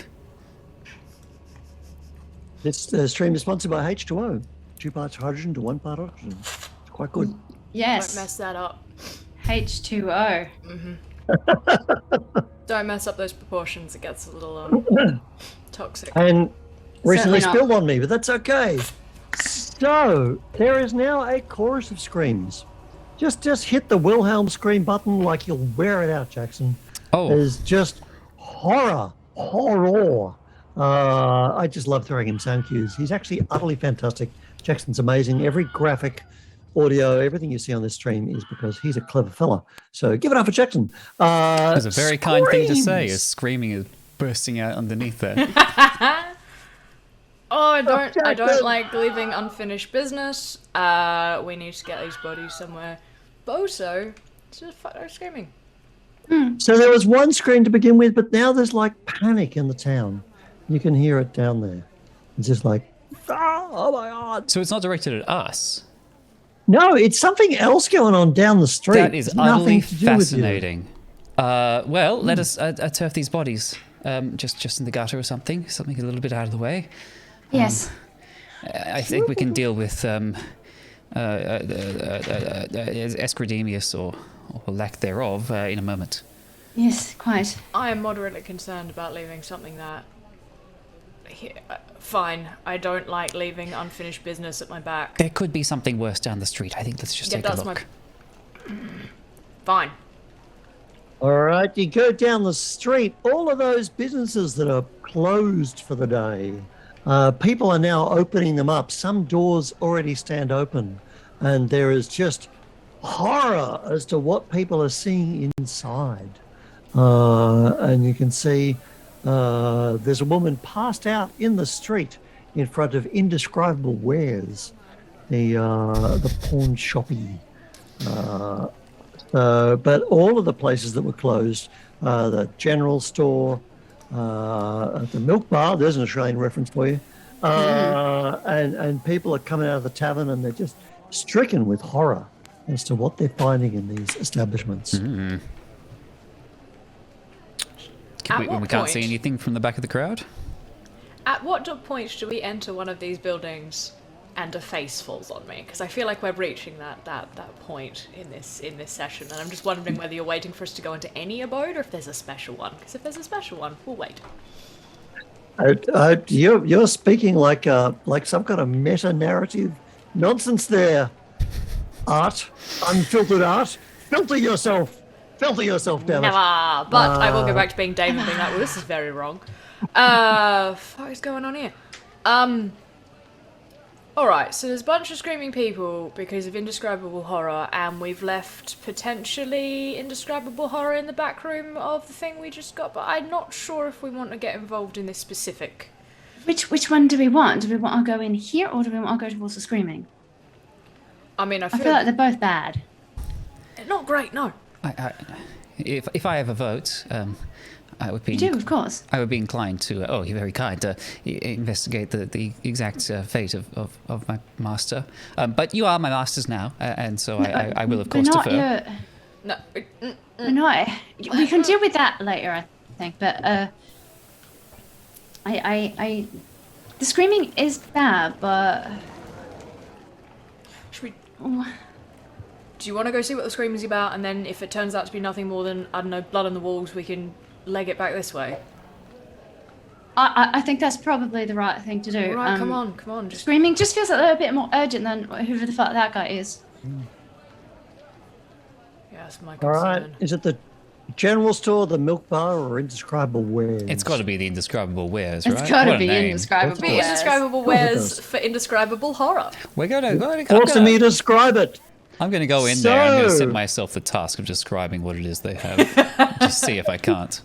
This stream is sponsored by H2O. 2 parts hydrogen to 1 part oxygen. It's quite good. Yes. Don't mess that up. H2O. Don't mess up those proportions. It gets a little toxic. And recently Certainly not. spilled on me, but that's okay. So there is now a chorus of screams. Just hit the Wilhelm scream button like you'll wear it out, Jackson. Oh. There's just horror. I just love throwing him sound cues. He's actually utterly fantastic. Jackson's amazing. Every graphic, audio, everything you see on this stream is because he's a clever fella. So give it up for Jackson. That's a very kind thing to say, screams. as screaming is bursting out underneath there. Oh, I don't like leaving unfinished business. We need to get these bodies somewhere. But also, it's just fuck screaming. So there was one scream to begin with, but now there's like panic in the town. You can hear it down there. It's just like, oh my God. So it's not directed at us. No, it's something else going on down the street. That is It's nothing utterly to do with you. fascinating. Well, let us turf these bodies. Just in the gutter or something a little bit out of the way. Yes. I think we can deal with Escrademius or lack thereof in a moment. Yes, quite. I am moderately concerned about leaving something that... Fine, I don't like leaving unfinished business at my back. There could be something worse down the street. I think let's just take a look. Fine. All right, you go down the street. All of those businesses that are closed for the day, people are now opening them up. Some doors already stand open, and there is just horror as to what people are seeing inside. And you can see there's a woman passed out in the street in front of indescribable wares, the pawn shoppy. But all of the places that were closed, the general store, the milk bar, there's an Australian reference for you, and people are coming out of the tavern and they're just stricken with horror as to what they're finding in these establishments. Mm. At We what can't see point? anything from the back of the crowd? At what point do we enter one of these buildings and a face falls on me? Because I feel like we're reaching that point in this session, and I'm just wondering whether you're waiting for us to go into any abode or if there's a special one. Because if there's a special one, we'll wait. You're speaking like some kind of meta narrative nonsense there. Art, unfiltered art. Filter yourself, damn it. Never. But I will go back to being Damon, being like, well, this is very wrong. What is going on here? Alright, so there's a bunch of screaming people because of indescribable horror, and we've left potentially indescribable horror in the back room of the thing we just got, but I'm not sure if we want to get involved in this specific. Which one do we want? Do we want to go in here, or do we want to go towards the screaming? I mean, I feel like they're both bad. Not great, no. If I have a vote, I would be. You do, of course. I would be inclined to. You're very kind. Investigate the exact fate of my master. But you are my masters now, and so I will of course defer. No. We're not. We can deal with that later, I think. But the screaming is bad, but. Should we? Do you want to go see what the screaming's about, and then if it turns out to be nothing more than, I don't know, blood on the walls, we can leg it back this way? I think that's probably the right thing to do. Right, come on. Screaming just feels a little bit more urgent than whoever the fuck that guy is. Yeah, that's my All concern. right. Is it the general store, the milk bar, or indescribable wares? It's got to be the indescribable wares, right? It's got to What a be name. indescribable Be wares. indescribable wares for indescribable horror. We're gonna Force me to describe it. I'm going to go in there. I'm going to So- set myself the task of describing what it is they have. Just see if I can't.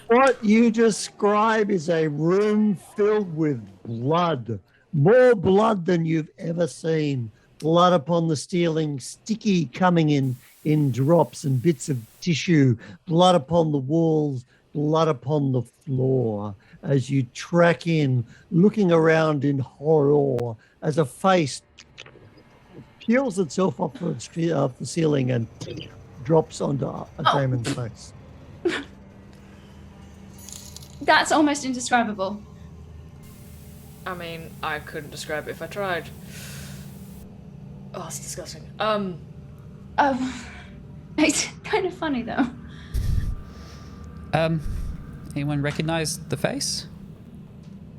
What you describe is a room filled with blood. More blood than you've ever seen. Blood upon the ceiling, sticky, coming in drops and bits of tissue. Blood upon the walls, blood upon the floor. As you track in, looking around in horror, as a face peels itself off the ceiling and drops onto a Damon's face. That's almost indescribable. I mean, I couldn't describe it if I tried. Oh, it's disgusting. It's kind of funny though. Anyone recognize the face?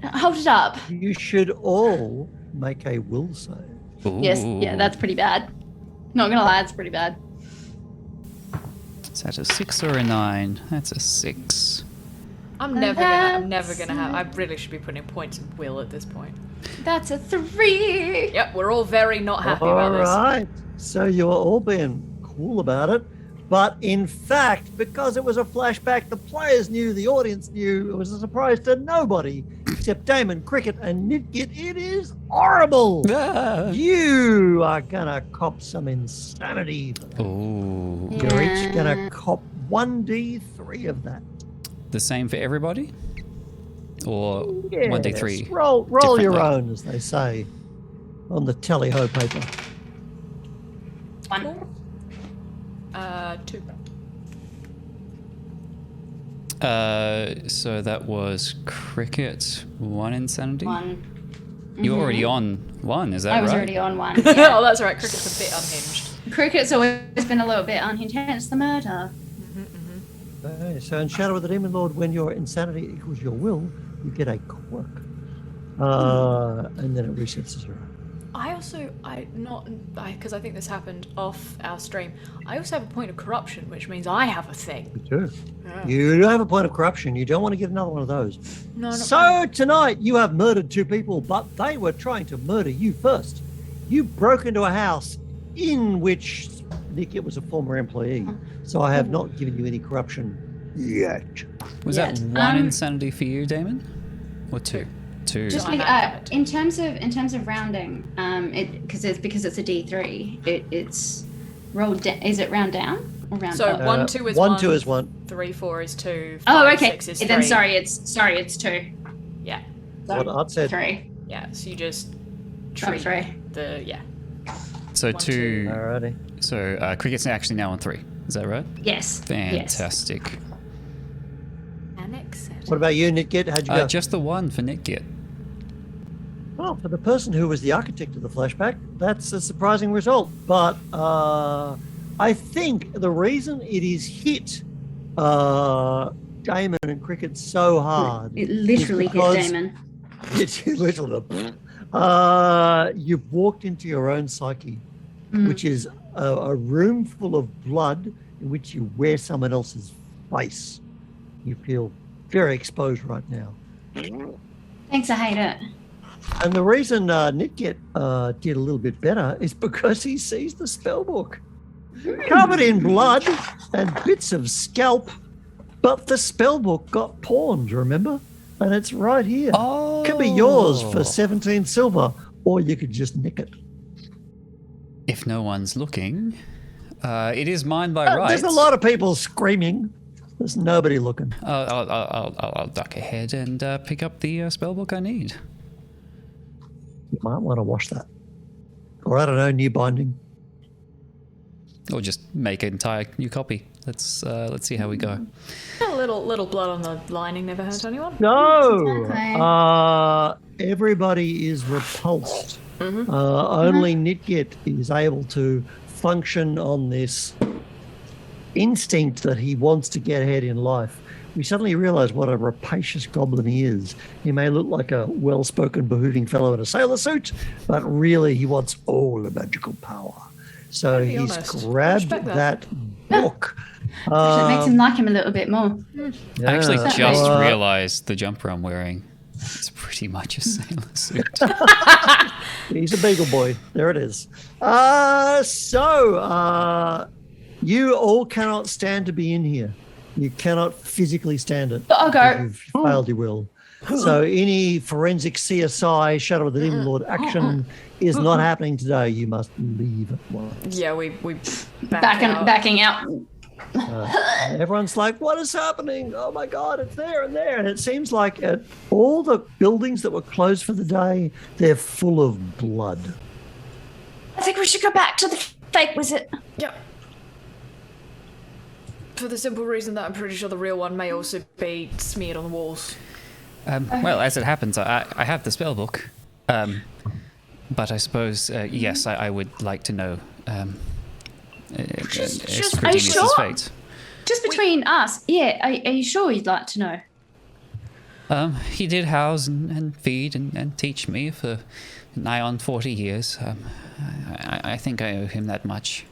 Hold it up. You should all make a will save. Ooh. Yes, yeah, that's pretty bad. Not gonna lie, it's pretty bad. Is that a 6 or a 9? That's a 6. I'm never gonna have. I really should be putting points in will at this point. That's a 3. Yep, we're all very not happy All about this. right. So you're all being cool about it. But in fact, because it was a flashback, the players knew, the audience knew, it was a surprise to nobody except Damon, Cricket, and Nitgit. It is horrible. You are gonna cop some insanity. Ooh. You're each gonna cop 1d3 of that. The same for everybody? Or Yes. 1d3? Roll your differently? own, as they say on the tally-ho paper. 1. 2. So that was Cricket, 1 insanity? 1. You're already on 1, is that right? I was already on 1. Oh, Yeah. that's right. Cricket's a bit unhinged. Cricket's always been a little bit unhinged. Hence the murder. Okay, so in Shadow of the Demon Lord, when your insanity equals your will, you get a quirk. And then it resets to 0. Because I think this happened off our stream. I also have a point of corruption, which means I have a thing. You do. Yeah. You do have a point of corruption. You don't want to get another one of those. No, not So tonight, you have murdered 2 people, but they were trying to murder you first. You broke into a house in which Nitgit was a former employee. So I have not given you any corruption yet. Was Yes. that 1 insanity for you, Damon? Or 2? 2. Just I like have it. in terms of rounding, because it's a D3. It's rolled. Is it round down or round So up? 1, 2 is 1, 1. 2 is 1. 3, 4 is 2. Oh, 5, okay. 6 is 3. Then it's 2. Yeah. What Art said. 3. Yeah, so you just Oh, treat 3. the, yeah. So 1, 2. Alrighty. So Cricket's actually now on 3. Is that right? Yes. Fantastic. Annex set. What about you, Nitgit? How'd you go? Just the 1 for Nitgit. Well, for the person who was the architect of the flashback, that's a surprising result. But I think the reason it is hit Damon and Cricket so hard. It literally hit because- Damon. It's literally. You've walked into your own psyche, which is a room full of blood in which you wear someone else's face. You feel very exposed right now. Thanks, I hate it. And the reason Nitgit did a little bit better is because he sees the spell book covered in blood and bits of scalp, but the spell book got pawned, remember? And it's right here. Oh. Could be yours for 17 silver, or you could just nick it. If no one's looking, it is mine by right. There's a lot of people screaming. There's nobody looking. I'll duck ahead and pick up the spellbook I need. You might want to wash that. Or I don't know, new binding. Or just make an entire new copy. Let's see how we go. A little blood on the lining never hurt anyone. No! Exactly. Everybody is repulsed. Only Nitgit is able to function on this instinct that he wants to get ahead in life. We suddenly realize what a rapacious goblin he is. He may look like a well-spoken, behooving fellow in a sailor suit, but really he wants all the magical power. So Gotta be he's honest. grabbed Respect that book. It makes him like him a little bit more. I actually Yeah. just realized the jumper I'm wearing. It's pretty much a sailor suit. He's a beagle boy. There it is. You all cannot stand to be in here. You cannot physically stand it. I'll go. If you've failed your will. So any forensic CSI, Shadow of the Demon Lord action is not happening today. You must leave at once. Yeah, we out. Backing out. Everyone's like, what is happening? Oh my God, it's there and there. And it seems like at all the buildings that were closed for the day, they're full of blood. I think we should go back to the fake wizard. Yep. For the simple reason that I'm pretty sure the real one may also be smeared on the walls. Well, as it happens, I have the spellbook. But I suppose, yes, I would like to know Just- are you sure? fate. Just between us. Yeah, are you sure you'd like to know? He did house and feed and teach me for nigh on 40 years. I think I owe him that much.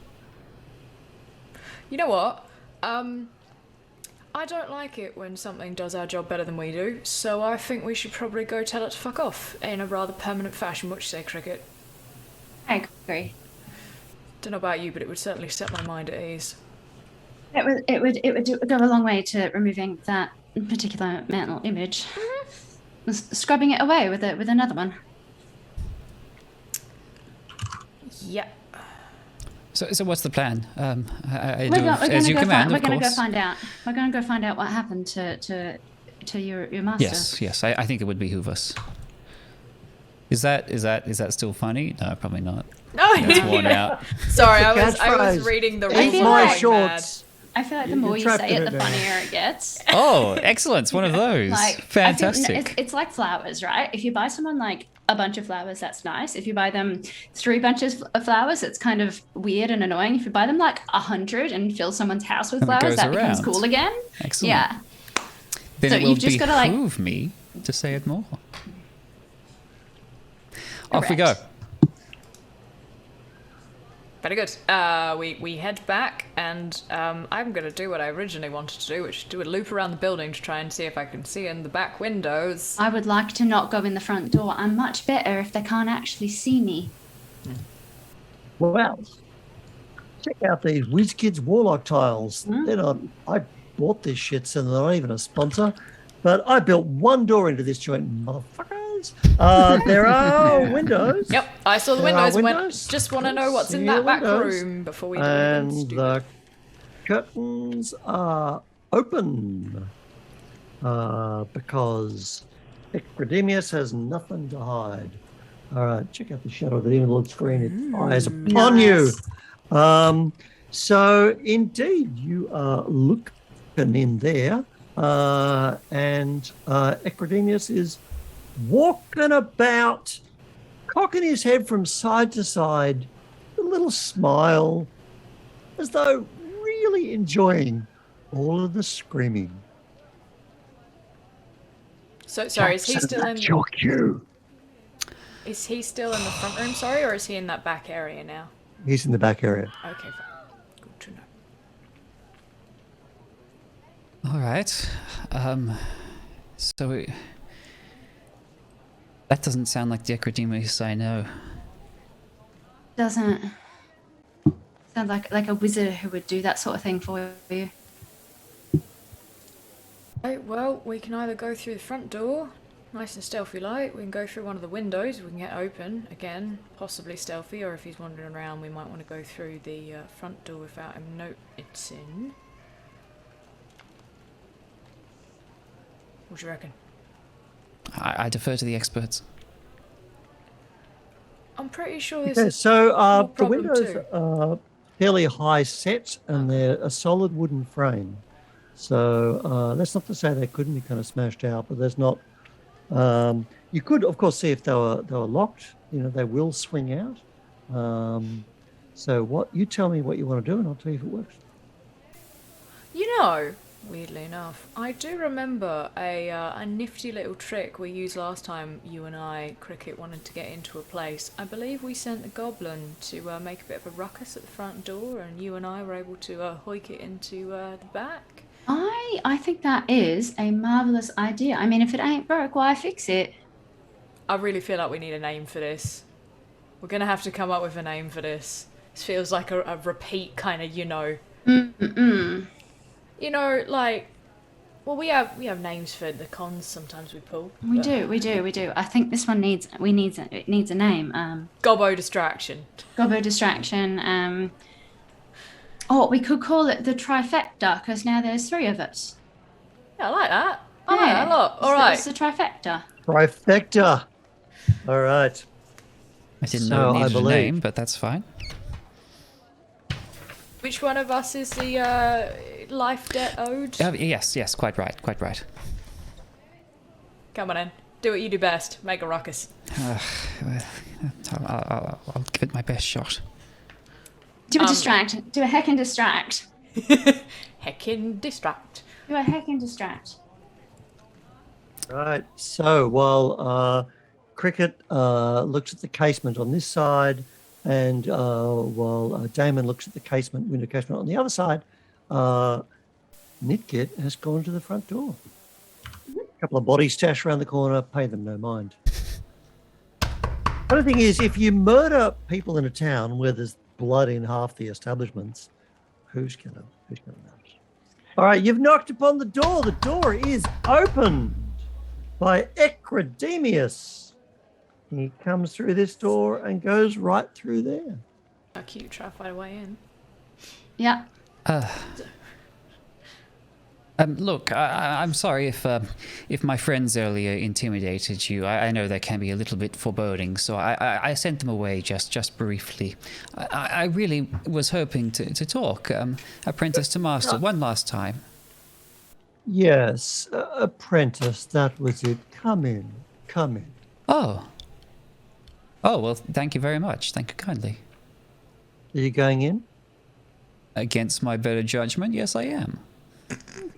You know what? I don't like it when something does our job better than we do, so I think we should probably go tell it to fuck off in a rather permanent fashion. What you say, Cricket? I agree. Don't know about you, but it would certainly set my mind at ease. It would go a long way to removing that particular mental image. Scrubbing it away with another one. Yeah. So what's the plan? I We're do gonna as you go command, We're of going to course. go find out. We're going to go find out what happened to your master. Yes, I think it would behoove us. Is that still funny? No, probably not. Oh, It's worn out. Sorry, I Catchphrase. was reading the Eat rules. my going shorts. I feel like the You're more you trapped say in it, it the now. funnier it gets. Oh, excellent! It's one of those. Like, I think Fantastic. it's like flowers, right? If you buy someone like a bunch of flowers, that's nice. If you buy them 3 bunches of flowers, it's kind of weird and annoying. If you buy them like 100 and fill someone's house with And it flowers, goes that becomes around. cool again. Excellent. Yeah. Then So it will you've just gotta, like- behoove me to say it more. Off we go. Correct. Very good. We head back, and I'm going to do what I originally wanted to do, which is do a loop around the building to try and see if I can see in the back windows. I would like to not go in the front door. I'm much better if they can't actually see me. Well, check out these WizKids Warlock tiles. They're not. I bought this shit, so they're not even a sponsor. But I built one door into this joint, motherfuckers. There are windows. Yep, I saw the There are windows and went, windows. just want to know what's in See that the back windows. room before we do anything And stupid. the curtains are open because Ecrodemius has nothing to hide. All right, check out the Shadow of the Demon Lord screen. Its eyes upon you. Nice. So indeed, you are looking in there, and Ecrodemius is walking about, cocking his head from side to side, a little smile, as though really enjoying all of the screaming. So sorry, is he Jackson, still in? that's your cue. Is he still in the front room? Sorry, or is he in that back area now? He's in the back area. Okay, fine. Good to know. All right. So that doesn't sound like the Acrodemus I know. Doesn't sound like a wizard who would do that sort of thing for you. Right, well, we can either go through the front door, nice and stealthy like. We can go through one of the windows. We can get open again, possibly stealthy. Or if he's wandering around, we might want to go through the front door without him noticing. What do you reckon? I defer to the experts. I'm pretty sure this Okay, is so your the problem windows too. are fairly high set and they're a solid wooden frame. So that's not to say they couldn't be kind of smashed out, but there's not. You could, of course, see if they were locked. You know, they will swing out. So what you tell me what you want to do, and I'll tell you if it works. You know, weirdly enough, I do remember a nifty little trick we used last time you and I, Cricket, wanted to get into a place. I believe we sent the Goblin to make a bit of a ruckus at the front door, and you and I were able to hoik it into the back. I think that is a marvelous idea. I mean, if it ain't broke, why fix it? I really feel like we need a name for this. We're gonna have to come up with a name for this. This feels like a repeat kind of, you know. Mm-mm. You know, like, well, we have names for the cons sometimes we pull. We but- do. I think this one needs a name. Gobbo Distraction. Gobbo Distraction. Oh, we could call it the trifecta because now there's 3 of us. Yeah, I like that. I like that a lot. All right. It's the trifecta. Trifecta. All right. I didn't So know it I needed a believe- name, but that's fine. Which one of us is the life debt owed? Yes, quite right. Come on in. Do what you do best. Make a ruckus. I'll give it my best shot. Do a distract. Do a heckin' distract. Heckin' distract. Do a heckin' distract. Right. So while Cricket looks at the casement on this side, and while Damon looks at the window casement on the other side, Nitgit has gone to the front door. A couple of bodies stashed around the corner. Pay them no mind. Other thing is, if you murder people in a town where there's blood in half the establishments, who's gonna notice? All right, you've knocked upon the door. The door is opened by Acrodemus. He comes through this door and goes right through there. How cute. Try to find a way in. Yeah. Look, I'm sorry if my friends earlier intimidated you. I know that can be a little bit foreboding, so I sent them away just briefly. I really was hoping to talk, apprentice to master, one last time. Yes, apprentice, that was it. Come in. Oh, well, thank you very much. Thank you kindly. Are you going in? Against my better judgment, yes, I am.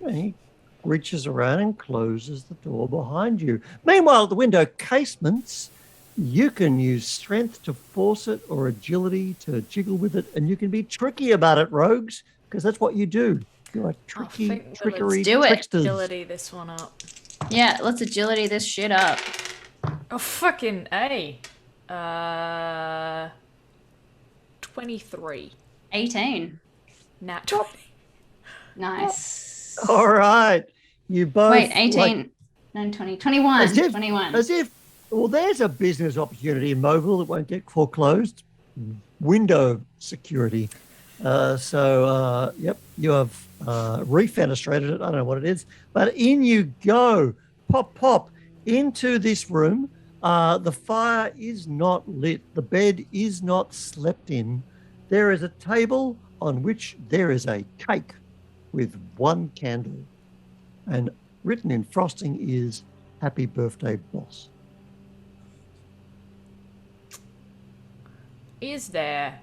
Okay. He reaches around and closes the door behind you. Meanwhile, at the window casements, you can use strength to force it or agility to jiggle with it, and you can be tricky about it, rogues, because that's what you do. You're a trickery let's do it. tricksters. Agility this one up. Yeah, let's agility this shit up. Oh, fucking A. 23. 18. Nat 20. Nice. All right. You both. Wait, 18. 9, 20. 21. As if, 21. well, there's a business opportunity in Mobile that won't get foreclosed. Window security. Yep, you have refenestrated it. I don't know what it is, but in you go. Pop into this room. The fire is not lit. The bed is not slept in. There is a table on which there is a cake with one candle, and written in frosting is "Happy Birthday, Boss." Is there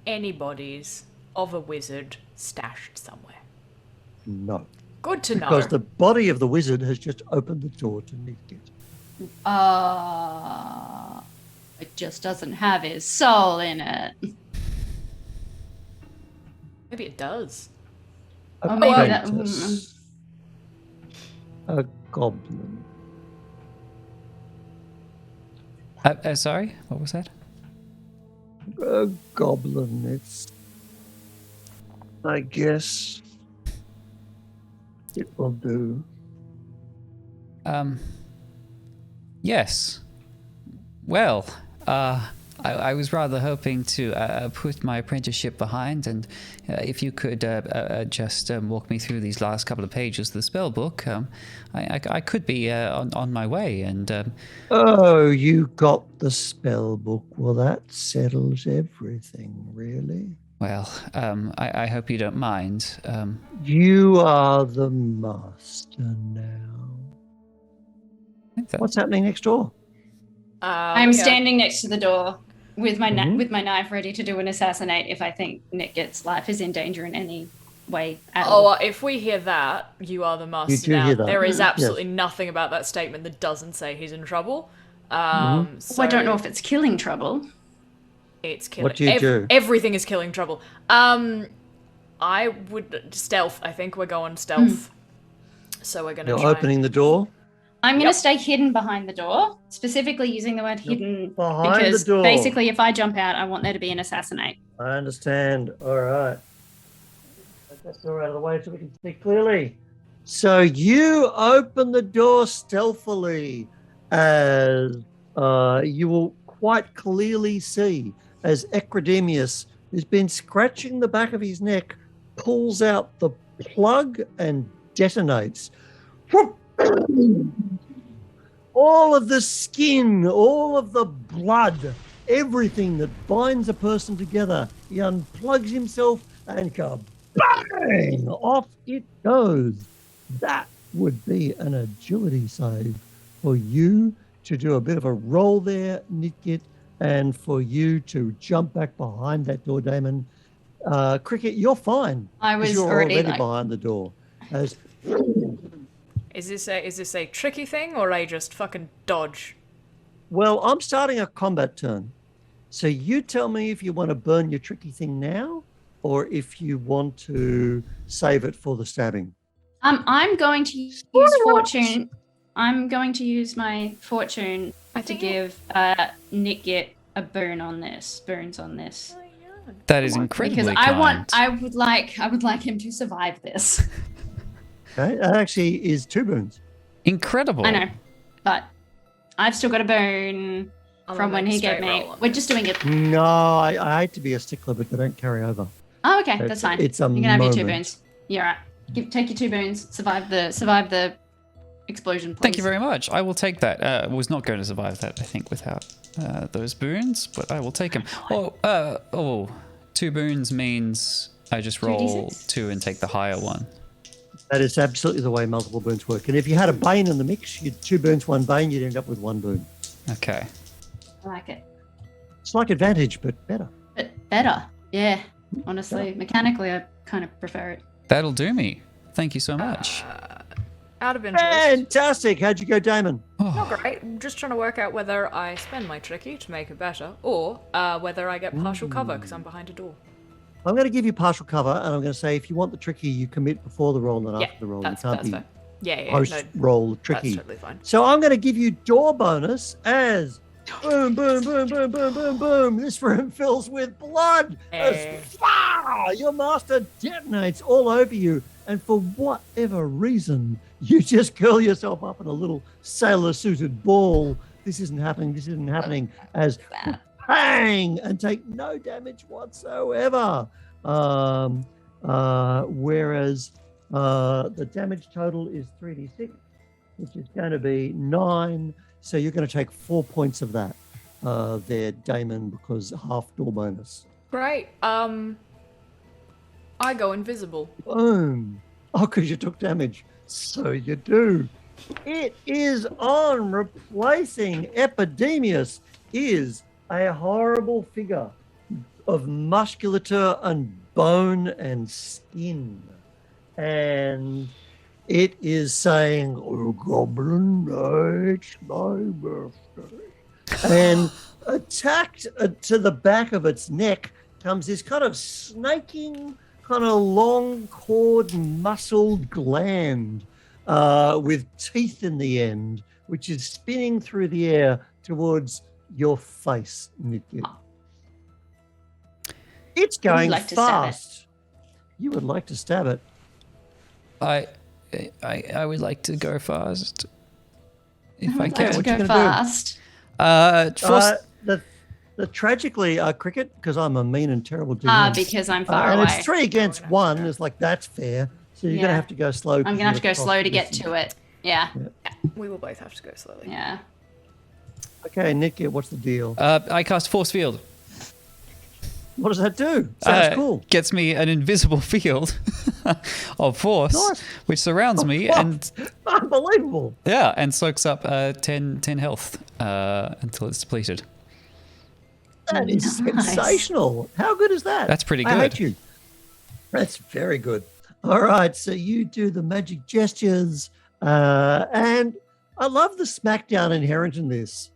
any bodies of a wizard stashed somewhere? No. Good to know. Because the body of the wizard has just opened the door to Nitgit. It just doesn't have his soul in it. Maybe it does. A Or maybe that- apprentice. A goblin. Sorry, what was that? A goblin. It's. I guess. It will do. Yes. Well, I was rather hoping to put my apprenticeship behind, and if you could just walk me through these last couple of pages of the spell book, I could be on my way. And Oh, you got the spell book. Well, that settles everything, really. well, I hope you don't mind. You are the master now. What's happening next door? I'm standing next to the door with my Mhm. with my knife ready to do an assassinate if I think Nitgit's life is in danger in any way at all. Oh, if we hear that, you are the master do now. hear that. There is Yes. absolutely nothing about that statement that doesn't say he's in trouble. So I don't know if it's killing trouble. it's killing. What do you do? Everything is killing trouble. I would stealth. I think we're going stealth. So we're gonna. You're try opening the door. I'm going to Yep. stay hidden behind the door, specifically using the word hidden behind the because door. basically if I jump out, I want there to be an assassinate. I understand. All right. Get that door out of the way so we can see clearly. So you open the door stealthily as you will quite clearly see as Ecrodemius, who's been scratching the back of his neck, pulls out the plug and detonates. All of the skin, all of the blood, everything that binds a person together. He unplugs himself and kabang! Off it goes. That would be an agility save for you to do a bit of a roll there, Nitgit, and for you to jump back behind that door, Damon. Cricket, you're fine. I 'cause was you're already like, behind the door. As Is this a tricky thing or a just fucking dodge? well, I'm starting a combat turn. So you tell me if you want to burn your tricky thing now or if you want to save it for the stabbing. I'm going to use fortune. I'm going to use my fortune to give Nitgit a burns on this. That is incredibly Because kind. I would like him to survive this. Okay, that actually is 2 boons. Incredible. I know, but I've still got a burn I'm from gonna when make a he gave straight me. roll on We're just doing it. No, I hate to be a stickler, but they don't carry over. Oh, okay, It's- that's fine. it's a you can have your 2 moment. boons. You're right. Take your 2 boons. Survive the explosion. Please. Thank you very much. I will take that. I was not going to survive that, I think, without those boons, but I will take them. 2 boons means I just roll 2d6? 2 and take the higher one. That is absolutely the way multiple boons work. And if you had a bane in the mix, you'd 2 boons, 1 bane, you'd end up with 1 boon. Okay. I like it, It's like advantage, but better. but better. Yeah, honestly, mechanically, I kind of prefer it. That'll do me. Thank you so much. Out of interest. Fantastic. How'd you go, Damon? Not great. I'm just trying to work out whether I spend my tricky to make it better, or whether I get partial cover because I'm behind a door. I'm going to give you partial cover, and I'm going to say if you want the tricky, you commit before the roll and then Yeah, after the roll. that's You can't be fair. Yeah, post no, roll tricky. that's totally fine. So I'm going to give you door bonus as boom, boom, boom, boom, boom, boom, boom. This room fills with blood. Hey. As your master detonates all over you. And for whatever reason, you just curl yourself up in a little sailor-suited ball. This isn't happening. This isn't happening. As bang, and take no damage whatsoever. Whereas the damage total is 3d6, which is going to be 9. So you're going to take 4 points of that there, Damon, because half door bonus. Great. I go invisible. Boom. Oh, because you took damage. So you do. It is on. Replacing Epidemius is a horrible figure of musculature and bone and skin. And It is saying, "Oh, Goblin, it's my birthday," and attacked to the back of its neck comes this kind of snaking, kind of long cord muscled gland with teeth in the end, which is spinning through the air towards your face, Nitgit. It's going like to stab it. fast. You would like to stab it. I would like to go fast. If I I'd like can. to What you go gonna do? fast. The tragically, Cricket, because I'm a mean and terrible dude. Because I'm far and away. it's 3 against 1. It's like, that's fair. So you're going to Yeah. have to go slow. I'm gonna have to go slow to get to it. Yeah. We will both have to go slowly. Yeah. Okay, Nitgit, what's the deal? I cast Force Field. What does that do? Sounds cool. Gets me an invisible field of force, Nice. which surrounds me What? and Unbelievable. and soaks up 10 health until it's depleted. That is Nice. sensational. How good is that? That's pretty I hate good. you. That's very good. All right, so you do the magic gestures, and I love the smackdown inherent in this.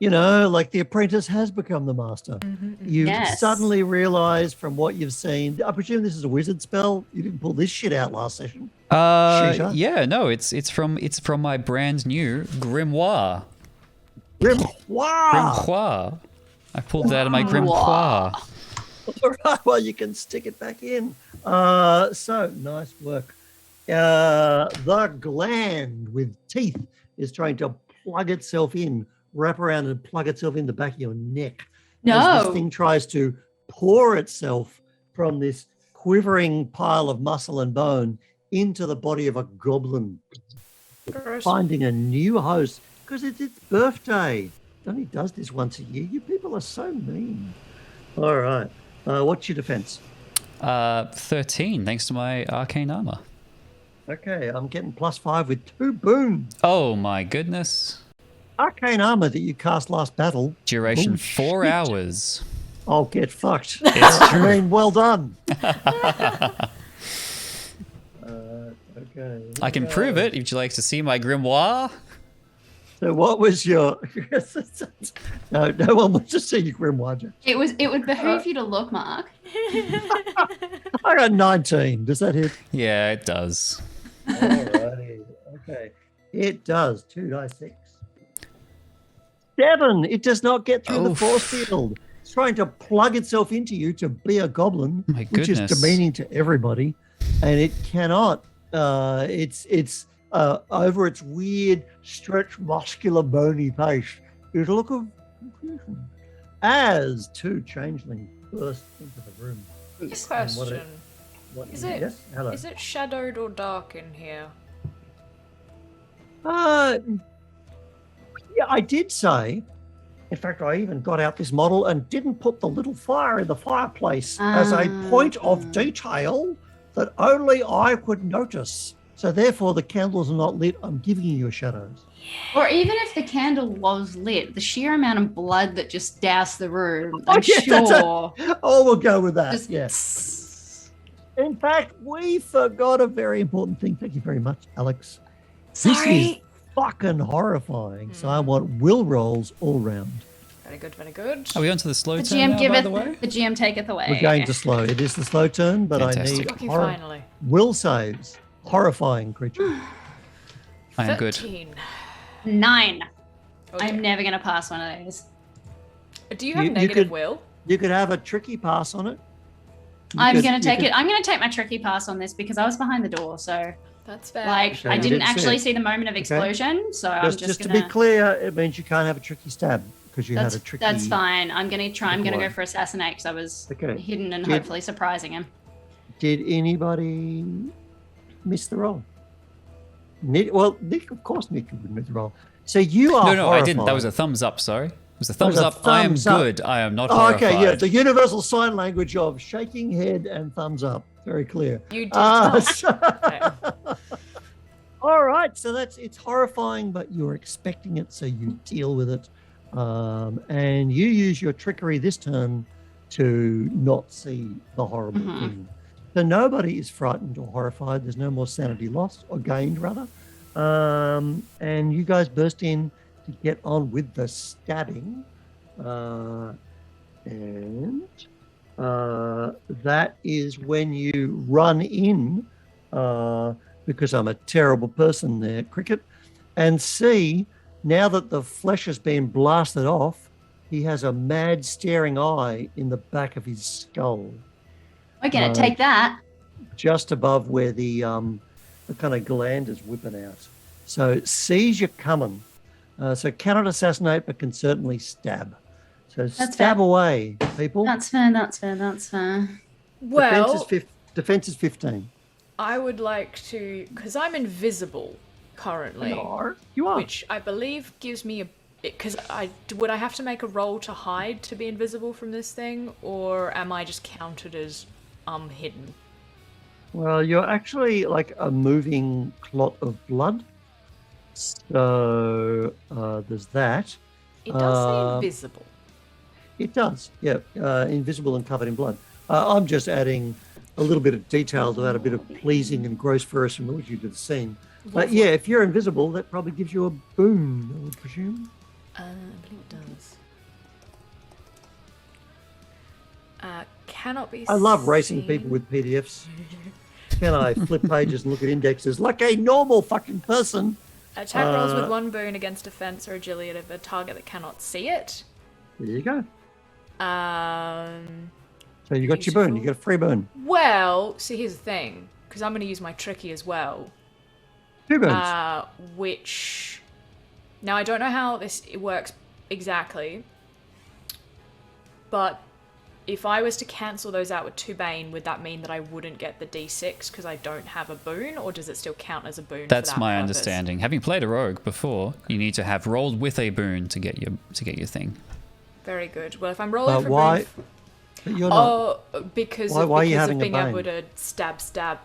You know, like the apprentice has become the master. You Yes. suddenly realize from what you've seen. I presume this is a wizard spell. You didn't pull this shit out last session. Shooter? Yeah, no, it's from my brand new grimoire. Grimoire. Grimoire. I pulled it out of my grimoire. All right, well, you can stick it back in. So nice work. The gland with teeth is trying to plug itself in, wrap around and plug itself in the back of your neck. As No. this thing tries to pour itself from this quivering pile of muscle and bone into the body of a goblin, Gross. finding a new host because it's its birthday. It only does this once a year. You people are so mean. All right. What's your defense? 13, thanks to my arcane armor. Okay, I'm getting +5 with 2 boons. Oh my goodness. Arcane armor that you cast last battle. Duration 4 Bullshit. hours. I'll get fucked. It's I true. mean, well done. Okay. I can prove it. Would you like to see my grimoire? So, what was your? No one wants to see your grimoire. Jack. It would behoove you to look, Mark. I got 19. Does that hit? Yeah, it does. Alrighty. Okay. It does. 2 dice 6. 7. It does not get through the Oof. force field. It's trying to plug itself into you to be a goblin, My which is goodness. demeaning to everybody, and it cannot. It's over its weird, stretched, muscular, bony face. There's a look of confusion as 2 changelings burst into the room. This And question. what Is it- Yes. Hello. Is it shadowed or dark in here? Yeah, I did say. In fact, I even got out this model and didn't put the little fire in the fireplace as a point of detail that only I could notice. So therefore, the candles are not lit. I'm giving you your shadows. Or even if the candle was lit, the sheer amount of blood that just doused the room, Oh, I'm yeah, that's a- sure. Oh, we'll go with that. Just Yes. In fact, we forgot a very important thing. Thank you very much, Alex. This is Sorry. fucking horrifying. So I want will rolls all round. Very good, very good. Are we on to the slow The turn GM now, by giveth, the way? the GM taketh away. We're going to slow. It is the slow turn, but I Fantastic. need Okay, finally. will saves. Horrifying creature. I am good. 13. 9. Oh, I'm dear. never going to pass one of those. Do you have You negative could- will? You could have a tricky pass on it. I'm going to take it. I'm going to take my tricky pass on this because I was behind the door. So, That's fair. like, Okay, I you didn't didn't see actually it. see the moment of explosion. So I'm Just just to going be clear, it means you can't have a tricky stab because you had a tricky. That's fine. I'm going to try. I'm going to go one. for assassinate because I was Okay. hidden and Did- hopefully surprising him. Did anybody miss the roll? Nick, well, Nick, of course, Nick would miss the roll. So you are. No, I didn't. That horrified. was a thumbs up, sorry. It was a thumbs was a up. I am thumbs up. good. I am not Oh, horrified. okay, yeah, the universal sign language of shaking head and thumbs up. Very clear. You did Ah, not. so- all right, so it's horrifying, but you're expecting it, so you deal with it, and you use your trickery this turn to not see the horrible Mhm. thing. So nobody is frightened or horrified. There's no more sanity lost or gained, rather. And you guys burst in to get on with the stabbing. And that is when you run in, because I'm a terrible person there, Cricket, and see, now that the flesh has been blasted off, he has a mad staring eye in the back of his skull. We're going to take that. Just above where the kind of gland is whipping out. So it sees you coming. So cannot assassinate, but can certainly stab. So That's stab fair. away, people. That's fair. Well, Defense is 15. I would like to, because I'm invisible currently, You are. which I believe gives me a. Because would I have to make a roll to hide to be invisible from this thing, or am I just counted as hidden? Well, you're actually like a moving clot of blood. So there's that. It does say invisible. It does, yeah. Invisible and covered in blood. I'm just adding a little bit of detail to add a bit of pleasing and gross verisimilitude to the scene. But yeah, if you're invisible, that probably gives you a boon, I would presume. I believe it does. Cannot be. I love racing seen. people with PDFs. Can I flip pages and look at indexes like a normal fucking person? Attack rolls with one boon against defense or agility of a target that cannot see it. There you go. Um. So you got your boon. You got a free boon. Well, see, here's the thing, because I'm going to use my tricky as well. 2 boons. Which now I don't know how it works exactly, but if I was to cancel those out with 2 Bane, would that mean that I wouldn't get the D6 because I don't have a boon, or does it still count as a boon? That's for that my purpose? understanding. Having played a rogue before, you need to have rolled with a boon to get your thing. Very good. Well, if I'm rolling for why? boon, But you're not. because Why of, are you because having of a being bane? able to stab.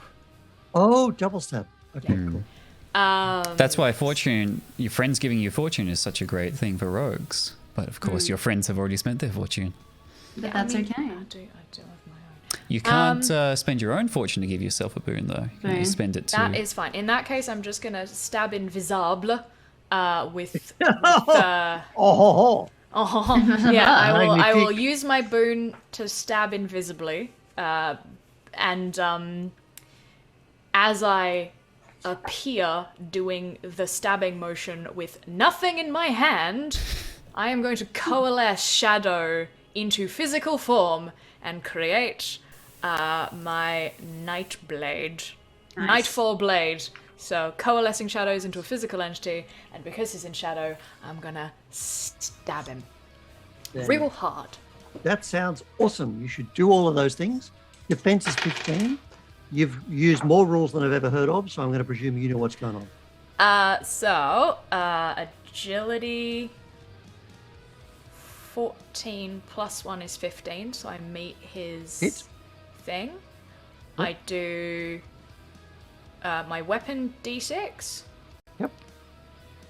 Oh, double stab. Okay, cool. That's why fortune, your friends giving you fortune is such a great thing for rogues. But of course, your friends have already spent their fortune. But that's okay. I do have my own. You can't spend your own fortune to give yourself a boon, though. You Boon. spend it to... That is fine. In that case, I'm just gonna stab invisible with Oh, yeah, I will Magnifique. use my boon to stab invisibly, and as I appear doing the stabbing motion with nothing in my hand, I am going to coalesce shadow into physical form and create my night blade, nightfall blade. So coalescing shadows into a physical entity, and because he's in shadow, I'm gonna stab him real hard. that sounds awesome. You should do all of those things. Defense is 15. You've used more rules than I've ever heard of, so I'm going to presume you know what's going on. Agility 14 plus 1 is 15, so I meet his Hit. thing. I do my weapon d6, Yep.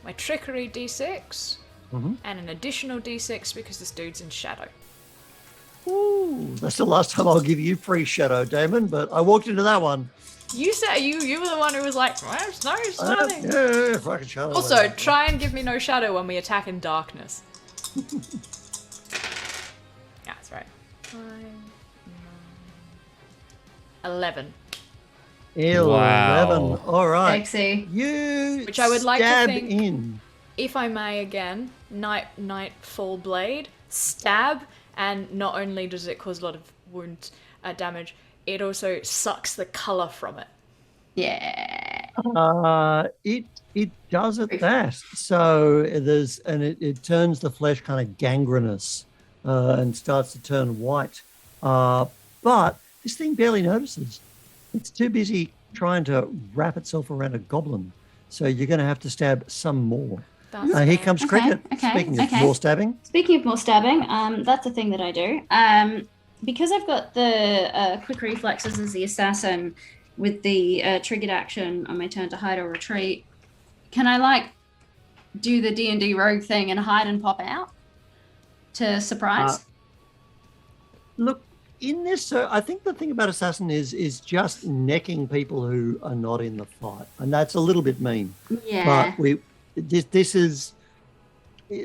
my trickery d6, Mhm. and an additional d6 because this dude's in shadow. Ooh, that's the last time I'll give you free shadow, Damon, but I walked into that one. You said you were the one who was like, well, it's nothing. Yeah, fucking shadow. Also, try and give me no shadow when we attack in darkness. That's right. 5, 9, 11. 11. Wow. All right. Sexy. You Which I would like to stab think- in. If I may again, Nightfall Blade, stab, and not only does it cause a lot of wound damage, it also sucks the colour from it. Yeah. It does at that. So it turns the flesh kind of gangrenous and starts to turn white. But this thing barely notices. It's too busy trying to wrap itself around a goblin. So you're going to have to stab some more. That's Here fair. comes Cricket. Speaking of more stabbing. Speaking of more stabbing, that's a thing that I do. Because I've got the quick reflexes as the assassin with the triggered action on my turn to hide or retreat, can I do the D&D rogue thing and hide and pop out to surprise? Look, in this, so I think the thing about assassin is just necking people who are not in the fight, and that's a little bit mean. Yeah. But this is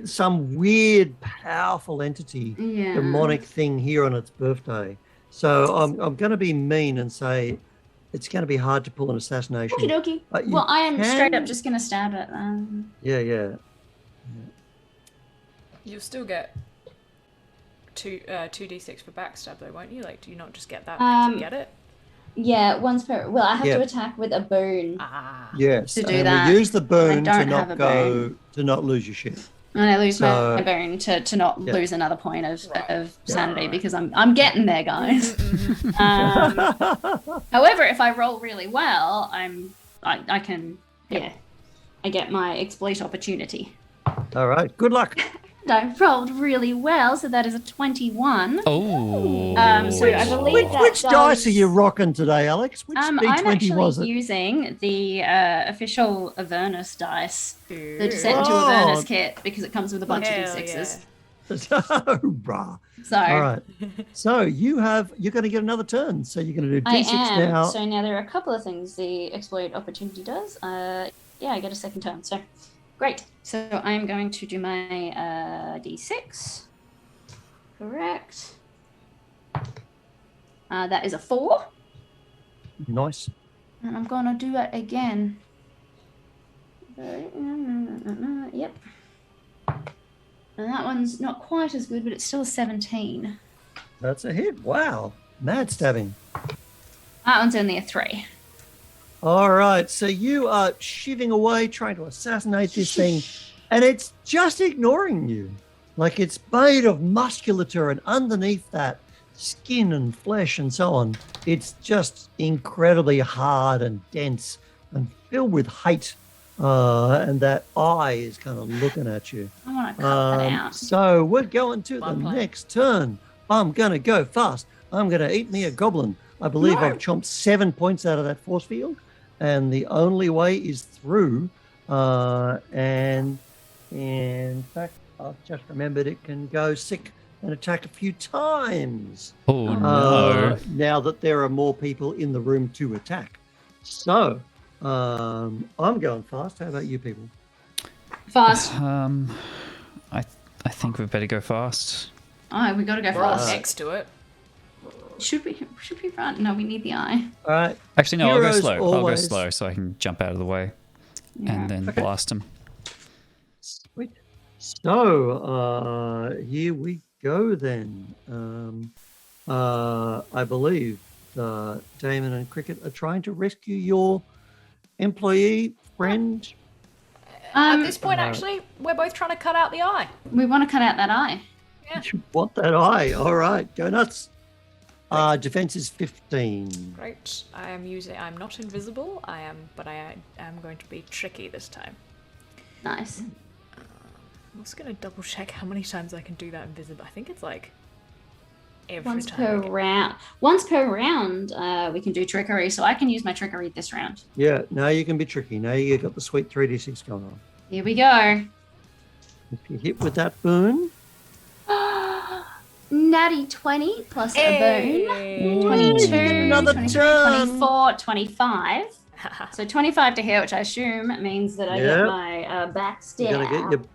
some weird, powerful entity, Yeah. demonic thing here on its birthday. So I'm going to be mean and say it's going to be hard to pull an assassination. Okie dokie. But you Well, I am straight can- up just going to stab it. Yeah. You'll still get 2d6 for backstab though, won't you? Like, do you not just get that because you get it? Yeah, once per. Well, I have Yeah. to attack with a boon. Yes. To do and that. we use the boon I to don't have not a go boon. to not lose your shit. And I lose So- my boon to not Yeah. lose another point of sanity Right. because I'm getting there, guys. However, if I roll really well, I can I get my exploit opportunity. All right. Good luck. And I rolled really well, so that is a 21. Oh. So I believe that Which dice does- are you rocking today, Alex? Which I'm D20 was actually it? using the official Avernus dice, the Descent into Oh. Avernus kit, because it comes with a bunch of Hell D6s. Hoorah. So All right. So you're going to get another turn. So you're going to do I D6 am. now. So now there are a couple of things the exploit opportunity does. I get a second turn. So great. So I'm going to do my D6. Correct. That is a 4. Nice. And I'm going to do it again. Yep. And that one's not quite as good, but it's still a 17. That's a hit. Wow. Mad stabbing. That one's only a 3. All right. So you are shivving away, trying to assassinate this thing, and it's just ignoring you. Like it's made of musculature, and underneath that, skin and flesh and so on, it's just incredibly hard and dense and filled with hate. And that eye is kind of looking at you. I want to cut that out. So we're going to Well the played. next turn. I'm going to go fast. I'm going to eat me a goblin. I believe I've chomped 7 points out of that force field. And the only way is through. And in fact, I've just remembered it can go sick and attack a few times. Oh, no. Now that there are more people in the room to attack. So I'm going fast. How about you people? Fast. I think we better go fast. Oh, we got to go We're all fast. next to it. Should we run? No, we need the eye. All right. Actually, no, I'll go Heroes slow. I'll go always- slow so I can jump out of the way Yeah. and then blast him. Sweet. So here we go then. I believe Damon and Cricket are trying to rescue your employee friend. At this point, actually, we're both trying to cut out the eye. We want to cut out that eye. You want that eye? All right, go nuts. Defense is 15. Great. I'm not invisible. But I am going to be tricky this time. Nice. I'm also going to double check how many times I can do that invisible. I think it's like every Once time. per round. Once per round, we can do trickery. So I can use my trickery this round. Yeah, now you can be tricky. Now you got the sweet 3d6 going on. Here we go. If you hit with that boon, Natty 20 plus Hey! a boon. 22, Another 23, turn. 24, 25. So 25 to hit, which I assume means that I Yep. get my backstab.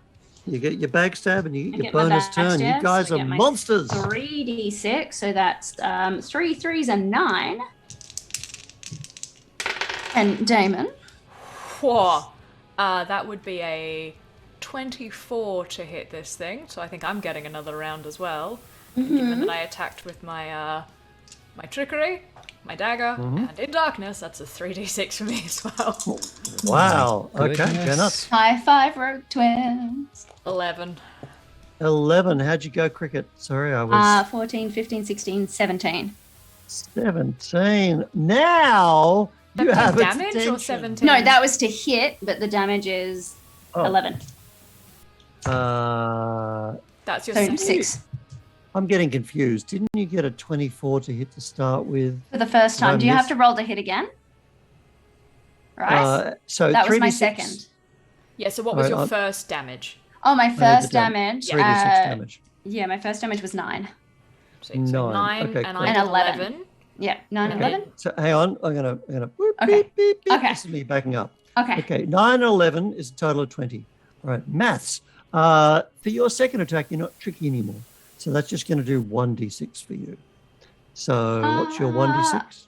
you get your backstab and you I get your get my bonus turn. You backstab, guys so I are get my monsters. 3d6, so that's 3 3s and 9. And Damon. Whoa. That would be a 24 to hit this thing, so I think I'm getting another round as well. Given that I attacked with my my trickery, my dagger, and in darkness, that's a 3d6 for me as well. Wow. Okay, go Goodness. nuts. High five, rogue twins. 11. 11. How'd you go, Cricket? Sorry, I was 14, 15, 16, 17. 17. Now you That have did damage or attention. 17? No, that was to hit, but the damage is Oh. 11. That's your So second. 6 I'm getting confused. Didn't you get a 24 to hit to start with? for the first time. I Do you have missed- to roll to hit again? Right? So that was my 3d6 second. Yeah, so what was Alright, your I'll- first damage? Oh, my the first dam- damage. 3d6 damage. Yeah, my first damage was 9. So Nine. 9 Okay, and cool. I And did 11. 11. Yeah, 9 and Okay. 11. So hang on, I'm gonna boop, Okay. beep, beep, beep. Okay. This is me backing up. Okay. Okay, 9 and 11 is a total of 20. All right, maths. For your second attack, you're not tricky anymore. So that's just going to do 1d6 for you. So what's your 1d6?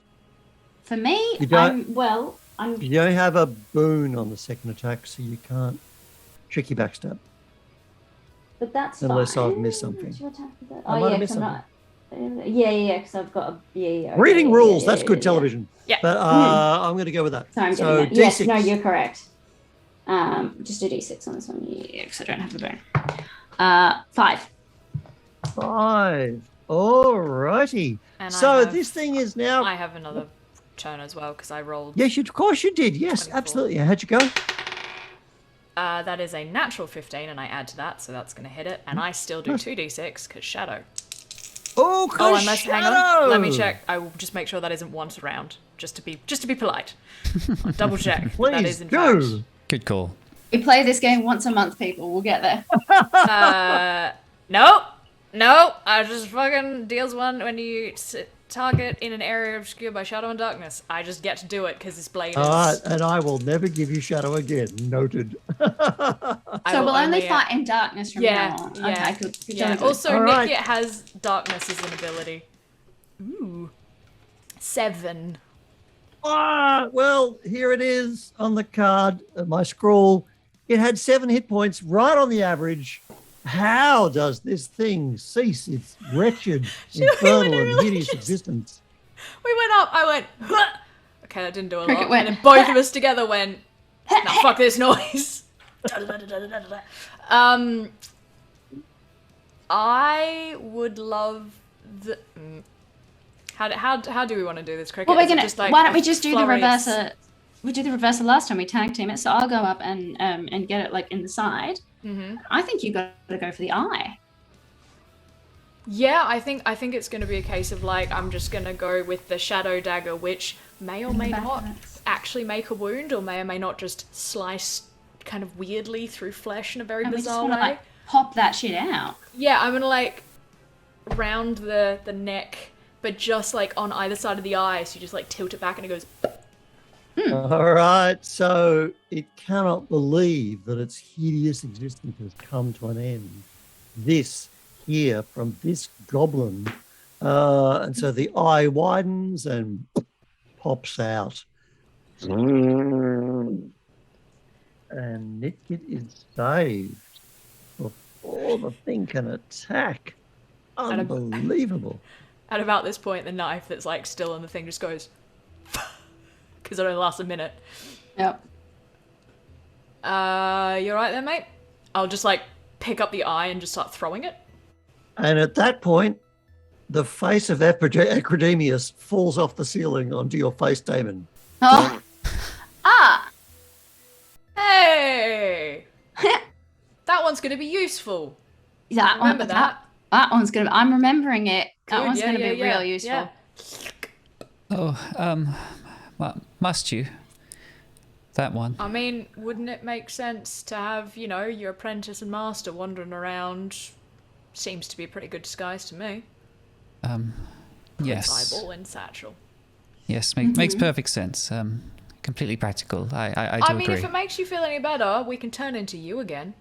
For me, You don't- I'm You don't have a boon on the second attack, so you can't tricky backstab. but that's Unless fine. I've missed something. What's your attack with that? I Oh might yeah, have missed 'cause I'm not. Yeah, because I've got a okay, Reading yeah, rules, yeah, that's yeah, good yeah. television. Yeah. But I'm going to go with that. So I'm so getting that. d6. Yes, no, you're correct. Just a d6 on this one, yeah, because I don't have a bone. 5. 5. All righty. And So this thing is now. I have another turn as well because I rolled. Yes, of course you did. Yes, 24. absolutely. How'd you go? That is a natural 15, and I add to that, so that's going to hit it. And I still do Nice. 2d6 because shadow. Oh, Oh, unless hang on, let me shadow! check. I will just make sure that isn't once a round, just to be polite. I'll double check. that Please is in do. Good call. We play this game once a month, people. We'll get there. fact. No. I just fucking deals one when you target in an area obscured by shadow and darkness. I just get to do it because this blade is. All right, and I will never give you shadow again. Noted. I So will we'll only uh, fight in darkness from now on. Yeah. Okay, good. Yeah. Good. Also, All right. Nitgit has darkness as an ability. Ooh. 7. Well, here it is on the card, my scroll. It had 7 hit points, right on the average. How does this thing cease its wretched, infernal, and hideous existence? We went up. I went. "Huh." Okay, that didn't do a Cricket lot. went, And then both of us together went. Now fuck this noise. I would love the. How do we want to do this, Cricket? Well, we're Is it gonna. just like Why don't a we just do the flurry of- reverser? We did the reversal last time. We tag team it, so I'll go up and get it like in the side. Mhm. I think you got to go for the eye. Yeah, I think it's going to be a case of like I'm just going to go with the shadow dagger, which may or may Back not of it. actually make a wound, or may not just slice kind of weirdly through flesh in a very And we just bizarre want way. to like pop that shit out. Yeah, I'm gonna like round the neck, but just like on either side of the eye, so you just like tilt it back and it goes. All right, so it cannot believe that its hideous existence has come to an end. This here from this goblin. And so the eye widens and pops out. And Nitgit is saved before the thing can attack. Unbelievable. At about this point, the knife that's like still in the thing just goes. Because it only lasts a minute. Yep. You alright then, mate? I'll just like pick up the eye and just start throwing it. And at that point, the face of Acrodemius falls off the ceiling onto your face, Damon. Oh. Ah. Hey! That one's gonna be useful. That one. Remember that? That one's gonna. I'm remembering it. That Good, one's yeah, gonna be yeah, real useful. yeah. Oh, must you? That one. I mean, wouldn't it make sense to have, your apprentice and master wandering around? Seems to be a pretty good disguise to me. Yes. Eyeball and satchel. Yes, makes perfect sense. Completely practical. I do I mean, agree. if it makes you feel any better, we can turn into you again.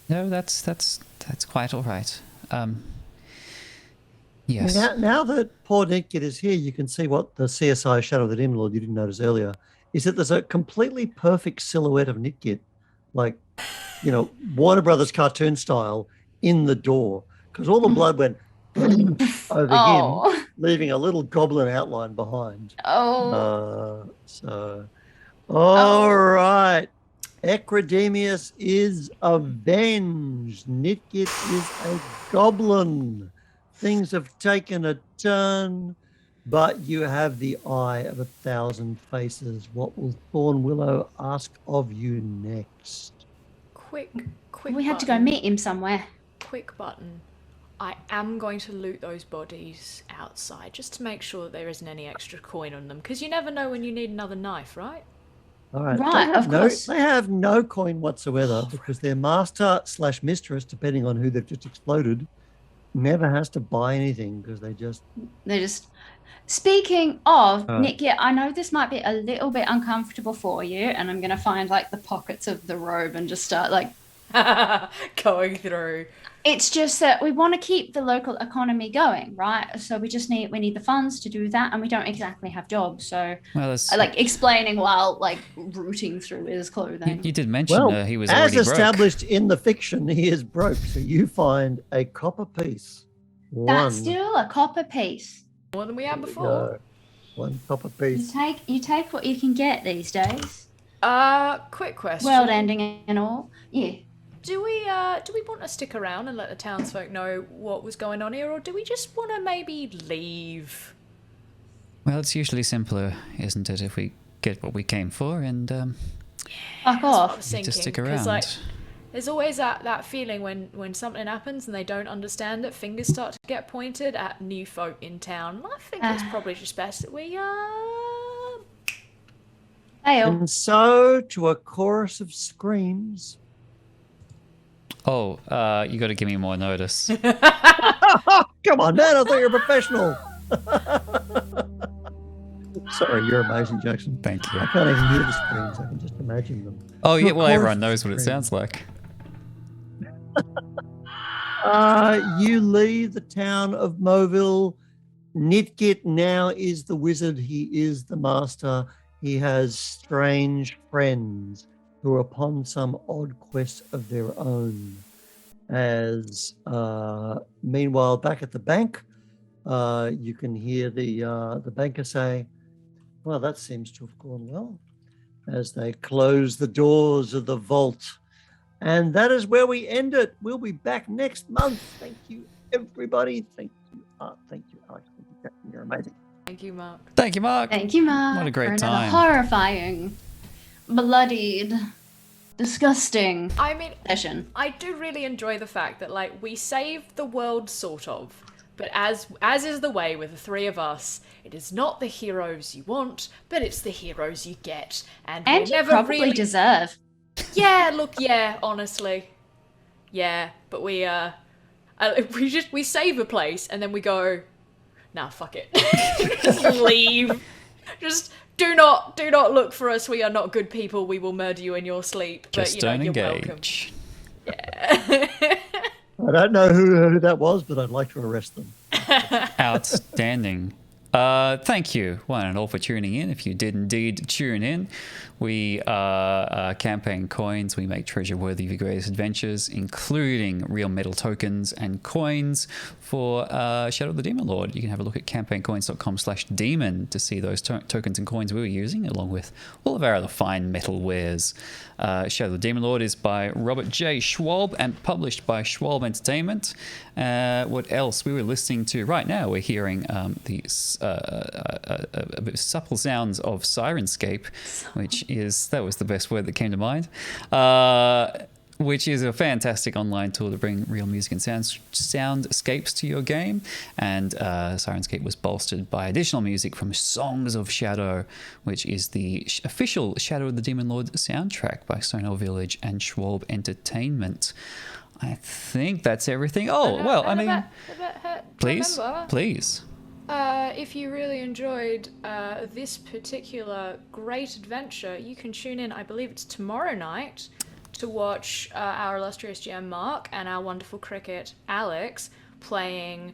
No, that's quite all right. Yes. Now that poor Nitgit is here, you can see what the CSI Shadow of the Demon Lord you didn't notice earlier is that there's a completely perfect silhouette of Nitgit, like, Warner Brothers cartoon style in the door, because all the blood went over him, leaving a little goblin outline behind. Oh. All right. Acrodemius is avenged. Nitgit is a goblin. Things have taken a turn, but you have the eye of 1,000 faces. What will Thorn Willow ask of you next? Quick We had to go button. meet him somewhere. Quick button. I am going to loot those bodies outside, just to make sure that there isn't any extra coin on them, because you never know when you need another knife, right? All right. Right, of course. They have no coin whatsoever because their master/mistress, depending on who they've just exploded, never has to buy anything because they just. They're just. Speaking of, Nitgit, I know this might be a little bit uncomfortable for you, and I'm gonna find like the pockets of the robe and just start like going through. It's just that we want to keep the local economy going, right? So we need the funds to do that, and we don't exactly have jobs. So I like explaining while like rooting through his clothing. You did mention he was already as established broke. in the fiction, he is broke. So you find a copper piece. That's still a copper piece. More than we had before. One copper piece. You take what you can get these days. Quick question. World ending and all. Yeah. Do we want to stick around and let the townsfolk know what was going on here, or do we just want to maybe leave? Well, it's usually simpler, isn't it, if we get what we came for and fuck off. Just stick around. Like, there's always that feeling when something happens and they don't understand it, fingers start to get pointed at new folk in town. I think it's probably just best that we And so, to a chorus of screams. Oh, you got to give me more notice. Come on, man! I thought you were a professional. Sorry, you're amazing, Jackson. Thank you. I can't even hear the screams. I can just imagine them. Oh yeah, well everyone knows what it sounds like. You leave the town of Moville. Nitgit now is the wizard. He is the master. He has strange friends who are upon some odd quest of their own. As meanwhile, back at the bank, you can hear the banker say, "Well, that seems to have gone well," as they close the doors of the vault. And that is where we end it. We'll be back next month. Thank you, everybody. Thank you, Art. Thank you, Alex. Thank you, Captain. You're amazing. Thank you, Mark. Thank you, Mark. Thank you, Mark. What a great for time. Horrifying, bloodied, disgusting session. I do really enjoy the fact that like we saved the world sort of, but as is the way with the three of us, it is not the heroes you want, but it's the heroes you get, and you never probably really deserve. Yeah, look, yeah, honestly, yeah, but we save a place and then we go, nah, fuck it, just leave, just. Do not look for us. We are not good people. We will murder you in your sleep. Just but, don't you're engage. Welcome. Yeah. I don't know who that was, but I'd like to arrest them. Outstanding. Thank you, one and all, for tuning in. If you did indeed tune in, we campaign coins. We make treasure-worthy of your greatest adventures, including real metal tokens and coins for Shadow of the Demon Lord. You can have a look at campaigncoins.com/demon to see those tokens and coins we were using, along with all of our other fine metal wares. Shadow of the Demon Lord is by Robert J. Schwalb and published by Schwalb Entertainment. What else? We were listening to, right now we're hearing the a bit of supple sounds of Sirenscape, that was the best word that came to mind, which is a fantastic online tool to bring real music and soundscapes to your game. And Sirenscape was bolstered by additional music from Songs of Shadow, which is the official Shadow of the Demon Lord soundtrack by Sonor Village and Schwalb Entertainment. I think that's everything. Oh, well, I mean, please. If you really enjoyed this particular great adventure, you can tune in, I believe it's tomorrow night, to watch our illustrious GM Mark and our wonderful cricket Alex playing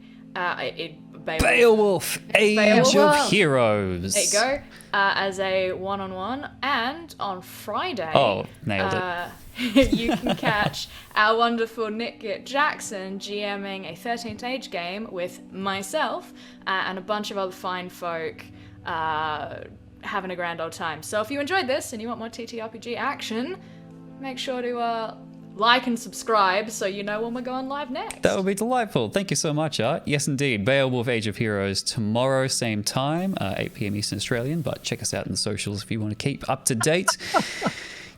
Beowulf, Age of Heroes. There you go. As a one-on-one. And on Friday... Oh, nailed it. You can catch our wonderful Nitgit Jackson GMing a 13th Age game with myself and a bunch of other fine folk having a grand old time. So if you enjoyed this and you want more TTRPG action, make sure to like and subscribe so you know when we're going live next. That would be delightful. Thank you so much, Art. Yes, indeed. Beowulf Age of Heroes tomorrow, same time, 8 p.m. Eastern Australian, but check us out in the socials if you want to keep up to date.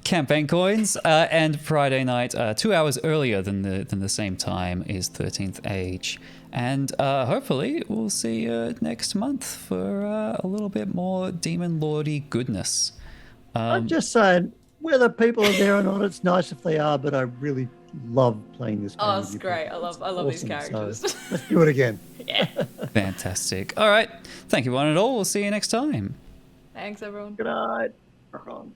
Campaign coins, and Friday night, 2 hours earlier than the same time, is 13th Age. And hopefully we'll see you next month for a little bit more Demon Lordy goodness. I'm just saying, Whether people are there or not, it's nice if they are, but I really love playing this game. Oh, with it's you great. people. I love these Awesome. characters. So, let's do it again. Yeah. Fantastic. All right. Thank you, one and all. We'll see you next time. Thanks, everyone. Good night. Rock on.